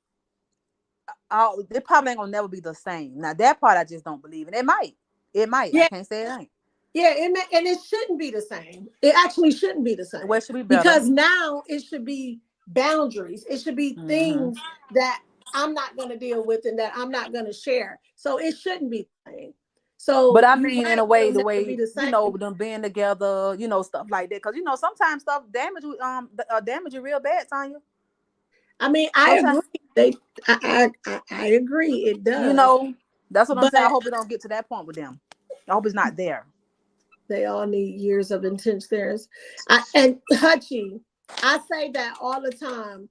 they probably ain't gonna never be the same. Now that part I just don't believe, and it might. I Yeah, can't say it ain't. yeah, and it shouldn't be the same. It actually shouldn't be the Well, same, it should be better. because now it should be boundaries. It should be Hmm. things that I'm not going to deal with and that I'm not going to share. So it shouldn't be the same. But So I you're mean, in right. a way, It'll the never be way the same. them being together, stuff like that. Cause sometimes stuff damage you real bad, Tanya. I mean, I Sometimes, agree. I agree. It you does, know, that's what I'm saying. I but hope it don't get to that point with them. I hope it's not there. they all need years of intense therapies. And Hutchie, I say that all the time.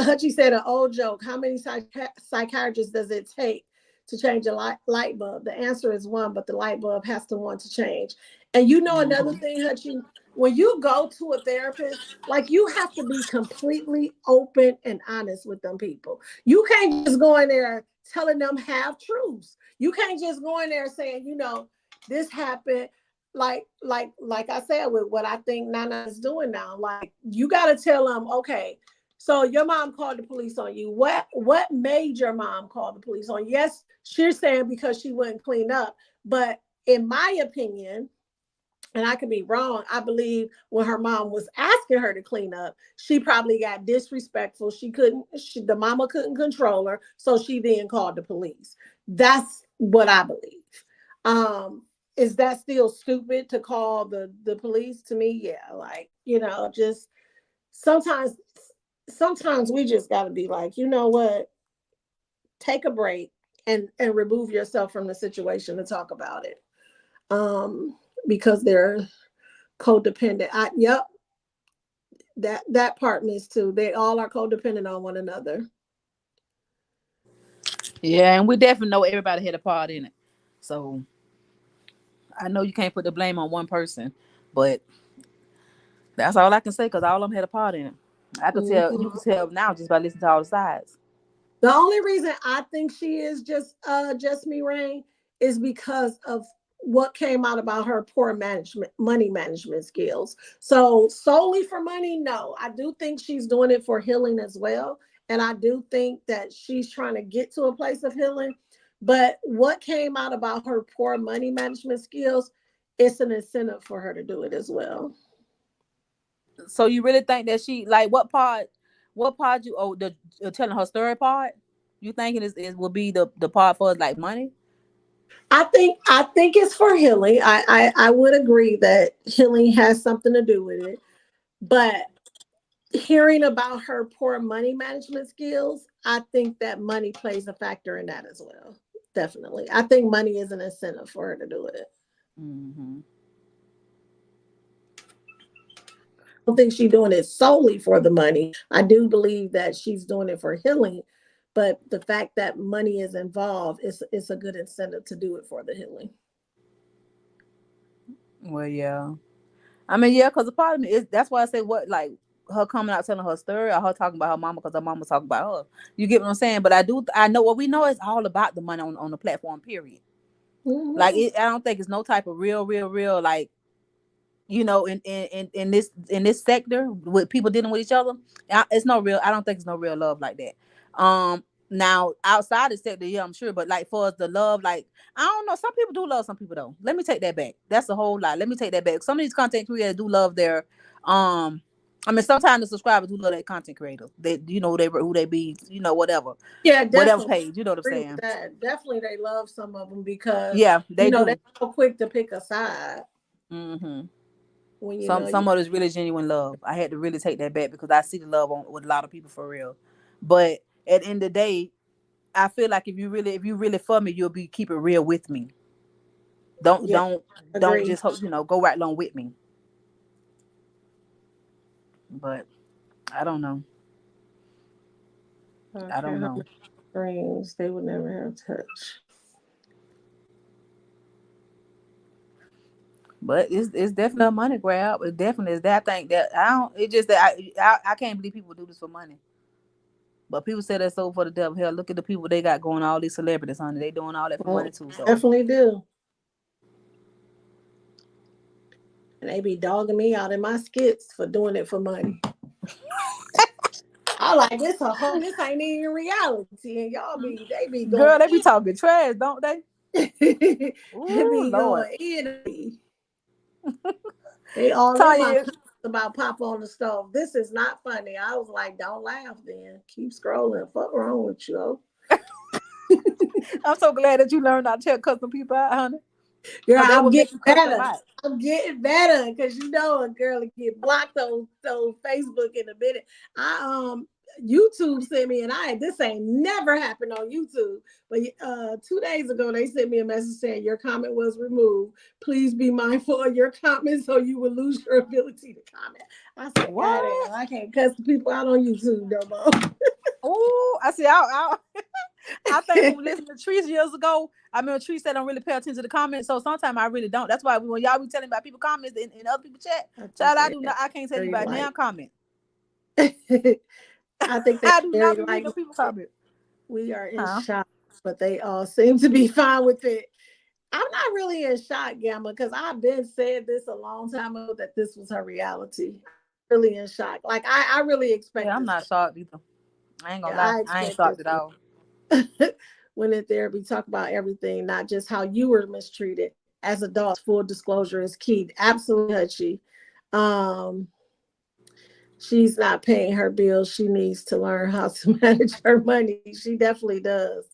Hutchie said an old joke. How many psychiatrists does it take to change a light bulb? The answer is one, but the light bulb has to want to change. And you know another Hmm. thing, Hutchie, when you go to a therapist, like you have to be completely open and honest with them people. You can't just go in there telling them half truths. You can't just go in there saying, this happened, like I said with what I think Nana is doing now. Like you got to tell them, okay, So your mom called the police on you. What made your mom call the police on you? Yes, she's saying because she wouldn't clean up, but in my opinion, and I could be wrong, I believe when her mom was asking her to clean up, she probably got disrespectful. The mama couldn't control her, so she then called the police. That's what I believe. Um, is that still stupid to call the police? To me, yeah, like, just sometimes sometimes we just got to be like, you know what, take a break and remove yourself from the situation to talk about it, because they're codependent. Yep, that part means too. They all are codependent on one another. Yeah, and we definitely know everybody had a part in it. So I know you can't put the blame on one person, but that's all I can say because all of them had a part in it. I could tell you Mhm. could tell now just by listening to all the sides. The only reason I think she is just me, Rain, is because of what came out about her poor money management skills. So solely for money, no. I do think she's doing it for healing as well. And I do think that she's trying to get to a place of healing. But what came out about her poor money management skills, it's an incentive for her to do it as well. So you really think that she like what part you the telling her story part? You thinking is will be the part for like money? I think it's for healing. I would agree that healing has something to do with it. But hearing about her poor money management skills, I think that money plays a factor in that as well. Definitely. I think money is an incentive for her to do it. Hmm. I don't think she's doing it solely for the money. I do believe that she's doing it for healing, but the fact that money is involved is a good incentive to do it for the healing. Well, yeah. I mean, yeah, because the part of me is that's why I say what like her coming out telling her story or her talking about her mama because her mama talking about her. You get what I'm saying? But I know what we know is all about the money on the platform. Period. Like Mm-hmm. I don't think it's no type of real like in this sector with people dealing with each other, it's no real. I don't think it's no real love like that. Now outside the sector, yeah, I'm sure, but like for the love, like I don't know, some people do love, some people don't. Let me take that back. That's a whole lot. Let me take that back. Some of these content creators do love their, um, I mean, sometimes the subscribers do love their content creators. They, who they be, Yeah, whatever definitely page. You know what I'm agree with saying? that. Definitely they love some of them because Yeah, they they're do. so quick to pick a side Hmm. when you. Some of it's really genuine love. I had to really take that back because I see the love on with a lot of people for real. But at the end of the day, I feel like if you really for me, you'll be keep it real with me. Don't Yeah, don't don't agree. just hope go right along with me. But I don't know. I I don't can't know. have dreams they would never have touched. But it's definitely a money grab. It definitely is that. I think that I don't. It's just that I can't believe people do this for money. But people say that's so for the devil. Hell, look at the people they got going. All these celebrities, honey. They doing all that for money Well, too. So definitely do. And they be dogging me out in my skits for doing it for money. I like this a whole this ain't even reality. And y'all they be going girl, they be talking trash, don't they? in. They Ooh, be Lord. going in on me. They all in my Tanya, comments about pop on the stove. This is not funny. I was like, don't laugh then. Keep scrolling. What wrong with you? I'm so glad that you learned not to tell custom people out, honey. Girl, Cause they I'm will make getting you cuss them better. out. I'm getting better because you know a girl will get blocked on Facebook in a minute. I YouTube sent me and this ain't never happened on YouTube. But 2 days ago they sent me a message saying your comment was removed. Please be mindful of your comments so you will lose your ability to comment. I said, God damn, What? I can't cuss the people out on YouTube no more. Oh, I see. I think when we listened to Trees years ago, I mean, Trees said don't really pay attention to the comments. So sometimes I really don't. That's why when y'all be telling about people comments in other people chat, I think child, I they do have not. I can't tell you very about light. now comment. I think they I do very not be reading light. the people comment. We are in Huh? shock, but they all seem to be fine with it. I'm not really in shock, Gamma, because I've been said this a long time ago that this was her reality. really in shock. Like I really Yeah, expect I'm this. not shocked either. I ain't gonna Yeah, lie. I I ain't expect shocked this at all. when in therapy, talk about everything, not just how you were mistreated. As adults, full disclosure is key. Absolutely, Hutchie. Um, she's not paying her bills. She needs to learn how to manage her money. She definitely does.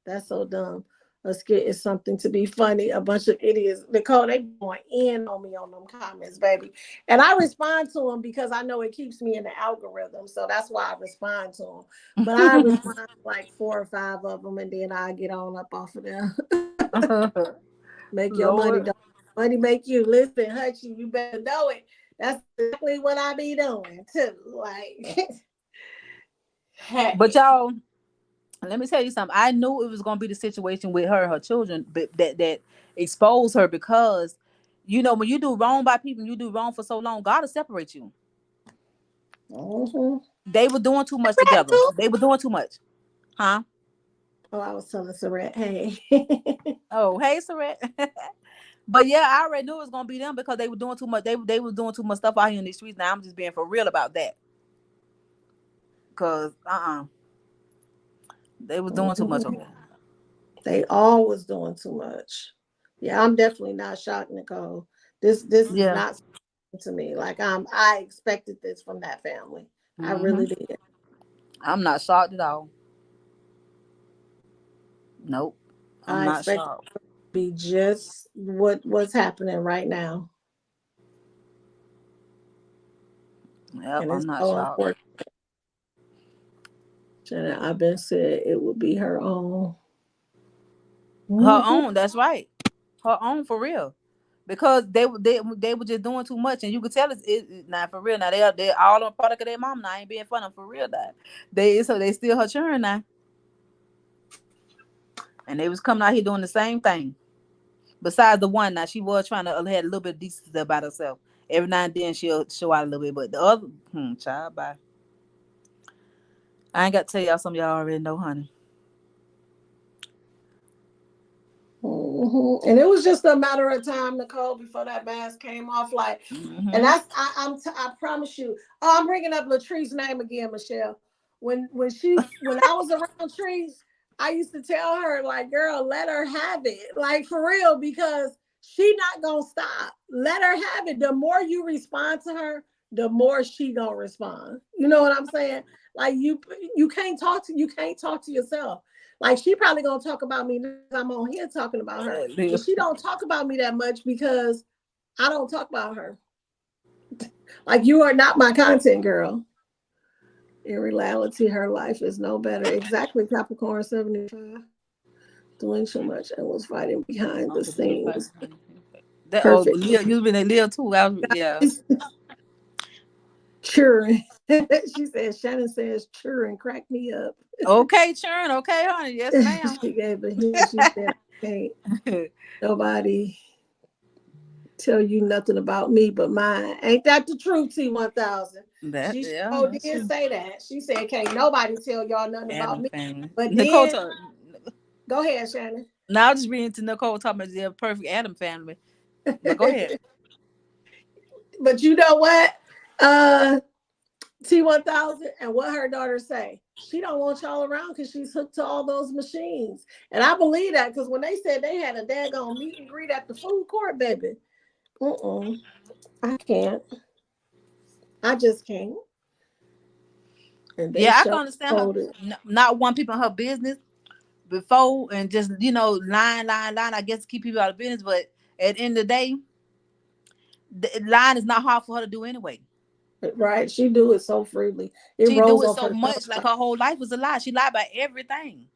That's so dumb. A skit is something to be funny. A bunch of idiots. Nicole, they going in on me on them comments, baby. And I respond to them because I know it keeps me in the algorithm. So that's why I respond to them. But I respond to like 4 or 5 of them, and then I get on up off of them. Make your money, Lord. dog. Money make you. Listen, Hutchie, you better know it. That's exactly what I be doing too. Like, But hey. y'all, let me tell you something. I knew it was gonna be the situation with her and her children, but that exposed her because, when you do wrong by people, you do wrong for so long, God will separate you. Mm-hmm. They were doing too much together. They were doing too much, huh? Oh, I was telling Saret, hey. Oh, hey, Saret. But yeah, I already knew it was gonna be them because they were doing too much. They were doing too much stuff out here in the streets. Now I'm just being for real about that. Cause they was doing too much over Mhm. there. They all was doing too much. Yeah, I'm definitely not shocked, Nicole. This is Yeah. not to me. Like I expected this from that family. I Hmm. really did. I'm not shocked at all. Nope. I'm I not expected shocked. it to be just what's happening right now. Yep. And I'm it's not so shocked. unfortunate. I've been said it would be her own. Her Mhm. own. That's right. Her own for real. Because they were just doing too much, and you could tell not for real. Now they all on product of their mom. Now I ain't being funny for real. That they still her children now, and they was coming out here doing the same thing. Besides the one, now she was trying to had a little bit of decency about herself. Every now and then she'll show out a little bit, but the other, child, bye. I ain't got to tell y'all some of y'all already know, honey. And it was just a matter of time, Nicole, before that mask came off. Like, and Hmm. that's I promise you. Oh, I'm bringing up Latrice's name again, Michelle. When I was around Trees, I used to tell her like, "Girl, let her have it, like for real, because she not gonna stop. Let her have it. The more you respond to her, the more she gonna respond. You know what I'm saying? Like you can't talk to yourself. Like she probably gonna talk about me now because I'm on here talking about her, but she don't talk about me that much because I don't talk about her. Like you are not my content girl. In reality, her life is no better. Exactly, Capricorn 75. Doing too much and was fighting behind the scenes. That Perfect. Leo, you been a Leo too. Yeah. Churring. She said Shannon says churring crack me up. Okay, churn. Okay, honey. Yes, ma'am. She gave a hint. She said I can't nobody tell you nothing about me but mine. Ain't that the truth, T1000? She Yeah, sure that's did true. say that. She said, can't nobody tell y'all nothing about Adam me. family. But Nicole then, told. go ahead, Shannon. Now I'm just reading to Nicole talking about the perfect Adam family. But go ahead. But you know what? T1000 and what her daughter say. She don't want y'all around because she's hooked to all those machines. And I believe that because when they said they had a daggone meet and greet at the food court, baby, I can't. I just can't. And they Yeah, I can show understand her hold it. not want people in her business before and just line. I guess to keep people out of business, but at the end of the day, the line is not hard for her to do anyway. Right? She do it so freely. It She do rolls it off so her tongue. much, like her whole life was a lie. She lied about everything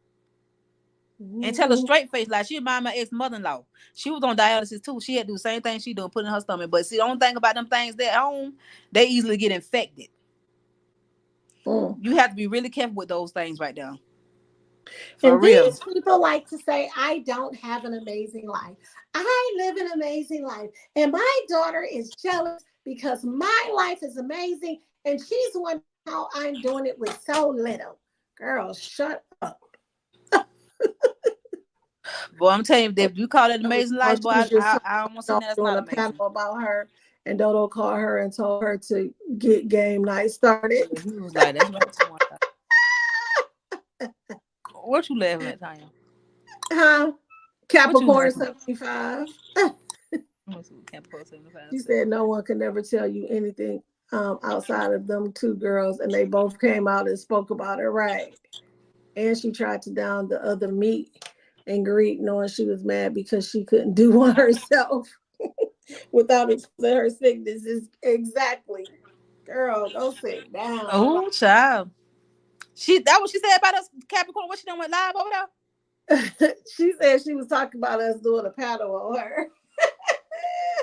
and tell a Mhm. straight face like she remind my ex mother in law. She was on dialysis too. She had to do the same thing she doing, put in her stomach. But see, the only thing about them things that at home, they easily get infected. Mm. You have to be really careful with those things right there. For And real. these people like to say, I don't have an amazing life. I live an amazing life. And my daughter is jealous because my life is amazing. And she's wondering how I'm doing it with so little. Girl, shut up. Boy, I'm telling you, if you call that That was amazing all life, boy, she was just I almost seen talking that. That's doing not a panel amazing. about her. And Dodo called her and told her to get game night started. Yeah, he was like, "That's right, Tanya." What you laughing at, Tanya? Huh? What you Capricorn laughing at? 75. What's with Capricorn 75 She say? said no one could never tell you anything outside of them two girls, and they both came out and spoke about it right. And she tried to down the other meet and greet, knowing she was mad because she couldn't do one herself without exposing her sickness. Is exactly, girl, go sit down. Oh, child. That what she said about us, Capricorn. What she done went live over there? She said she was talking about us doing a paddle on her.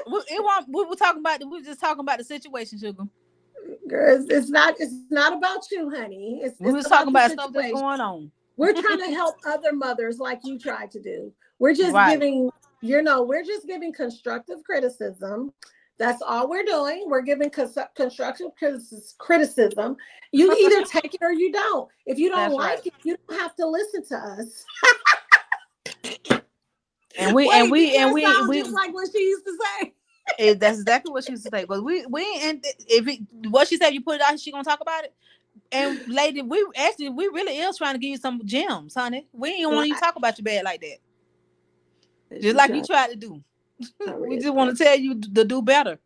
We were talking about. We were just talking about the situation, sugar. Girl, it's not about you, honey. It's We was about talking the about stuff that's situation. going on. We're trying to help other mothers like you tried to do. We're just Right. giving, we're just giving constructive criticism. That's all we're doing. We're giving constructive criticism. You either take it or you don't. If you don't That's right. like it, you don't have to listen to us. And we and Wait, did we and that we sound we just like what she used to say? that's exactly what she used to say. But we and if it, what she said, you put it out, she gonna talk about it. And lady, we really is trying to give you some gems, honey. We ain't want you to Right. talk about your bad like that, just She like you tried. tried to do. I We read just that. want to tell you to do better.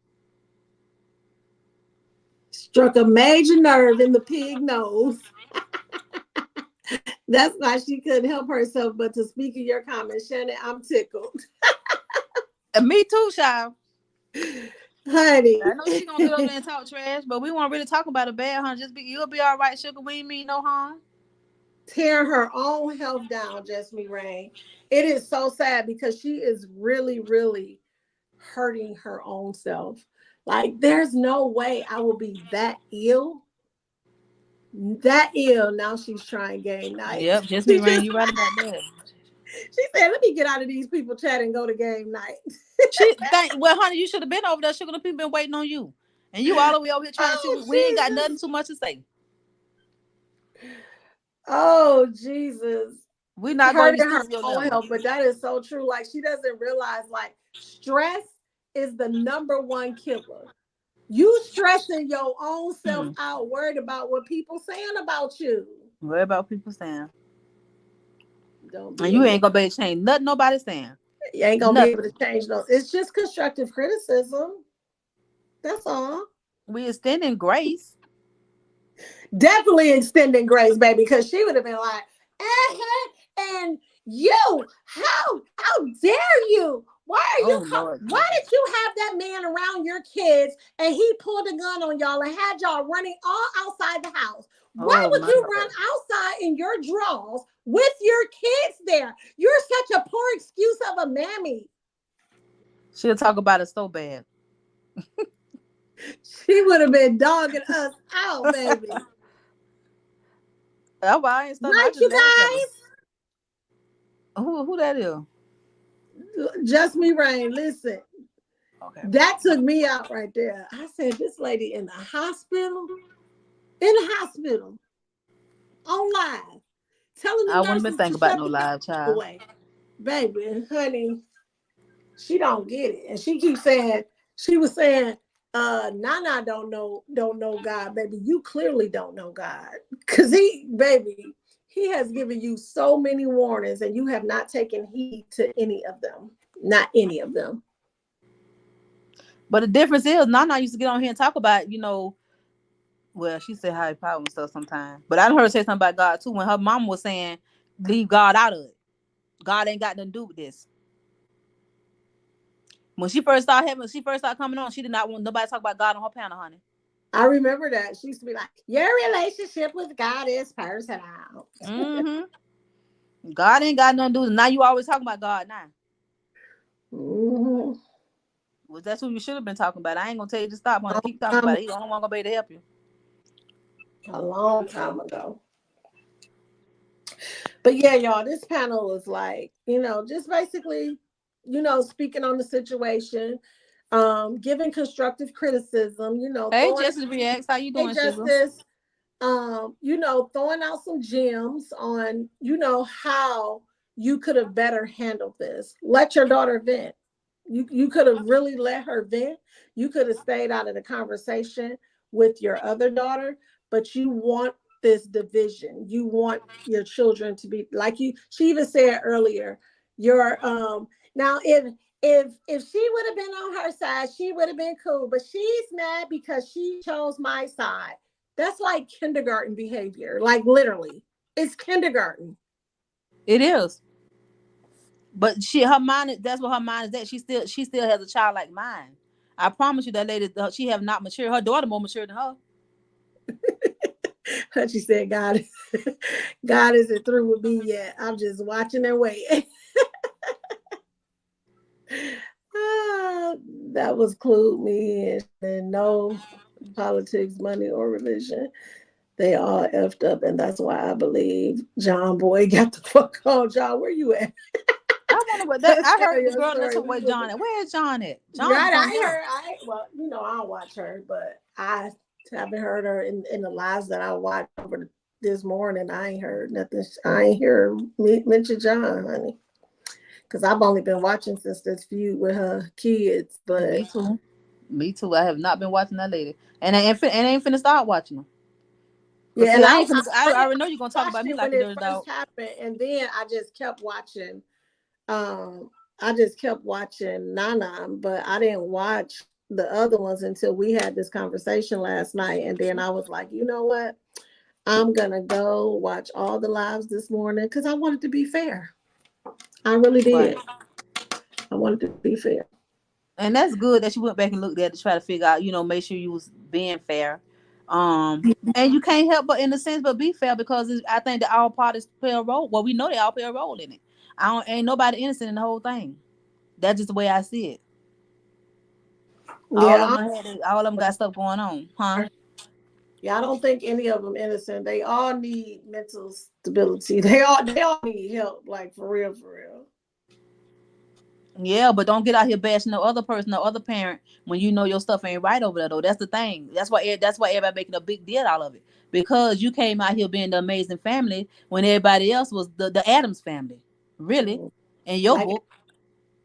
Struck a major nerve in the pig nose. That's why she couldn't help herself but to speak in your comments. Shannon, I'm tickled. And me too, child. I Honey. know she gonna get over there and talk trash, but we won't really talk about it bad, huh? You'll be all right, sugar. We ain't mean no harm. Tearing her own health down, just me rain. It is so sad because she is really, really hurting her own self. Like, there's no way I will be that ill. That ill. Now she's trying game night. Yep, just me, She Rain. just You right about that. she said, let me get out of these people chat and go to game night. Well, honey, you should have been over there. Sugar, the people been waiting on you, and you all the way over here trying to see. Oh We ain't got nothing Jesus. too much to say. Oh Jesus. We not gonna even Hurting stoop her to your own level. health, but that is so true. Like, she doesn't realize, like, stress is the number one killer. You stressing your own self Hmm. out, worried about what people saying about you. Worry about people saying, Don't and be you in it. ain't gonna be able to change nothing nobody's saying. You ain't gonna be able Nothing. to change those. It's just constructive criticism. That's all. We extending grace. Definitely extending grace, baby, because she would have been like, and you, how dare you? Why are Oh you Lord why Jesus. did you have that man around your kids and he pulled a gun on y'all and had y'all running all outside the house? Why Oh would my you run Lord. outside in your drawers with your kids there? You're such a poor excuse of a mammy. She'll talk about it so bad. She would have been dogging us out, baby. That's why I ain't studying. I Right, just you laughed at her. guys? Who that is? Just me, Rain. Listen, Okay. that took me out right there. I said, this lady in the hospital, on live, telling the I wouldn't been nurses to thinking about shut no the live damn child. away. Baby, honey, she don't get it. And she keeps saying, she was saying, Nana don't know God, baby. You clearly don't know God. Cause baby, he has given you so many warnings and you have not taken heed to any of them. Not any of them. But the difference is, Nana used to get on here and talk about, well, she said high power and stuff sometimes. But I heard her say something about God too when her mom was saying, leave God out of it. God ain't got nothing to do with this. When she first started coming on, she did not want nobody to talk about God on her panel, honey. I remember that. She used to be like, your relationship with God is personal. Mm-hmm. God ain't got nothing to do with it. Now you always talking about God now. Mm-hmm. Well, that's who you should have been talking about. I ain't gonna tell you to stop, honey. Keep talking Um, about it. He's the only one gonna be able to help you. a long time ago. But yeah, y'all, this panel was like, just basically, speaking on the situation, giving constructive criticism, Hey, throwing out, Justice Reacts, how you hey, doing, sugar? Justice, throwing out some gems on, how you could have better handled this. Let your daughter vent. You could have really let her vent. You could have stayed out of the conversation with your other daughter, but you want this division. You want your children to be like you. She even said earlier, your now if she would have been on her side, she would have been cool. But she's mad because she chose my side. That's like kindergarten behavior. Like literally, it's kindergarten. It is. But her mind that's what her mind is at. She still has a child like mine. I promise you that lady, she have not matured. Her daughter more mature than her. She said, God, God isn't through with me yet. I'm just watching and waiting. Ah, that was clued me in. And no politics, money, or religion. They all effed up. And that's why I believe John Boy got the fuck on. John, where you at? I wonder what that. Let's I tell heard the your girl that story. took away John at. Where is John at? John Right, was on I here. heard. Well, I don't watch her, but I haven't heard her in the lives that I watched over this morning. I ain't heard nothing. I ain't hear me mention John, honey, because I've only been watching since this feud with her kids. Me But too. Me too. I have not been watching that lady, and I ain't finna start watching them. Cause yeah, see, and I I ain't finna. I I already know you're gonna talk watched about me it like when a it dirty first dog. happened, and then I just kept watching. Um, I just kept watching Nana, but I didn't watch the other ones until we had this conversation last night, and then I was like, you know what? I'm gonna go watch all the lives this morning because I wanted to be fair. I really Right. did. I wanted to be fair. And that's good that you went back and looked at it to try to figure out, make sure you was being fair. And you can't help but in a sense but be fair because I think that all parties play a role. Well, we know they all play a role in it. I don't ain't nobody innocent in the whole thing. That's just the way I see it. All of Yeah, them all of them got stuff going on, huh? yeah. I don't think any of them innocent. They all need mental stability. They all need help. Like for real, for real. Yeah, but don't get out here bashing no other person, no other parent when you know your stuff ain't right over there though. That's the thing. That's why everybody making a big deal out of it because you came out here being the amazing family when everybody else was the Adams family, really, Mm. in your Like book.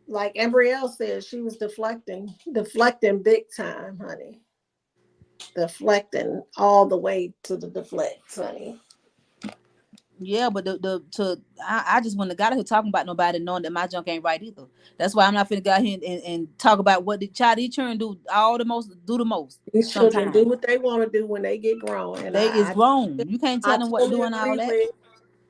like Embrielle said, she was deflecting big time, honey. Deflecting all the way to the deflect, honey. Yeah, but I just wouldn't have got here talking about nobody knowing that my junk ain't right either. That's why I'm not finna go here and talk about what the child each children do the most These children do sometimes. what they want to do when they get grown, and They is grown. You can't tell I them what totally doing all agree that. with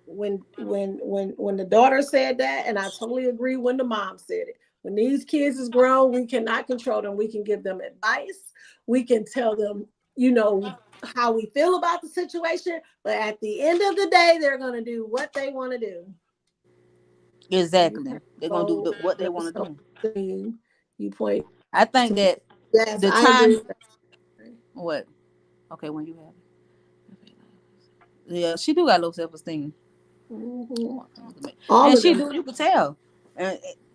when the daughter said that, and I totally agree when the mom said it. When these kids is grown, we cannot control them. We can give them advice. We can tell them, you know, how we feel about the situation. But at the end of the day, they're gonna do what they want to do. You Exactly. can't They're gonna do control what they want to do. something. You point I think to that yes, the I agree time with that. what? Okay, when you have it. Yeah, she do got low self esteem. Mm-hmm. All And of she them. do, you could tell.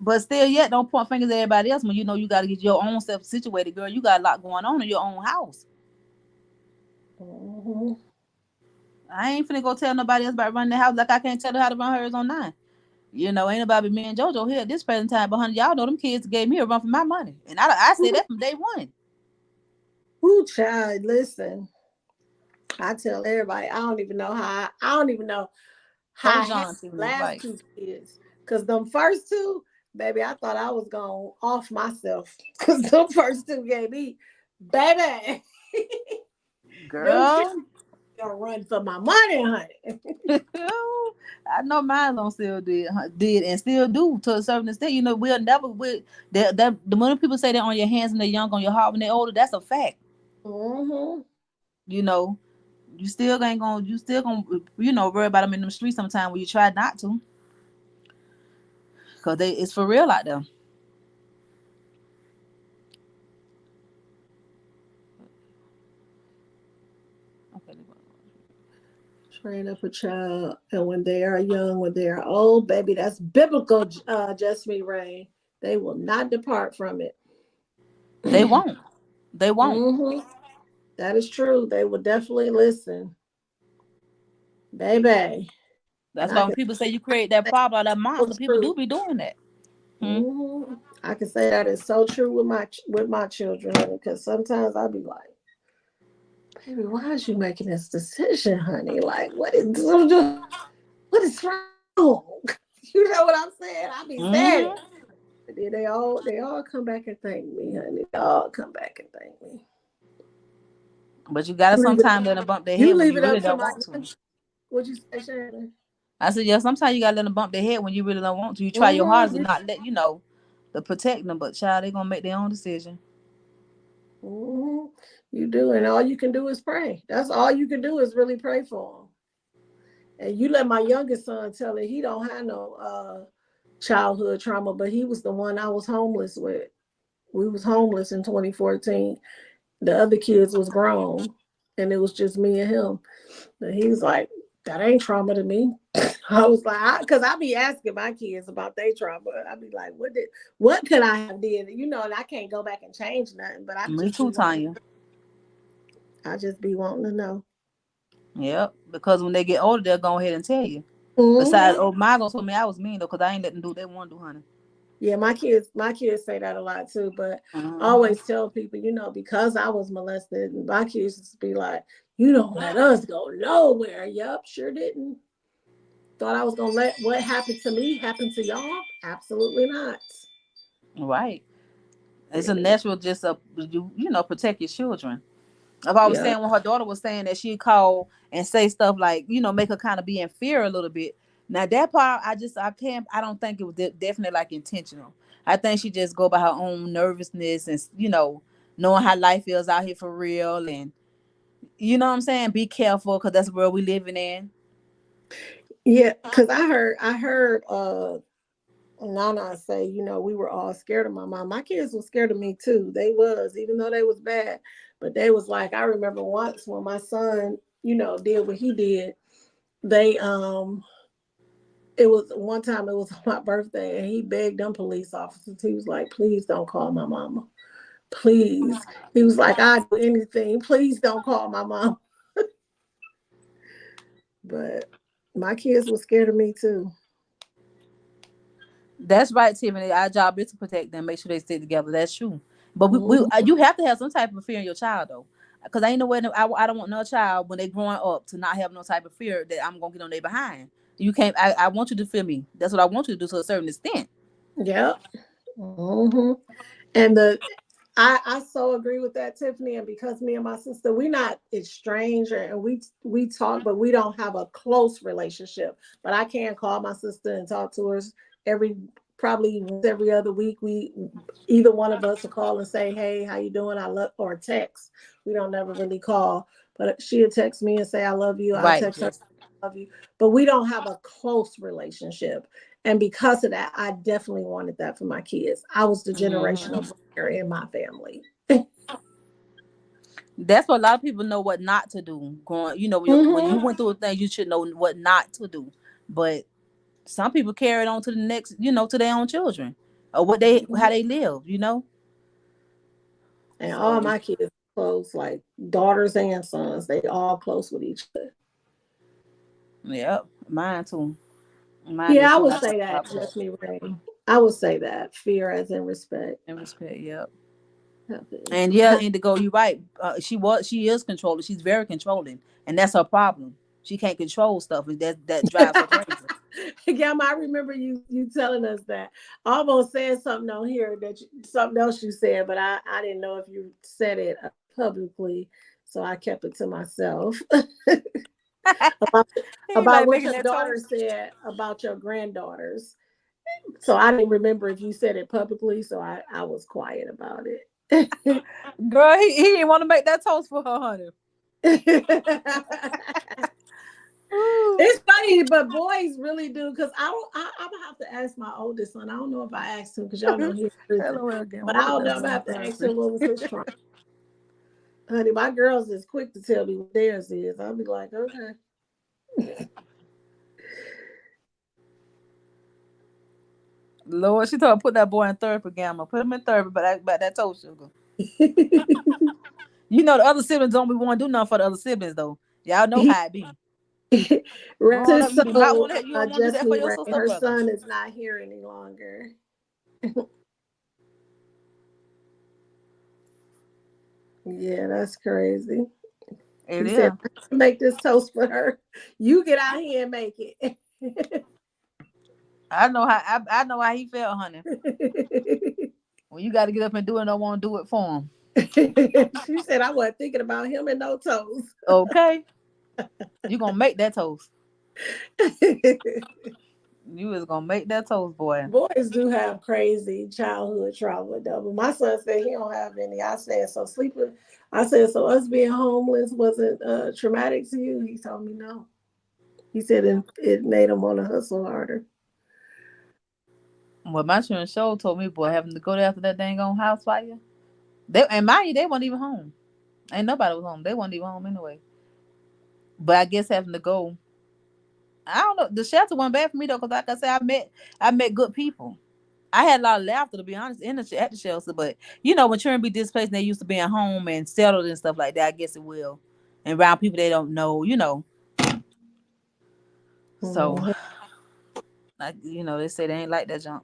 But still yet don't point fingers at everybody else when you know you gotta get your own self situated, girl. You got a lot going on in your own house. Mm-hmm. I ain't finna go tell nobody else about running the house like I can't tell her how to run hers on nine. Ain't nobody but me and JoJo here at this present time. But honey, y'all know them kids gave me a run for my money. And I said that from day one. Ooh, child, listen. I tell everybody, I don't even know how I First had John to the me, last right. two kids. Cause them first two, baby, I thought I was going off myself. Cause them first two gave me, baby, them kids Girl. gonna run for my money, honey. I know mine don't still did and still do to a certain extent. We'll never that the when people say they're on your hands and they're young, on your heart when they're older, that's a fact. Mm-hmm. You know, you still gonna worry about them in the streets sometime when you try not to, cause it's for real out there. Okay, Train up a child, and when they are young, when they are old, baby, that's biblical. Just me, Rain. They will not depart from it. they won't. They won't. Mm-hmm. That is true. They will definitely listen, baby. And That's I why when can people say you create that say problem or that so monster, people do true. be doing that. Hmm. I can say that is so true with my children, honey, because sometimes I'll be like, baby, why is you making this decision, honey? Like, what is wrong? You know what I'm saying? I be saying Hmm. it. And then they all come back and thank me, honey. They all come back and thank me. But you gotta You leave it, sometimes let them bump their you head when leave you it really up to don't my want to. young. What'd you say, Shannon? I said, yeah, sometimes you gotta let them bump their head when you really don't want to. You try your hardest to You, not let to protect them, but child, they gonna make their own decision. hmm you do, and all you can do is pray. That's all you can do is really pray for them. And you let my youngest son tell it he don't have no childhood trauma, but he was the one I was homeless with. We was homeless in 2014. The other kids was grown, and it was just me and him. And he was like, "That ain't trauma to me." I was like, because I be asking my kids about their trauma. I be like, what could I have did? And I can't go back and change nothing, but Me too, Tanya. I just be wanting to know. Yep. Because when they get older, they'll go ahead and tell you. Besides, Hmm oh, my gonna told me I was mean though, cause I ain't let them do what they want to do, honey. Yeah, my kids say that a lot too. But I Hmm. always tell people, because I was molested, my kids just be like, "You don't let us go nowhere." Yup, sure didn't. Thought I was gonna let what happened to me happen to y'all? Absolutely not. Right. It's a Yeah, natural just protect your children. Like I was yeah, saying when her daughter was saying that she'd call and say stuff like, make her kind of be in fear a little bit. Now that part, I don't think it was definitely like intentional. I think she just go by her own nervousness and knowing how life is out here for real, and you know what I'm saying. Be careful because that's the world we living in. yeah. Because I heard Nana say, we were all scared of my mom. My kids were scared of me too. They was, even though they was bad, but they was like, I remember once when my son, did what he did. They It was one time, it was on my birthday, and he begged them police officers. He was like, please don't call my mama. Please. He was like, I'd do anything. Please don't call my mom. But my kids were scared of me too. That's right, Tiffany. Our job is to protect them, make sure they stay together. That's true. But Mhm. you have to have some type of fear in your child though, because I ain't no way. I don't want no child when they growing up to not have no type of fear that I'm gonna get on their behind. You can't. I want you to feel me. That's what I want you to do to a certain extent. Yep. hmm And I so agree with that, Tiffany. And because me and my sister, we not estranged, and we talk, but we don't have a close relationship. But I can call my sister and talk to her every probably once every other week. We Either one of us will call and say, "Hey, how you doing? I love," or text. We don't never really call, but she'll text me and say, "I love you." I Right. text her, "I love you," but we don't have a close relationship. And because of that, I definitely wanted that for my kids. I was the Hmm. generational breaker in my family. That's what a lot of people know what not to do. Going, when you hmm went through a thing, you should know what not to do. But some people carry it on to the next, to their own children or how they live. And all So, my kids are close, like daughters and sons. They all close with each other. yeah, mine too. Mine Yeah, is I too. would I say take that, God close Stephanie Ray. I would say that fear as in respect. and respect. Yep. Happen. And yeah, Indigo, you're right. She is controlling. She's very controlling, and that's her problem. She can't control stuff, and that drives her crazy. Gamma, I remember you telling us that. I almost said something on here something else you said, but I didn't know if you said it publicly, so I kept it to myself. about, He about like what making your that daughter toast. said about your granddaughters. So I didn't remember if you said it publicly, so I was quiet about it. Girl, he didn't want to make that toast for her, honey. Ooh. It's funny, but boys really do, because I don't. I'm gonna have to ask my oldest son. I don't know if I asked him because y'all know he's in prison, LOL again. but I What the don't know best if I damn have to ask therapy? him what was his trauma. Honey, my girls is quick to tell me what theirs is. I'll be like, okay. Lord, she told her put that boy in therapy, Gamma. Put him in therapy, but that toast sugar. The other siblings don't be want to do nothing for the other siblings though. Y'all know he how it be. rest Growing up, his you do not soul. want to. You don't want to do that for Justly your Ray. sister or Her brother. son is not here any longer. Yeah, that's crazy. It He said, is. make this toast for her. You get out here and make it. I know how he felt, honey. When you got to get up and do it, and don't want to do it for him. She said, I wasn't thinking about him and no toes. Okay, you gonna make that toast. You is gonna make that toast, boy. Boys do have crazy childhood trauma though. But my son said he don't have any. I said, so sleeping. I said, so us being homeless wasn't traumatic to you? He told me no. He said it made him want to hustle harder. Well, my insurance show told me, boy, having to go there after that dang on house fire. They and mind you, they weren't even home. Ain't nobody was home. They weren't even home anyway. But I guess having to go, I don't know. The shelter wasn't bad for me though, cause like I said, I met good people. I had a lot of laughter to be honest in at the shelter, but you know when children be displaced and they used to being home and settled and stuff like that, I guess it will. And around people they don't know, you know. So, Mhm. like they say they ain't like that junk.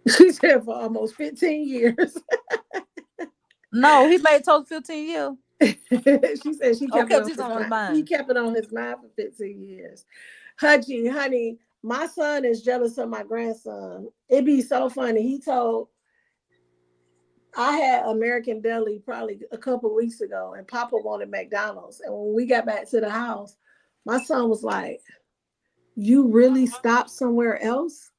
She said for almost 15 years. No, he made total 15 years. She said she Oh, kept it kept on this his on his mind. He mind. kept it on his mind for 15 years. Hudgy, honey, my son is jealous of my grandson. It'd be so funny. He told I had American Deli probably a couple weeks ago, and Papa wanted McDonald's. And when we got back to the house, my son was like, "You really stopped somewhere else?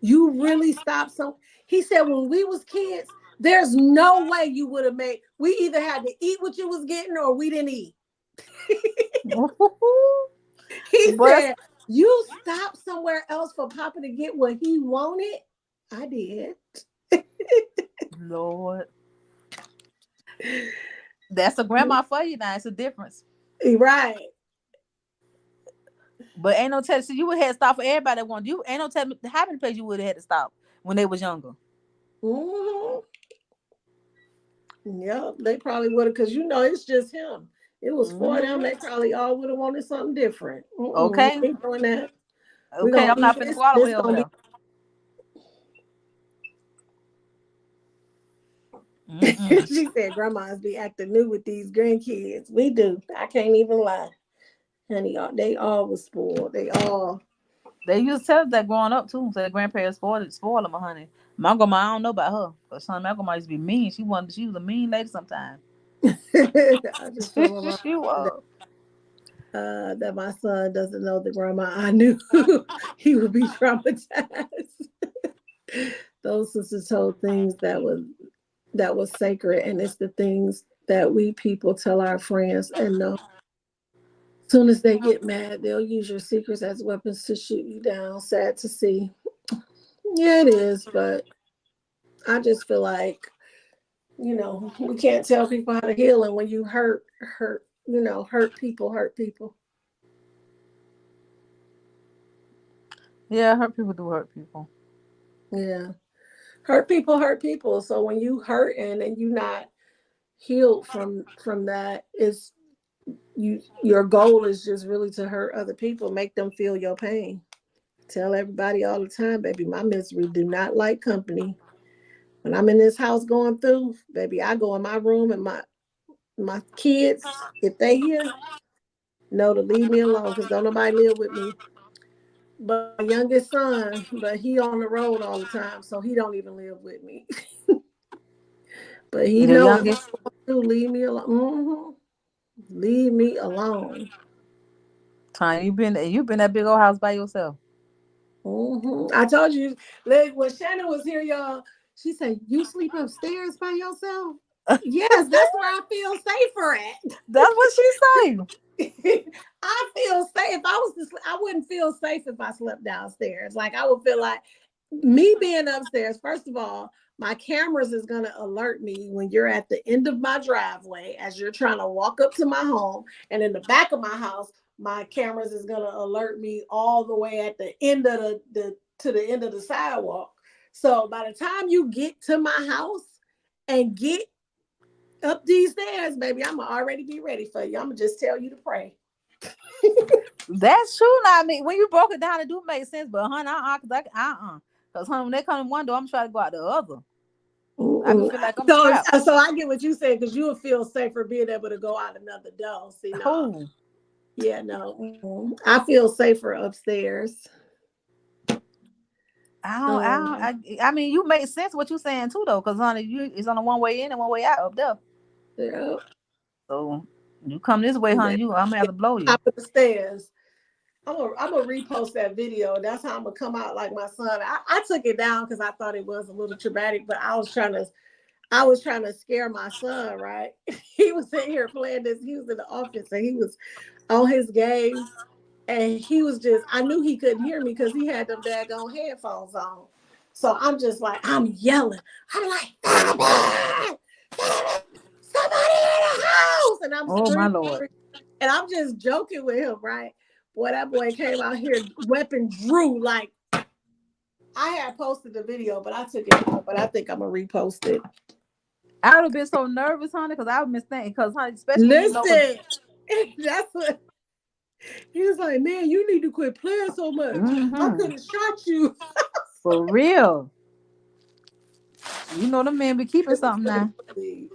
You really stopped some?" He said, "When we was kids, there's no way you would have made. We either had to eat what you was getting, or we didn't eat." He Boy, said, "You stopped somewhere else for Papa to get what he wanted." I did. Lord, that's a grandma for you now. It's a difference. Right. But ain't no tell. So you would have to stop for everybody that wanted you. Ain't no tell me how many places you would have had to stop when they was younger. Mhm. Yep, they probably would have, because it's just him. It was for them. Hmm. They probably all would have wanted something different. We Okay, ain't doing that. We're okay. gonna I'm eat not finna this. go all the This way over gonna be. there. Mm-mm. She said, "Grandmas be acting new with these grandkids." We do. I can't even lie, honey. They all was spoiled. They all. They used to tell us that growing up too. So the grandparents spoiled them, honey. My grandma, I don't know about her, but son, my grandma used to be mean. She was a mean lady sometimes. I just told my mom She that, was. that my son doesn't know the grandma I knew. He would be traumatized. Those sisters told things that was sacred, and it's the things that we people tell our friends and know. As soon as they get mad, they'll use your secrets as weapons to shoot you down. Sad to see. Yeah, it is, but I just feel like we can't tell people how to heal, and when you hurt people. Yeah, hurt people do hurt people. Yeah, hurt people. So when you hurt and you not healed from that, is your goal is just really to hurt other people, make them feel your pain. Tell everybody all the time, baby, my misery do not like company. When I'm in this house going through, baby, I go in my room, and my kids, if they here, know to leave me alone, because don't nobody live with me. But my youngest son, but he on the road all the time, so he don't even live with me. But he Your know if youngest I'm going to leave me alone. Leave me alone. time you been that big old house by yourself. I told you, like, when Shannon was here, y'all, she said, "You sleep upstairs by yourself?" Yes, that's where I feel safer at. That's what she say. I feel safe. If I was to, I wouldn't feel safe if I slept downstairs. Like, I would feel like me being upstairs. First of all, my cameras is gonna alert me when you're at the end of my driveway as you're trying to walk up to my home, and in the back of my house, my cameras is gonna alert me all the way at the end of the to the end of the sidewalk. So by the time you get to my house and get up these stairs, baby, I'm gonna already be ready for you. I'm gonna just tell you to pray. That's true. Now, I mean, when you broke it down, it do make sense. But honey, cause honey, when they come in one door, I'm trying to go out the other. I can Mm-mm. feel like I'm So, trapped. so I get what you said because you will feel safer being able to go out another door. See, no, Who? yeah, no, I feel safer upstairs. Um, I mean, you make sense what you saying too, though, cause honey, it's on a one way in and one way out up there. yeah, So you come this way, and honey, then I'm gonna have to blow you. top of the stairs. I'm gonna repost that video. That's how I'm gonna come out like my son. I took it down because I thought it was a little traumatic, but I was trying to scare my son, right? He was in here playing this. He was in the office and he was on his games. And he was just, I knew he couldn't hear me because he had them daggone headphones on. So I'm just like, I'm yelling. I'm like, Bobby! Bobby! Somebody in the house! And I'm Oh my screaming. lord. And I'm just joking with him, right? Boy, that boy came out here, weapon drew. Like, I had posted the video, but I took it down. But I think I'm going to repost it. I would have been so nervous, honey, because I would been thinking, because honey, especially when you know what. Listen, that's what he was like, man, you need to quit playing so much. I Mm-hmm. could have shot you. For real. You know the men be keeping It was something so now. funny.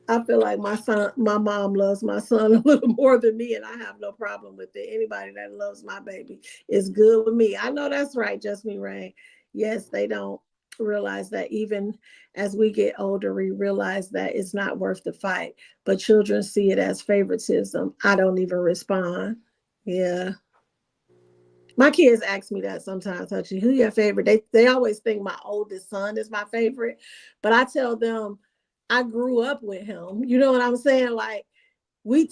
I feel like my mom loves my son a little more than me, and I have no problem with it. Anybody that loves my baby is good with me. I know that's right, just me, Rain. Yes, they don't realize that even as we get older, we realize that it's not worth the fight. But children see it as favoritism. I don't even respond. Yeah. My kids ask me that sometimes, Hutchie, who your favorite? They always think my oldest son is my favorite, but I tell them I grew up with him. You know what I'm saying? Like I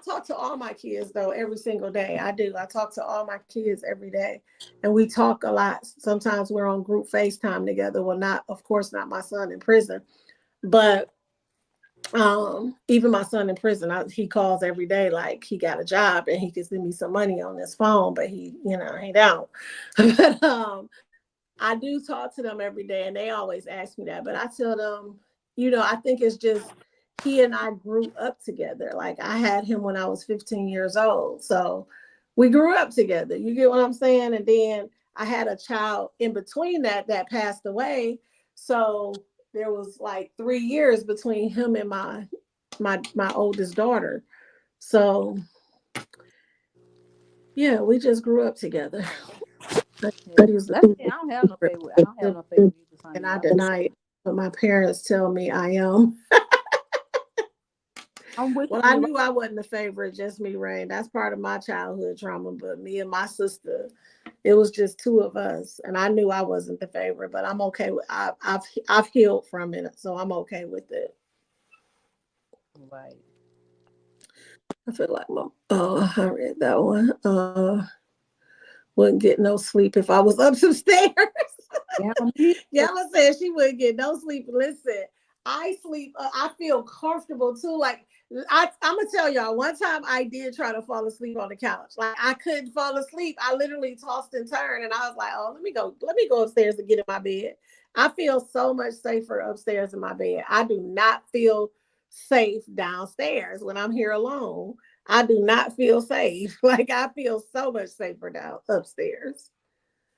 talk to all my kids though every single day. I do. I talk to all my kids every day. And we talk a lot. Sometimes we're on group FaceTime together. Well, not of course not my son in prison, but even my son in prison, he calls every day like he got a job and he can send me some money on his phone, but he don't. But I do talk to them every day and they always ask me that. But I tell them, I think it's just he and I grew up together. Like I had him when I was 15 years old. So we grew up together. You get what I'm saying? And then I had a child in between that passed away. So there was like 3 years between him and my oldest daughter. So yeah, we just grew up together. Yeah. He was That's it. I don't have no favorite. I don't have no favorite either, and honey. I deny it, but my parents tell me I am. I'm with Well, I you. knew I wasn't a favorite, just me, Rain. That's part of my childhood trauma. But me and my sister, it was just two of us, and I knew I wasn't the favorite. But I'm okay with. I've healed from it, so I'm okay with it. Right. I feel like I read that one. Wouldn't get no sleep if I was up some stairs. Yeah, me. Yella said she wouldn't get no sleep. Listen, I sleep. I feel comfortable too. Like I'm gonna tell y'all. One time I did try to fall asleep on the couch. Like I couldn't fall asleep. I literally tossed and turned, and I was like, "Oh, let me go. Let me go upstairs and get in my bed." I feel so much safer upstairs in my bed. I do not feel safe downstairs when I'm here alone. I do not feel safe. Like I feel so much safer down upstairs.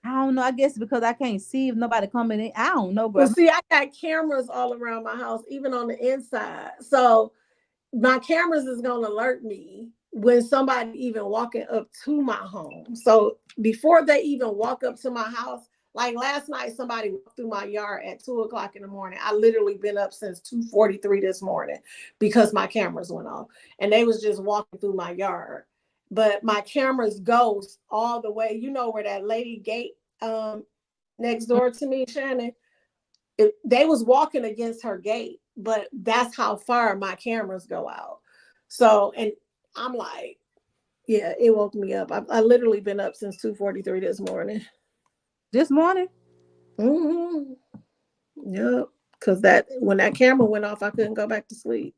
I don't know. I guess because I can't see if nobody coming in. I don't know, Well, bro. see, I got cameras all around my house, even on the inside. So my cameras is gonna alert me when somebody even walking up to my home. So before they even walk up to my house, like last night, somebody walked through my yard at 2 o'clock in the morning. I literally been up since 2:43 this morning because my cameras went off, and they was just walking through my yard. But my cameras goes all the way. You know where that lady gate next door to me, Shannon. They was walking against her gate, but that's how far my cameras go out. So, and I'm like, yeah, it woke me up. I literally been up since 2:43 this morning. This morning. Mm-hmm. Yep. Because that when that camera went off, I couldn't go back to sleep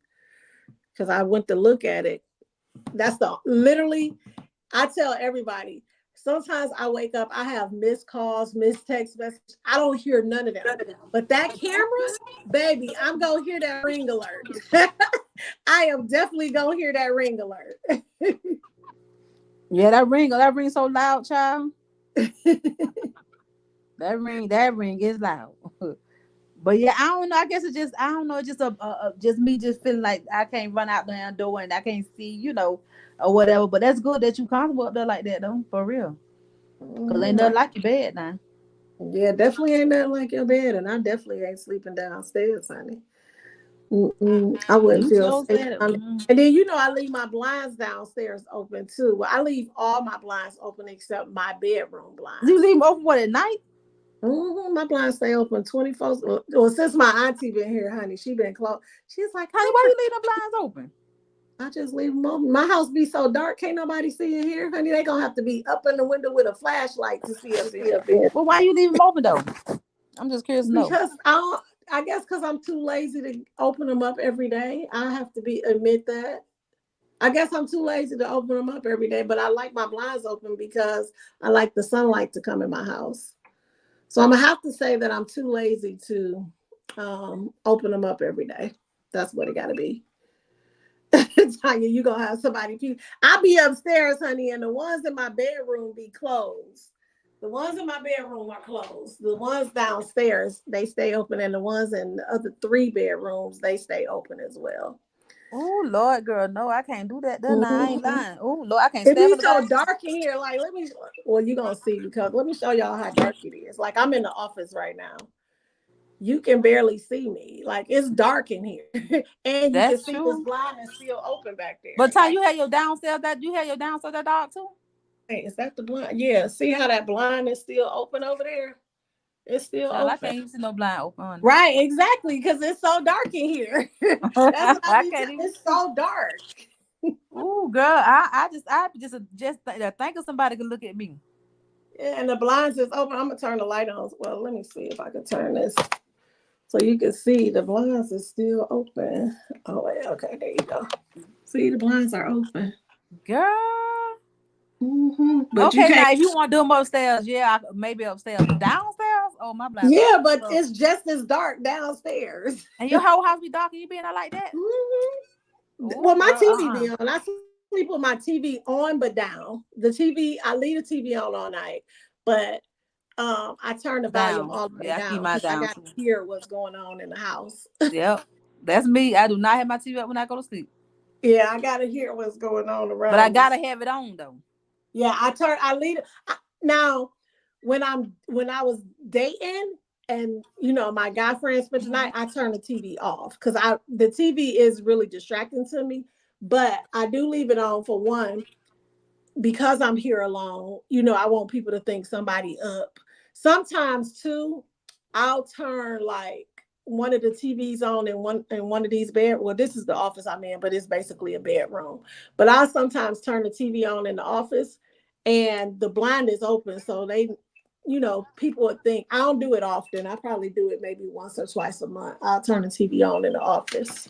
because I went to look at it. That's the literally I tell everybody, sometimes I wake up, I have missed calls, missed text messages. I don't hear none of them. But that camera, baby, I'm going to hear that ring alert. I am definitely going to hear that ring alert. Yeah, that ring so loud, child. That ring is loud. But yeah, I don't know. I guess it's just I don't know. It's just just me just feeling like I can't run out the door and I can't see, or whatever. But that's good that you comfortable up there like that though, for real. Cause ain't Mhm. nothing like your bed now. Yeah, definitely ain't nothing like your bed, and I definitely ain't sleeping downstairs, honey. Mm-mm. I wouldn't You feel sure safe said it. down there. And then I leave my blinds downstairs open too. Well, I leave all my blinds open except my bedroom You blinds. leave 'em open what at night? My blinds stay open 24. Well, since my auntie been here, honey, she been closed. She's like, Honey, why you leave the blinds open? I just leave them open. My house be so dark, can't nobody see in here, honey. They gonna have to be up in the window with a flashlight to see up in here. Well, why you leave them open though? I'm just curious to know. Because I guess because I'm too lazy to open them up every day. I have to admit that. I guess I'm too lazy to open them up every day, but I like my blinds open because I like the sunlight to come in my house. So I'm gonna have to say that I'm too lazy to open them up every day. That's what it got to be. Tanya, you gonna have somebody peep. I be upstairs, honey, and the ones in my bedroom be closed. The ones in my bedroom are closed. The ones downstairs, they stay open, and the ones in the other three bedrooms, they stay open as well. Oh Lord, girl, no, I can't do that. Then I ain't Mhm. lying. Oh Lord, I can't It step be in the so back. dark in here. Like, let me. Well, you're gonna see because let me show y'all how dark it is. Like, I'm in the office right now. You can barely see me. Like, it's dark in here, and you can That's see this true. blind is still open back But there. Ty, Like, you had your downstairs that dog too. hey, is that the blind? Yeah. See how that blind is still open over there? It's still Child, I open. can't even see no blind open. Right, exactly, because it's so dark in here. That's what I I be can't telling. even It's see. so dark. Ooh, girl, I just think of somebody could look at me. Yeah, and the blinds is open. I'm gonna turn the light on. Well, let me see if I can turn this so you can see the blinds is still open. Oh, wait, okay, there you go. See, the blinds are open. Girl. But you Okay, can't. now if you want to do them upstairs, yeah, maybe upstairs, but downstairs, oh my blind be Yeah, but closed. it's just as dark downstairs. And your whole house be dark and you being out like that? Well, Oh, my girl, TV be on. I sleep with my TV on but down. The TV, I leave the TV on all night, but I turn the volume down. all the way Yeah, I down keep because my I got down to too. hear what's going on in the house. Yep, that's me. I do not have my TV up when I go to sleep, Yeah, I got to hear what's going on but I around me. gotta have it on though. Yeah, I leave it. Now, when I was dating and my guy friend spent the night, I turned the TV off because I the TV is really distracting to me. But I do leave it on for one because I'm here alone. I want people to think somebody up. Sometimes too, I'll turn like one of the TVs on in one of these bed. Well, this is the office I'm in, but it's basically a bedroom. But I'll sometimes turn the TV on in the office, and the blind is open, so people would think I don't do it often. I probably do it maybe once or twice a month. I'll turn the TV on in the office.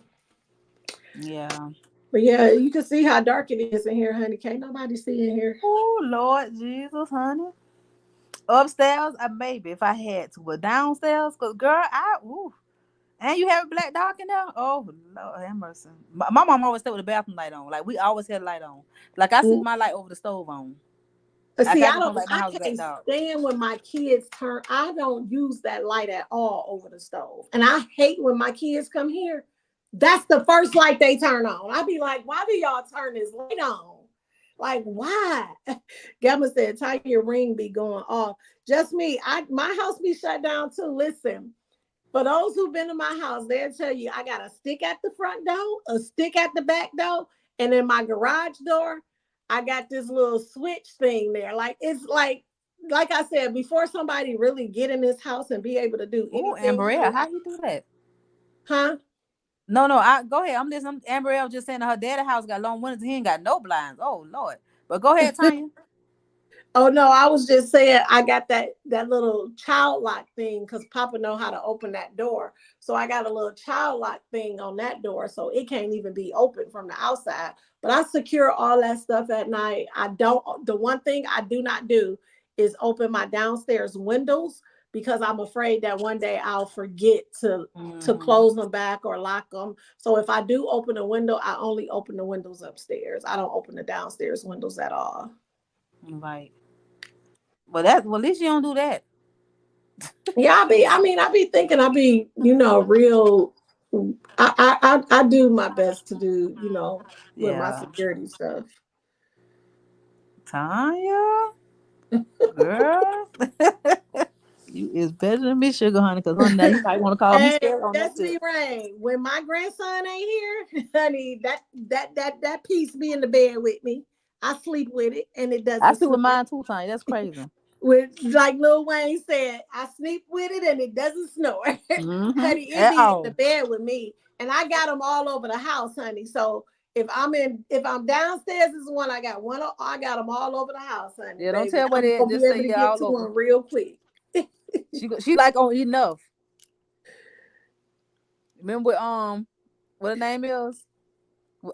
Yeah. But yeah, you can see how dark it is in here, honey. Can't nobody see in here. Oh Lord Jesus, honey. Upstairs, maybe if I had to, but downstairs, cause girl, and you have a black dog in there. Oh Lord, have mercy. My mom always stayed with the bathroom light on. Like we always had a light on. Like I sleep with my light over the stove on. See, I just don't like my I house black can't dog. stand when my kids turn. I don't use that light at all over the stove, and I hate when my kids come here. That's the first light they turn on. I be like, why do y'all turn this light on? Like, why? Gamma said, "Tiger ring be going off." Just me. My house be shut down too. Listen, for those who've been to my house, they'll tell you I got a stick at the front door, a stick at the back door, and in my garage door, I got this little switch thing there. Like it's like I said, before somebody really get in this house and be able to do Oh, anything, Amberia, honey, how you do that? huh? No, no, I go ahead. I'm listening. Amberia was just saying her daddy house got long windows. He ain't got no blinds. Oh Lord. But go ahead, Tanya. Oh no, I was just saying I got that little child lock thing because Papa know how to open that door. So I got a little child lock thing on that door, so it can't even be open from the outside. But I secure all that stuff at night. I don't. The one thing I do not do is open my downstairs windows because I'm afraid that one day I'll forget to Hmm. close them back or lock them. So if I do open a window, I only open the windows upstairs. I don't open the downstairs windows at all. Right. Well, at least you don't do that. Yeah, I be thinking I be, real. I do my best to do, with my Yeah. security stuff. Tanya, girl, you is better than me, sugar honey. Cause honey, now you might want to call me And scared on that that's tip. me, Rain. When my grandson ain't here, honey, that piece be in the bed with me. I sleep with it, and it I doesn't sleep with snore. mine too, Tanya. That's crazy. With like Lil Wayne said, I sleep with it, and it doesn't snore. Mm-hmm. Honey, it At be in the all. bed with me, and I got them all over the house, honey. So if I'm downstairs, is one I got one. I got them all over the house, honey, Yeah, don't baby. tell where I'm they at. gonna be Just say able to yeah get all to over. them real quick. She like on enough. Remember what her name is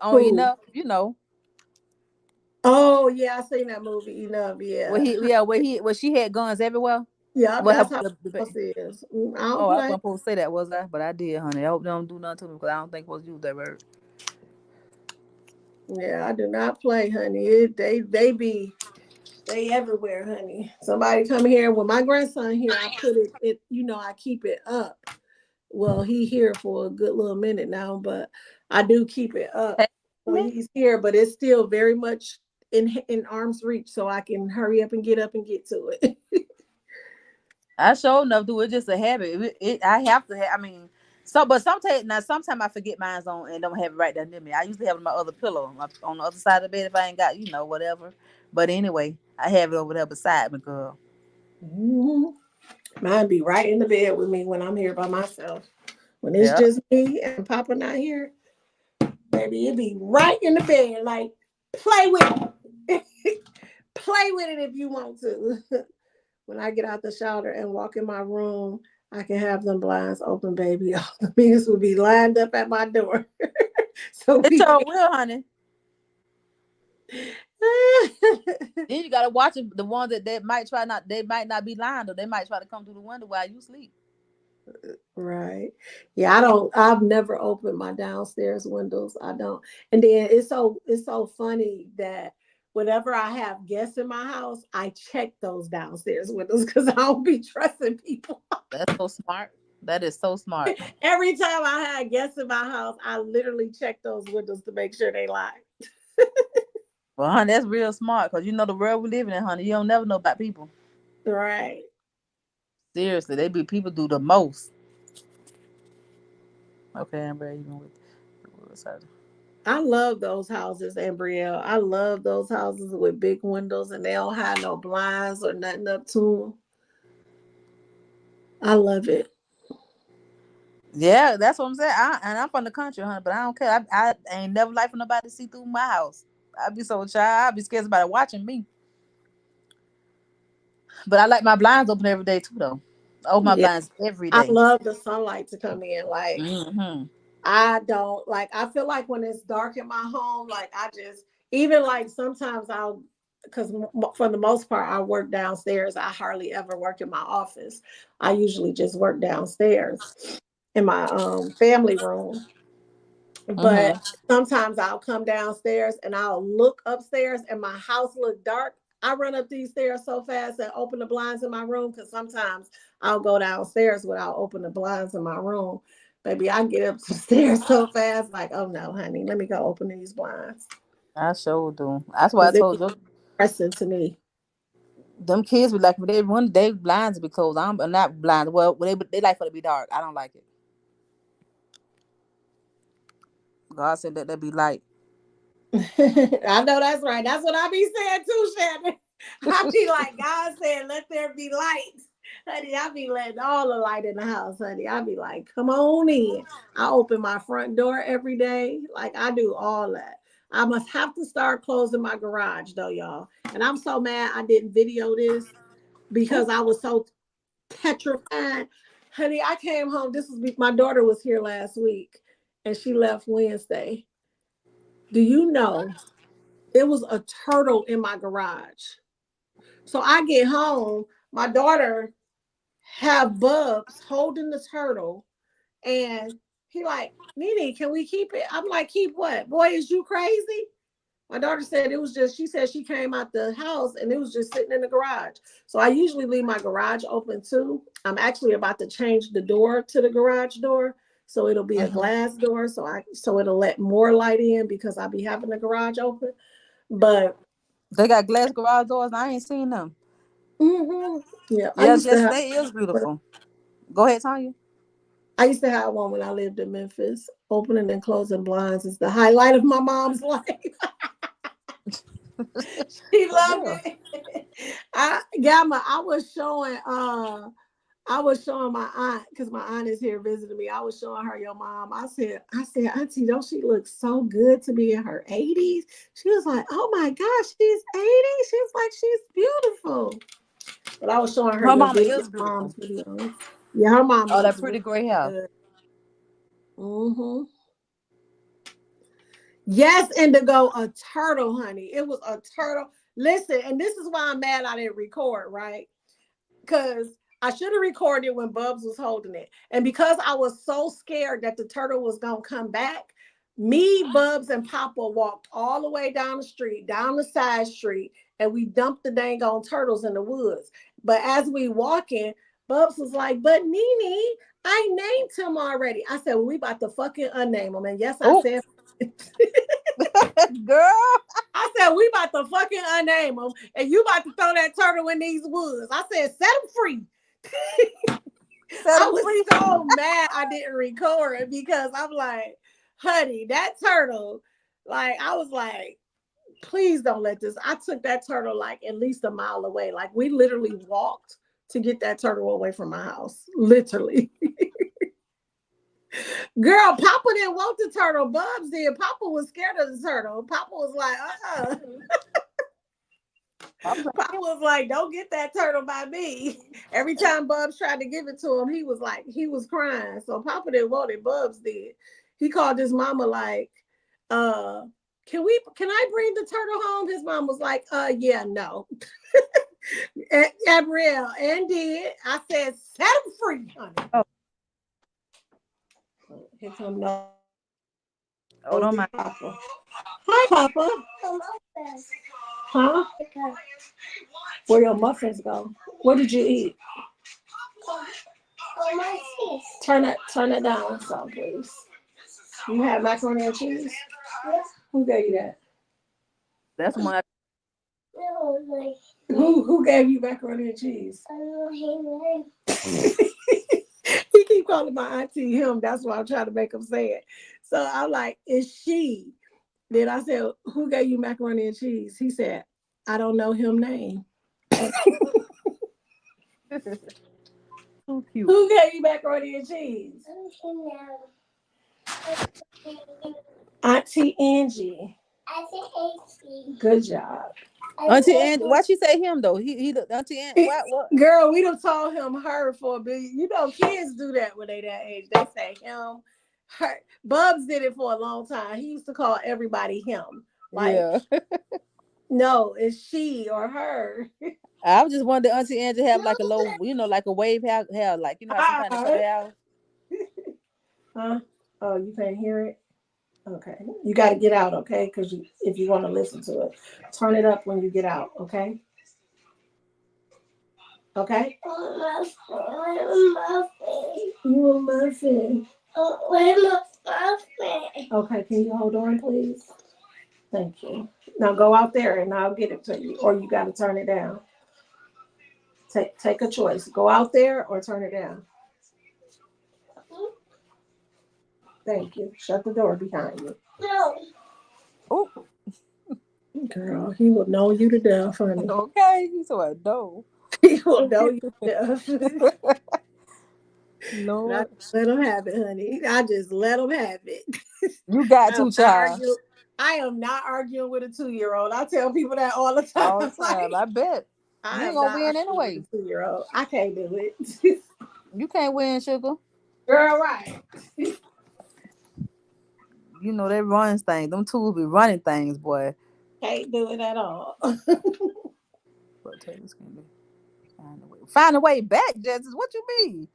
on Who? enough. You know Oh yeah, I seen that movie enough. where Yeah, he yeah where she had guns everywhere. yeah, Well, that's how the the house is. I don't oh, I play. wasn't supposed to say that, was I? But I did, honey. I hope they don't do nothing to me because I don't think supposed to use that word. Yeah, I do not play, honey. They everywhere, honey. Somebody come here. When my grandson here, I put it, I keep it up. Well, he here for a good little minute now, but I do keep it up Hey, when he's here, but it's still very much in arm's reach, so I can hurry up and get to it. I sure enough do. It's just a habit. I have to have. I mean, but sometimes now sometimes I forget mine's on and don't have it right there near me. I usually have it on my other pillow on the other side of the bed if I ain't got whatever. But anyway, I have it over there beside me, girl. Mhm. Mine be right in the bed with me when I'm here by myself. When it's Yeah, just me and Papa not here, baby, it be right in the bed. Like, play with it. Play with it if you want to. When I get out the shower and walk in my room, I can have them blinds open, baby. All the bees will be lined up at my door. So it we sure can. will, honey. Then you gotta watch it, the ones that they might not be lying though. They might try to come through the window while you sleep. Right. Yeah, I've never opened my downstairs windows. I don't. And then it's so funny that whenever I have guests in my house, I check those downstairs windows because I don't be trusting people. That's so smart. That is so smart. Every time I had guests in my house, I literally check those windows to make sure they lie. Well, honey, that's real smart because you know the world we live in, honey. You don't never know about people. Right. Seriously, they be people do the most. Okay, Amber, even with what's that? I love those houses, Ambrielle. I love those houses with big windows and they don't have no blinds or nothing up to them. I love it. Yeah, that's what I'm saying. And I'm from the country, honey, but I don't care. I ain't never like for nobody to see through my house. I'd be so shy. I'd be scared somebody watching me. But I like my blinds open every day too, though. I open my Yeah. blinds every I day. love the sunlight to come in. Like, Mm-hmm. I don't like, I feel like when it's dark in my home, like, I just, even like sometimes because for the most part, I work downstairs. I hardly ever work in my office. I usually just work downstairs in my family room. But Mm-hmm. sometimes I'll come downstairs and I'll look upstairs and my house look dark. I run up these stairs so fast and open the blinds in my room because sometimes I'll go downstairs without open the blinds in my room. Baby, I get up the stairs so fast, like, oh no, honey, let me go open these blinds. I sure do. That's why I Because it's told you pressing to me. them kids be like when they run, they blinds be closed. I'm not blind. Well, they like for it to be dark. I don't like it. God said that they be light. I know that's right. That's what I be saying too, Shannon. I be like, God said, let there be light. Honey, I be letting all the light in the house, honey. I be like, come on in. I open my front door every day. Like, I do all that. I must have to start closing my garage though, y'all. And I'm so mad I didn't video this Ooh, because I was so petrified. Honey, I came home. My daughter was here last week and she left Wednesday. Do you know it was a turtle in my garage? So I get home, my daughter have Bubs holding the turtle, and he like, Nene, can we keep it? I'm like, keep what? Boy, is you crazy? My daughter said it was just, she said she came out the house and it was just sitting in the garage. So I usually leave my garage open too. I'm actually about to change the door to the garage door. So it'll be a Mhm. glass door. So it'll let more light in because I'll be having the garage open. But They got glass garage doors. I ain't seen them. yeah, Yeah, just that is beautiful. Go ahead, Tanya. I used to have one when I lived in Memphis. Opening and closing blinds is the highlight of my mom's life. She For loved real. it. I Gamma, I was showing my aunt, because my aunt is here visiting me. I was showing her your mom. I said, Auntie, don't she look so good to be in her 80s? She was like, oh my gosh, she's 80. She was like, she's beautiful. But I was showing her Her your mama video, is mom's beautiful. videos. Yeah, her mom Oh, that looks pretty really gray hair. good. hmm Yes, Indigo, a turtle, honey. It was a turtle. Listen, and this is why I'm mad I didn't record, right? Because I should have recorded when Bubs was holding it. And because I was so scared that the turtle was going to come back, me, Bubs, and Papa walked all the way down the street, down the side street, and we dumped the dang on turtles in the woods. But as we walking, Bubs was like, but Nene, I named him already. I said, well, we about to fucking unname him. And yes, I Oh, said, girl. I said, we about to fucking unname him, and you about to throw that turtle in these woods. I said, set him free. Set I them was free. so mad I didn't record it because I'm like, honey, that turtle, like, I was like, please don't let this. I took that turtle like at least a mile away. Like, we literally walked to get that turtle away from my house. Literally. Girl, Papa didn't want the turtle. Bubs did. Papa was scared of the turtle. Papa was like, I'm like, Papa was like, don't get that turtle by me. Every time Bubs tried to give it to him, he was like, he was crying. So Papa didn't want it. Bubs did. He called his mama like, uh, can I bring the turtle home? His mom was like, yeah, no. Gabrielle, and did. I said, set him free, honey. oh, Here come nosy oh, don't Papa. mind. Hi, Papa. Huh? Where your muffins go? What did you eat? Turn it down some, please. You had macaroni and cheese? Who gave you that? That's my. Who gave you macaroni and cheese? He keep calling my auntie him. That's why I'm trying to make him say it. So I'm like, is she? Then I said, who gave you macaroni and cheese? He said, I don't know him name. So cute. Who gave you macaroni and cheese? Auntie Angie. Good job. Auntie Angie, why she say him though? He Auntie Angie. What? Girl, we done told him her for a bit. You know, kids do that when they that age. They say him, her. Bubs did it for a long time. He used to call everybody him. Like, Yeah. no, it's she or her. I was just wondering, Auntie Angie have like a low, like a wave hair, like how sometimes they cut Ah, their hair. huh? Oh, you can't hear it? Okay. You got to get out, okay? Because if you want to listen to it, turn it up when you get out, okay? Okay? You a muffin. Okay, can you hold on, please? Thank you. Now go out there and I'll get it to you, or you got to turn it down. Take a choice. Go out there or turn it down. Thank you. Shut the door behind you. Oh, Girl, he will know you to death, honey. okay. He said no. He will know you to death. And I Lord, let him have it, honey. I just let him have it. you got I am to, not child. arguing. I am not arguing with a 2-year-old. I tell people that all the time. All the time. Like, I bet I you ain't am gonna not win arguing with anyway. a 2-year-old. I can't do it. You can't win, sugar. Girl, right. They run things. Them tools be running things, boy. Can't do it at all. But Taylor's gonna be find a way. Find a way back, Justice. What you mean?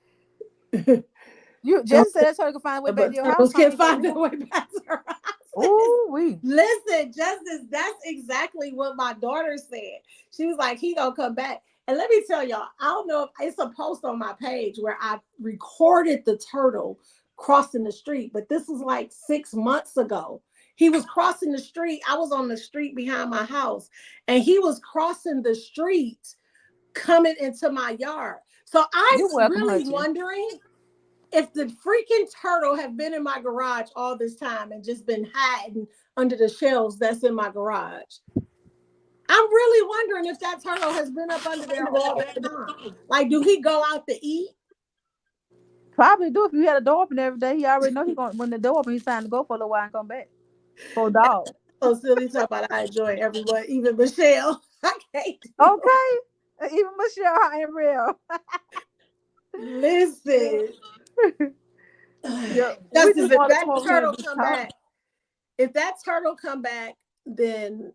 You Don't just said that Taylor can find a way back to but your house, turtles honey. can't You better find their leave. way back to her house. Ooh, we. Listen, Justice, that's exactly what my daughter said. She was like, he gonna come back. And let me tell y'all, I don't know if it's a post on my page where I recorded the turtle crossing the street, but this was like 6 months ago. He was crossing the street. I was on the street behind my house, and he was crossing the street coming into my yard. So You're I'm welcome, really Hutchie. wondering if the freaking turtle have been in my garage all this time and just been hiding under the shelves that's in my garage. I'm really wondering if that turtle has been up under there all that time. Like, do he go out to eat? Probably do if you had a door open every day. He already know he going when the door open. He's trying to go for a little while and come back. For a dog. So silly talk about I enjoy everyone, even Michelle. I can't do it. Okay. Even Michelle ain't real. Listen, Yeah, we Justice, just if want to that come over here and turtle just come talk. back, then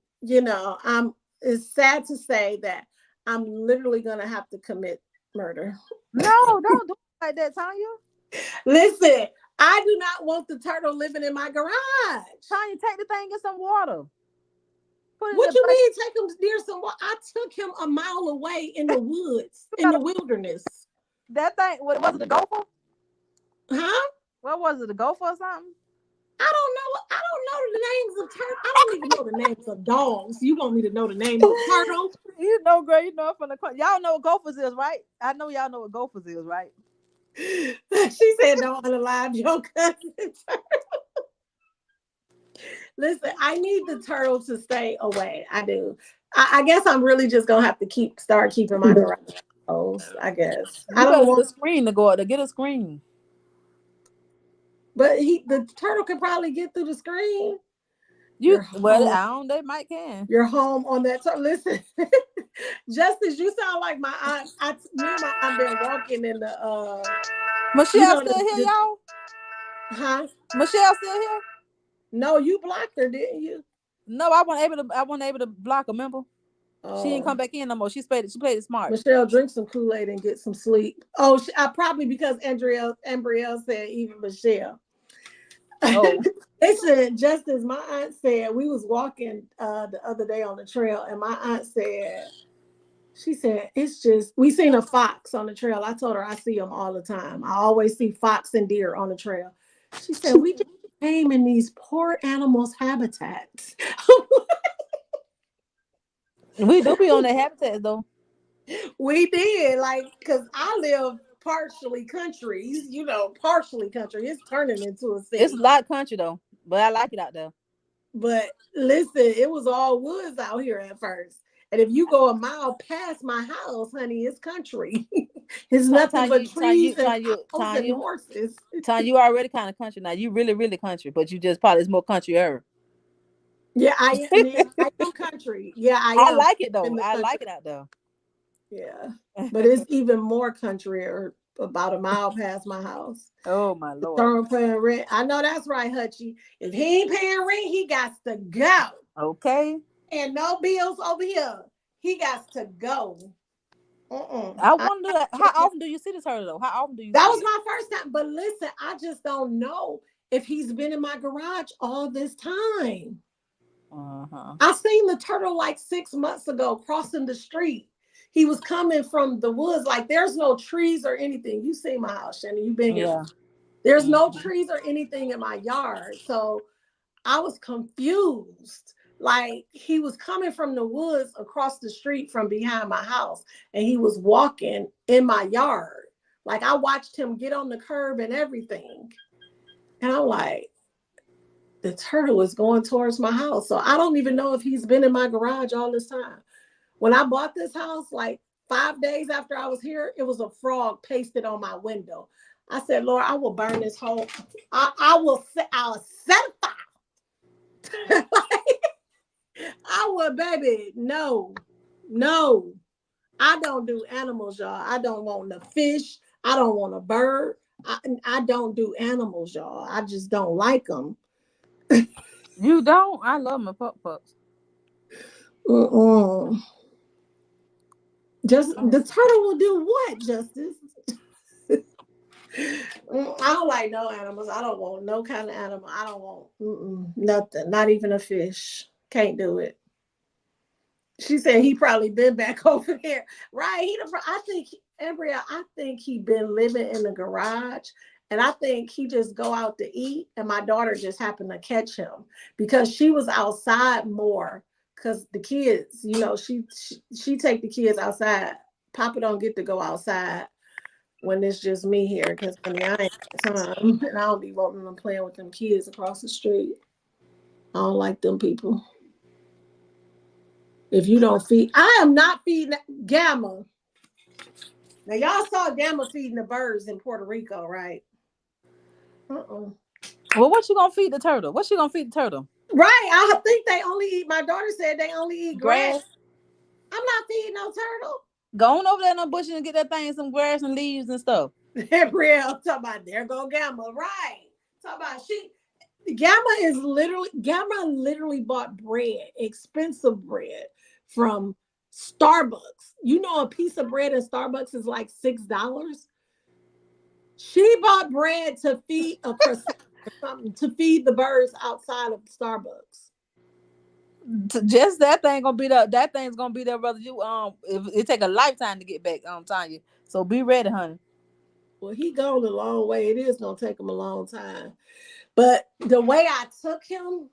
I'm. It's sad to say that I'm literally gonna have to commit murder. No, don't do it like that, Tanya. Listen, I do not want the turtle living in my garage. Tanya, take the thing in some water. Put it in What the you bucket. mean take him near someone? I took him a mile away in the woods, You in the gotta wilderness. that thing. What was it? The gopher? Huh? What was it? The gopher or something? I don't know. I don't know the names of turtles. I don't even know the names of dogs. You want me to know the name of a turtle? You know, girl. You know from the y'all know what gophers is, right? I know y'all know what gophers is, right? She said, "Don't unalive your cousin." Listen, I need the turtle to stay away. I do. I guess I'm really just gonna have to start keeping my garage closed. I guess I You don't better get want, a screen to go out to get a screen. but the turtle can probably get through the screen. You You're well, home. I don't. They might can. You're home on that turtle. Listen, Justice, you sound like my aunt. Me and my aunt been walking in the Michelle still here, the y'all? huh? Michelle still here? No, you blocked her, didn't you? No, I wasn't able to. I wasn't able to block a member. She ain't Oh, come back in no more. She played. She played it smart. Michelle, drink some Kool-Aid and get some sleep. Oh, I probably because Ambrielle said even Michelle. Oh, Listen, just as my aunt said, we was walking the other day on the trail, and my aunt said, she said, it's just, we seen a fox on the trail. I told her I see them all the time. I always see fox and deer on the trail. She said, we just came in these poor animals' habitats. we do be on the habitats though. We did, like, because I live partially country, partially country. It's turning into a It's a city. lot of country though, but I like it out there. But listen, it was all woods out here at first. And if you go a mile past my house, honey, it's country. It's nothing but trees and cows and horses. You already kind of country now. You really, really country, but you just probably it's more country ever. Yeah, I am country. Yeah, I I am. like it though. In the I country. like it out there. Yeah. But it's even more country or about a mile past my house. Oh my lord. Turn paying rent. I know that's right, Hutchie. If he ain't paying rent, he got to go. Okay. And no bills over here. He got to go. Uh-uh. I wonder how often do you see this turtle though? How often do you That see was it? my first time. But listen, I just don't know if he's been in my garage all this time. Uh huh. I seen the turtle like 6 months ago crossing the street. He was coming from the woods. Like there's no trees or anything. You see my house, Shannon. You've been here. Yeah. There's no Mm-hmm. trees or anything in my yard. So I was confused. Like he was coming from the woods across the street from behind my house, and he was walking in my yard. Like I watched him get on the curb and everything. And I'm like, the turtle is going towards my house. So I don't even know if he's been in my garage all this time. When I bought this house, like 5 days after I was here, it was a frog pasted on my window. I said, Lord, I will burn this whole, I'll set fire. I would, baby. No, no. I don't do animals, y'all. I don't want the fish. I don't want a bird. I don't do animals, y'all. I just don't like them. You don't? I love my pup pups. Mm-mm. Just Oh. the turtle will do what, Justice? I don't like no animals. I don't want no kind of animal. I don't want nothing. Not even a fish. Can't do it. She said he probably been back over there. Right. I think Embryo, I think he been living in the garage. And I think he just go out to eat. And my daughter just happened to catch him because she was outside more. Cause the kids, she take the kids outside. Papa don't get to go outside when it's just me here. Cause honey, I ain't got time. And I don't be wanting them playing with them kids across the street. I don't like them people. If you don't feed, I am not feeding Gamma. Now y'all saw Gamma feeding the birds in Puerto Rico, right? Uh-uh. Well, what you gonna feed the turtle? What you gonna feed the turtle? Right. I think they only eat. My daughter said they only eat grass. Grass. I'm not feeding no turtle. Go on over there in the bush and get that thing some grass and leaves and stuff. Gabrielle talking about there go Gamma, right? Talking about Gamma literally bought bread, expensive bread from Starbucks. You know, a piece of bread in Starbucks is like $6. She bought bread to feed a croissant or something to feed the birds outside of Starbucks. Just that thing's gonna be there, brother. If it take a lifetime to get back, Tanya. So be ready, honey. Well, he gone a long way. It is gonna take him a long time. But the way I took him,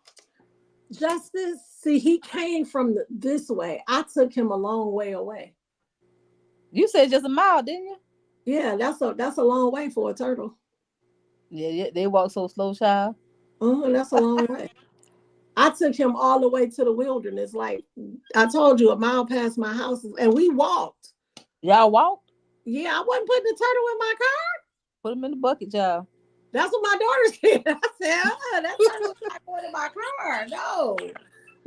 Justice, see, he came from this way. I took him a long way away. You said just a mile, didn't you? Yeah, that's a long way for a turtle. Yeah, yeah. They walk so slow, child. That's a long way. I took him all the way to the wilderness. Like I told you, a mile past my house, and we walked. Y'all walk. Yeah, I wasn't putting the turtle in my car. Put them in the bucket, child. That's what my daughter said. I said, that turtle is not going in my car. No.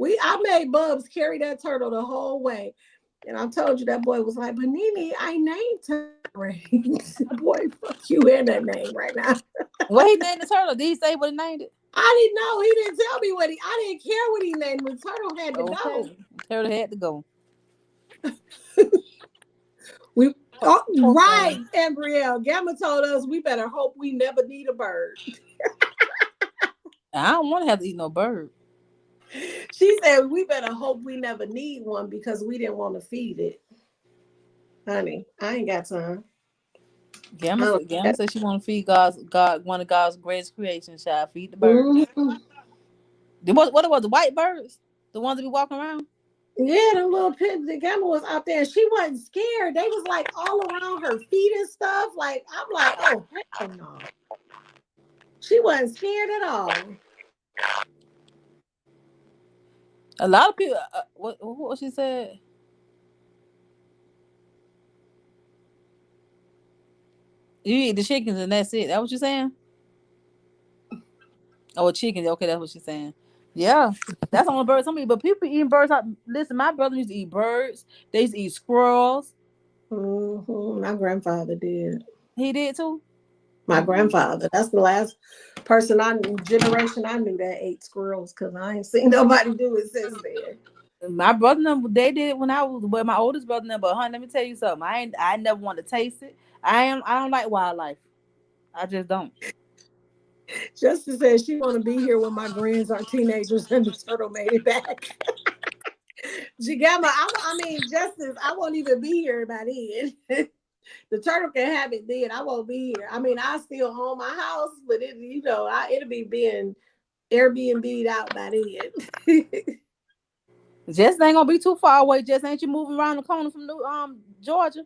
I made Bubs carry that turtle the whole way. And I told you that boy was like, but Nene, I named him. Boy, fuck you in that name right now. What he named the turtle? Did he say what he named it? I didn't know. He didn't tell me I didn't care what he named. The turtle had to Okay. go. The turtle had to go. We Poor right, thing. Ambrielle. Gamma told us we better hope we never need a bird. I don't want to have to eat no bird. She said we better hope we never need one because we didn't want to feed it. Honey, I ain't got time. I don't Gamma got said she want to feed God, one of God's greatest creations. Shall feed the birds. mm-hmm. What it was? The white birds, the ones that be walking around. Yeah, the little pit, the gamma was out there. She wasn't scared. They was like all around her feet and stuff. Like I'm like, oh hell no. She wasn't scared at all. A lot of people. What she said? You eat the chickens and that's it. That what you saying? Oh, chickens. Okay, that's what she's saying. Yeah, that's on the birds. Some people, but people eating birds. Listen, my brother used to eat birds. They used to eat squirrels. My grandfather did. He did too. My grandfather. That's the last generation I knew that ate squirrels because I ain't seen nobody do it since then. My brother, they did it when I was with my oldest brother. But honey, let me tell you something. I never want to taste it. I don't like wildlife. I just don't. Justice said she want to be here when my grands are teenagers and the turtle made it back. Jigama, I mean, Justice, I won't even be here by then. The turtle can have it then. I won't be here. I mean, I still own my house, but it'll be being Airbnb'd out by then. Just ain't gonna be too far away. Just ain't you moving around the corner from New Georgia?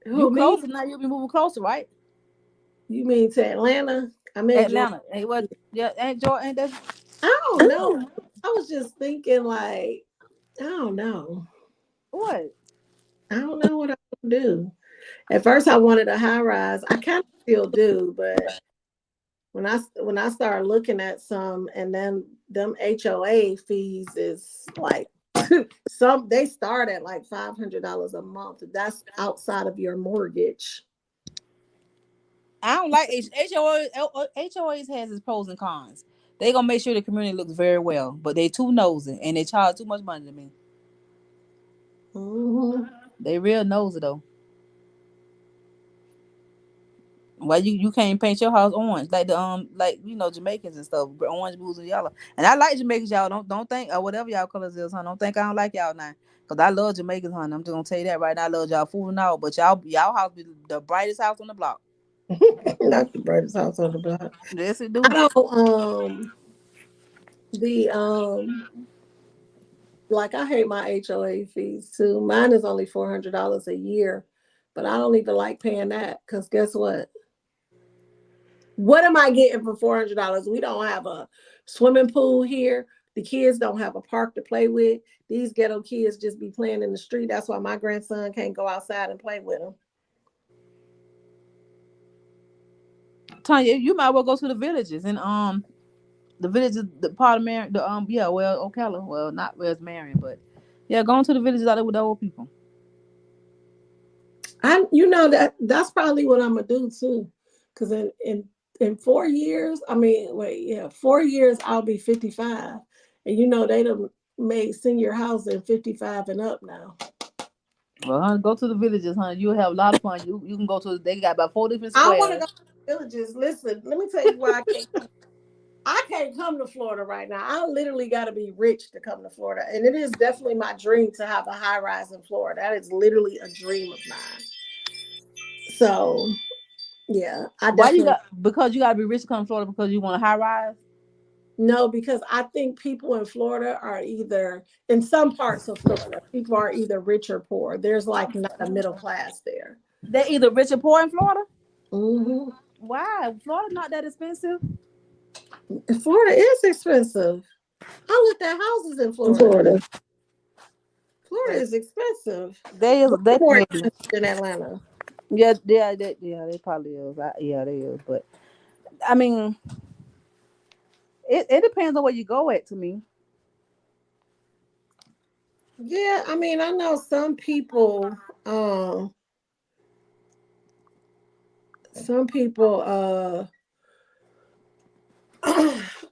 You Who, me? closer now. You'll be moving closer, right? You mean to Atlanta? I'm in Georgia. Atlanta. Hey, what? Yeah, ain't Georgia? Ain't that? I don't know. I was just thinking, like, I don't know. What? I don't know what I would do. At first, I wanted a high rise. I kind of still do, but when I started looking at some, and then them HOA fees is like they start at like $500 a month. That's outside of your mortgage. I don't like HOAs has its pros and cons. They gonna make sure the community looks very well, but they too nosy and they charge too much money to me. Mm-hmm. They real nosy though. Why you can't paint your house orange like the like Jamaicans and stuff, orange, blues, and yellow. And I like Jamaicans, y'all. Don't think or whatever y'all colors is, huh? Don't think I don't like y'all now, cause I love Jamaicans, honey. I'm just gonna tell you that right now. I love y'all food and all, but y'all house be the brightest house on the block. Not the brightest house on the block. Yes, it I do. don't the like I hate my HOA fees too. Mine is only $400 a year, but I don't even like paying that because guess what? What am I getting for $400? We don't have a swimming pool here. The kids don't have a park to play with. These ghetto kids just be playing in the street. That's why my grandson can't go outside and play with them. Tanya, you might well go to the villages and the villages, the part of Marion, the yeah, well, Ocala, well, not where's Marion, but yeah, going to the villages out there with the old people. That's probably what I'm gonna do too, because in 4 years, I mean, wait, yeah, 4 years I'll be 55, and they done made senior housing 55 and up now. Well, honey, go to the villages, honey. You'll have a lot of fun. You can go to. They got about 4 different I want to go squares. to villages. Listen, let me tell you why I can't. I can't come to Florida right now. I literally got to be rich to come to Florida, and it is definitely my dream to have a high rise in Florida. That is literally a dream of mine. So yeah, I Why you definitely. got? Because you got to be rich to come to Florida because you want a high rise. No, because I think people in Florida are either, in some parts of Florida, people are either rich or poor. There's like not a middle class there. They either rich or poor in Florida. Hmm. Why? Florida not that expensive. Florida is expensive. I looked at houses in In Florida. Florida. Florida is expensive, They is way more definitely. expensive than Atlanta. Yeah, they probably is. Yeah, they is. But I mean, it depends on where you go at. To me, Yeah, I mean, I know some people. Some people.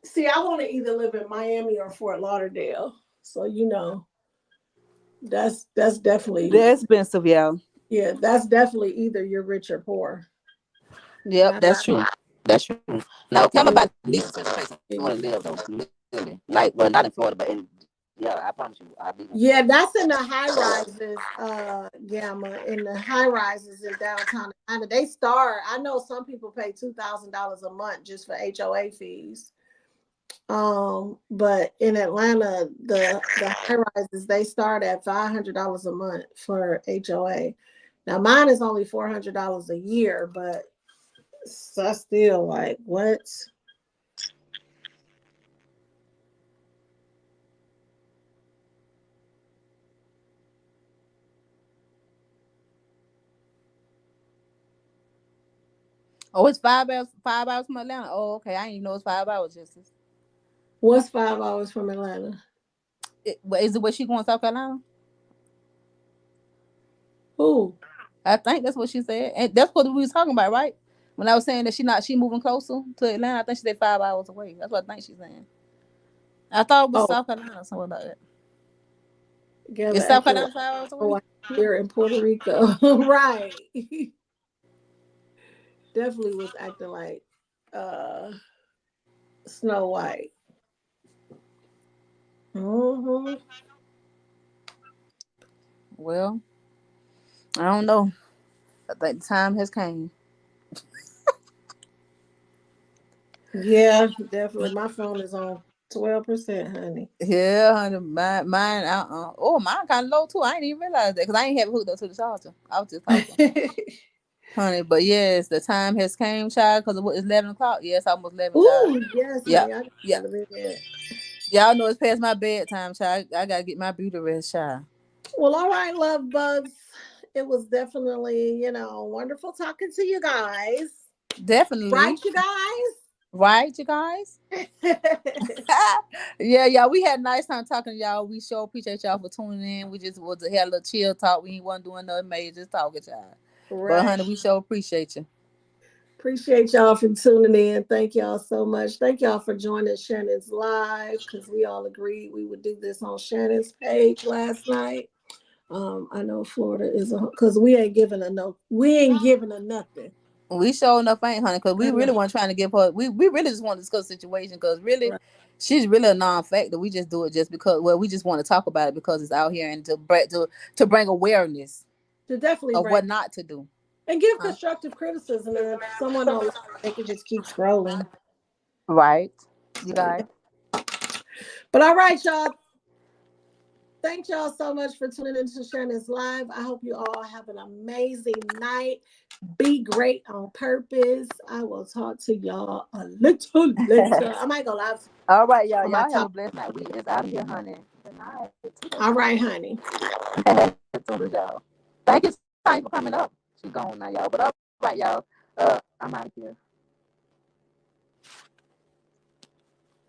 See, I want to either live in Miami or Fort Lauderdale. So that's definitely. they're expensive, yeah. Yeah, that's definitely either you're rich or poor. Yep, Not that's true. That's true. Now tell me even about the least expensive place you want to live though. Literally. Like, well, not in Florida, but in yeah, I promise you, I'll be in yeah, Florida. that's in the high rises, Gamma, in the high rises in downtown Atlanta. They start, I know some people pay $2,000 a month just for HOA fees. But in Atlanta, the high rises they start at $500 a month for HOA. Now mine is only $400 a year, but that's still like what? Oh, it's 5 hours. 5 hours from Atlanta. Oh, okay. I didn't even know it's 5 hours. Just What's 5 hours from Atlanta? but is it where she going, South Carolina? Who? I think that's what she said, and that's what we was talking about, right? When I was saying that she moving closer to Atlanta, I think she said 5 hours away. That's what I think she's saying. I thought it was Oh, South Carolina or something like that. together Is South acting like Carolina 5 hours oh, away? I'm here in Puerto Rico. Right. Definitely was acting like uh Snow White. Hmm. Well, I don't know. I think the time has came. Yeah, definitely. My phone is on 12%, honey. Yeah, honey, mine. Oh, mine kind of low too. I didn't even realize that because I ain't have it hooked up to the charger. I was just talking, honey. But yes, the time has came, child. Because it's 11 o'clock. Yes, almost 11, child. Ooh, yes, honey. Yep, I gotta yep. go to bed. Y'all know it's past my bedtime, child. I gotta get my beauty rest, child. Well, all right, love bugs. It was definitely, wonderful talking to you guys. Right, Definitely, you right, you guys. guys? Yeah, y'all. We had a nice time talking to y'all. We sure appreciate y'all for tuning in. We just was had a little chill talk. We ain't want doing nothing major, just talking, y'all. But Right. honey, we sure appreciate you. Appreciate y'all for tuning in. Thank y'all so much. Thank y'all for joining Shannon's live because we all agreed we would do this on Shannon's page last night. I know Florida is because we ain't giving a no, we ain't giving a nothing. We sure enough ain't, honey, because we I really know. weren't trying to give her. We really just want to discuss the situation because really, Right. she's really a non-factor. We just do it just because. Well, we just want to talk about it because it's out here and to bring awareness To definitely of bring what not to do. and give Huh? constructive criticism. And if someone don't like it, they can just keep scrolling. Right. You So, yeah. guys. But all right, y'all. Thank y'all so much for tuning into Shannon's Live. I hope you all have an amazing night. Be great on purpose. I will talk to y'all a little later. I might go live All right, y'all. on my Y'all have top. a blessed night. We is out of here, honey. Good night. All right, honey. Y'all. Thank you, Tanya, for coming up. She gone now, y'all. But all right, y'all. I'm out of here.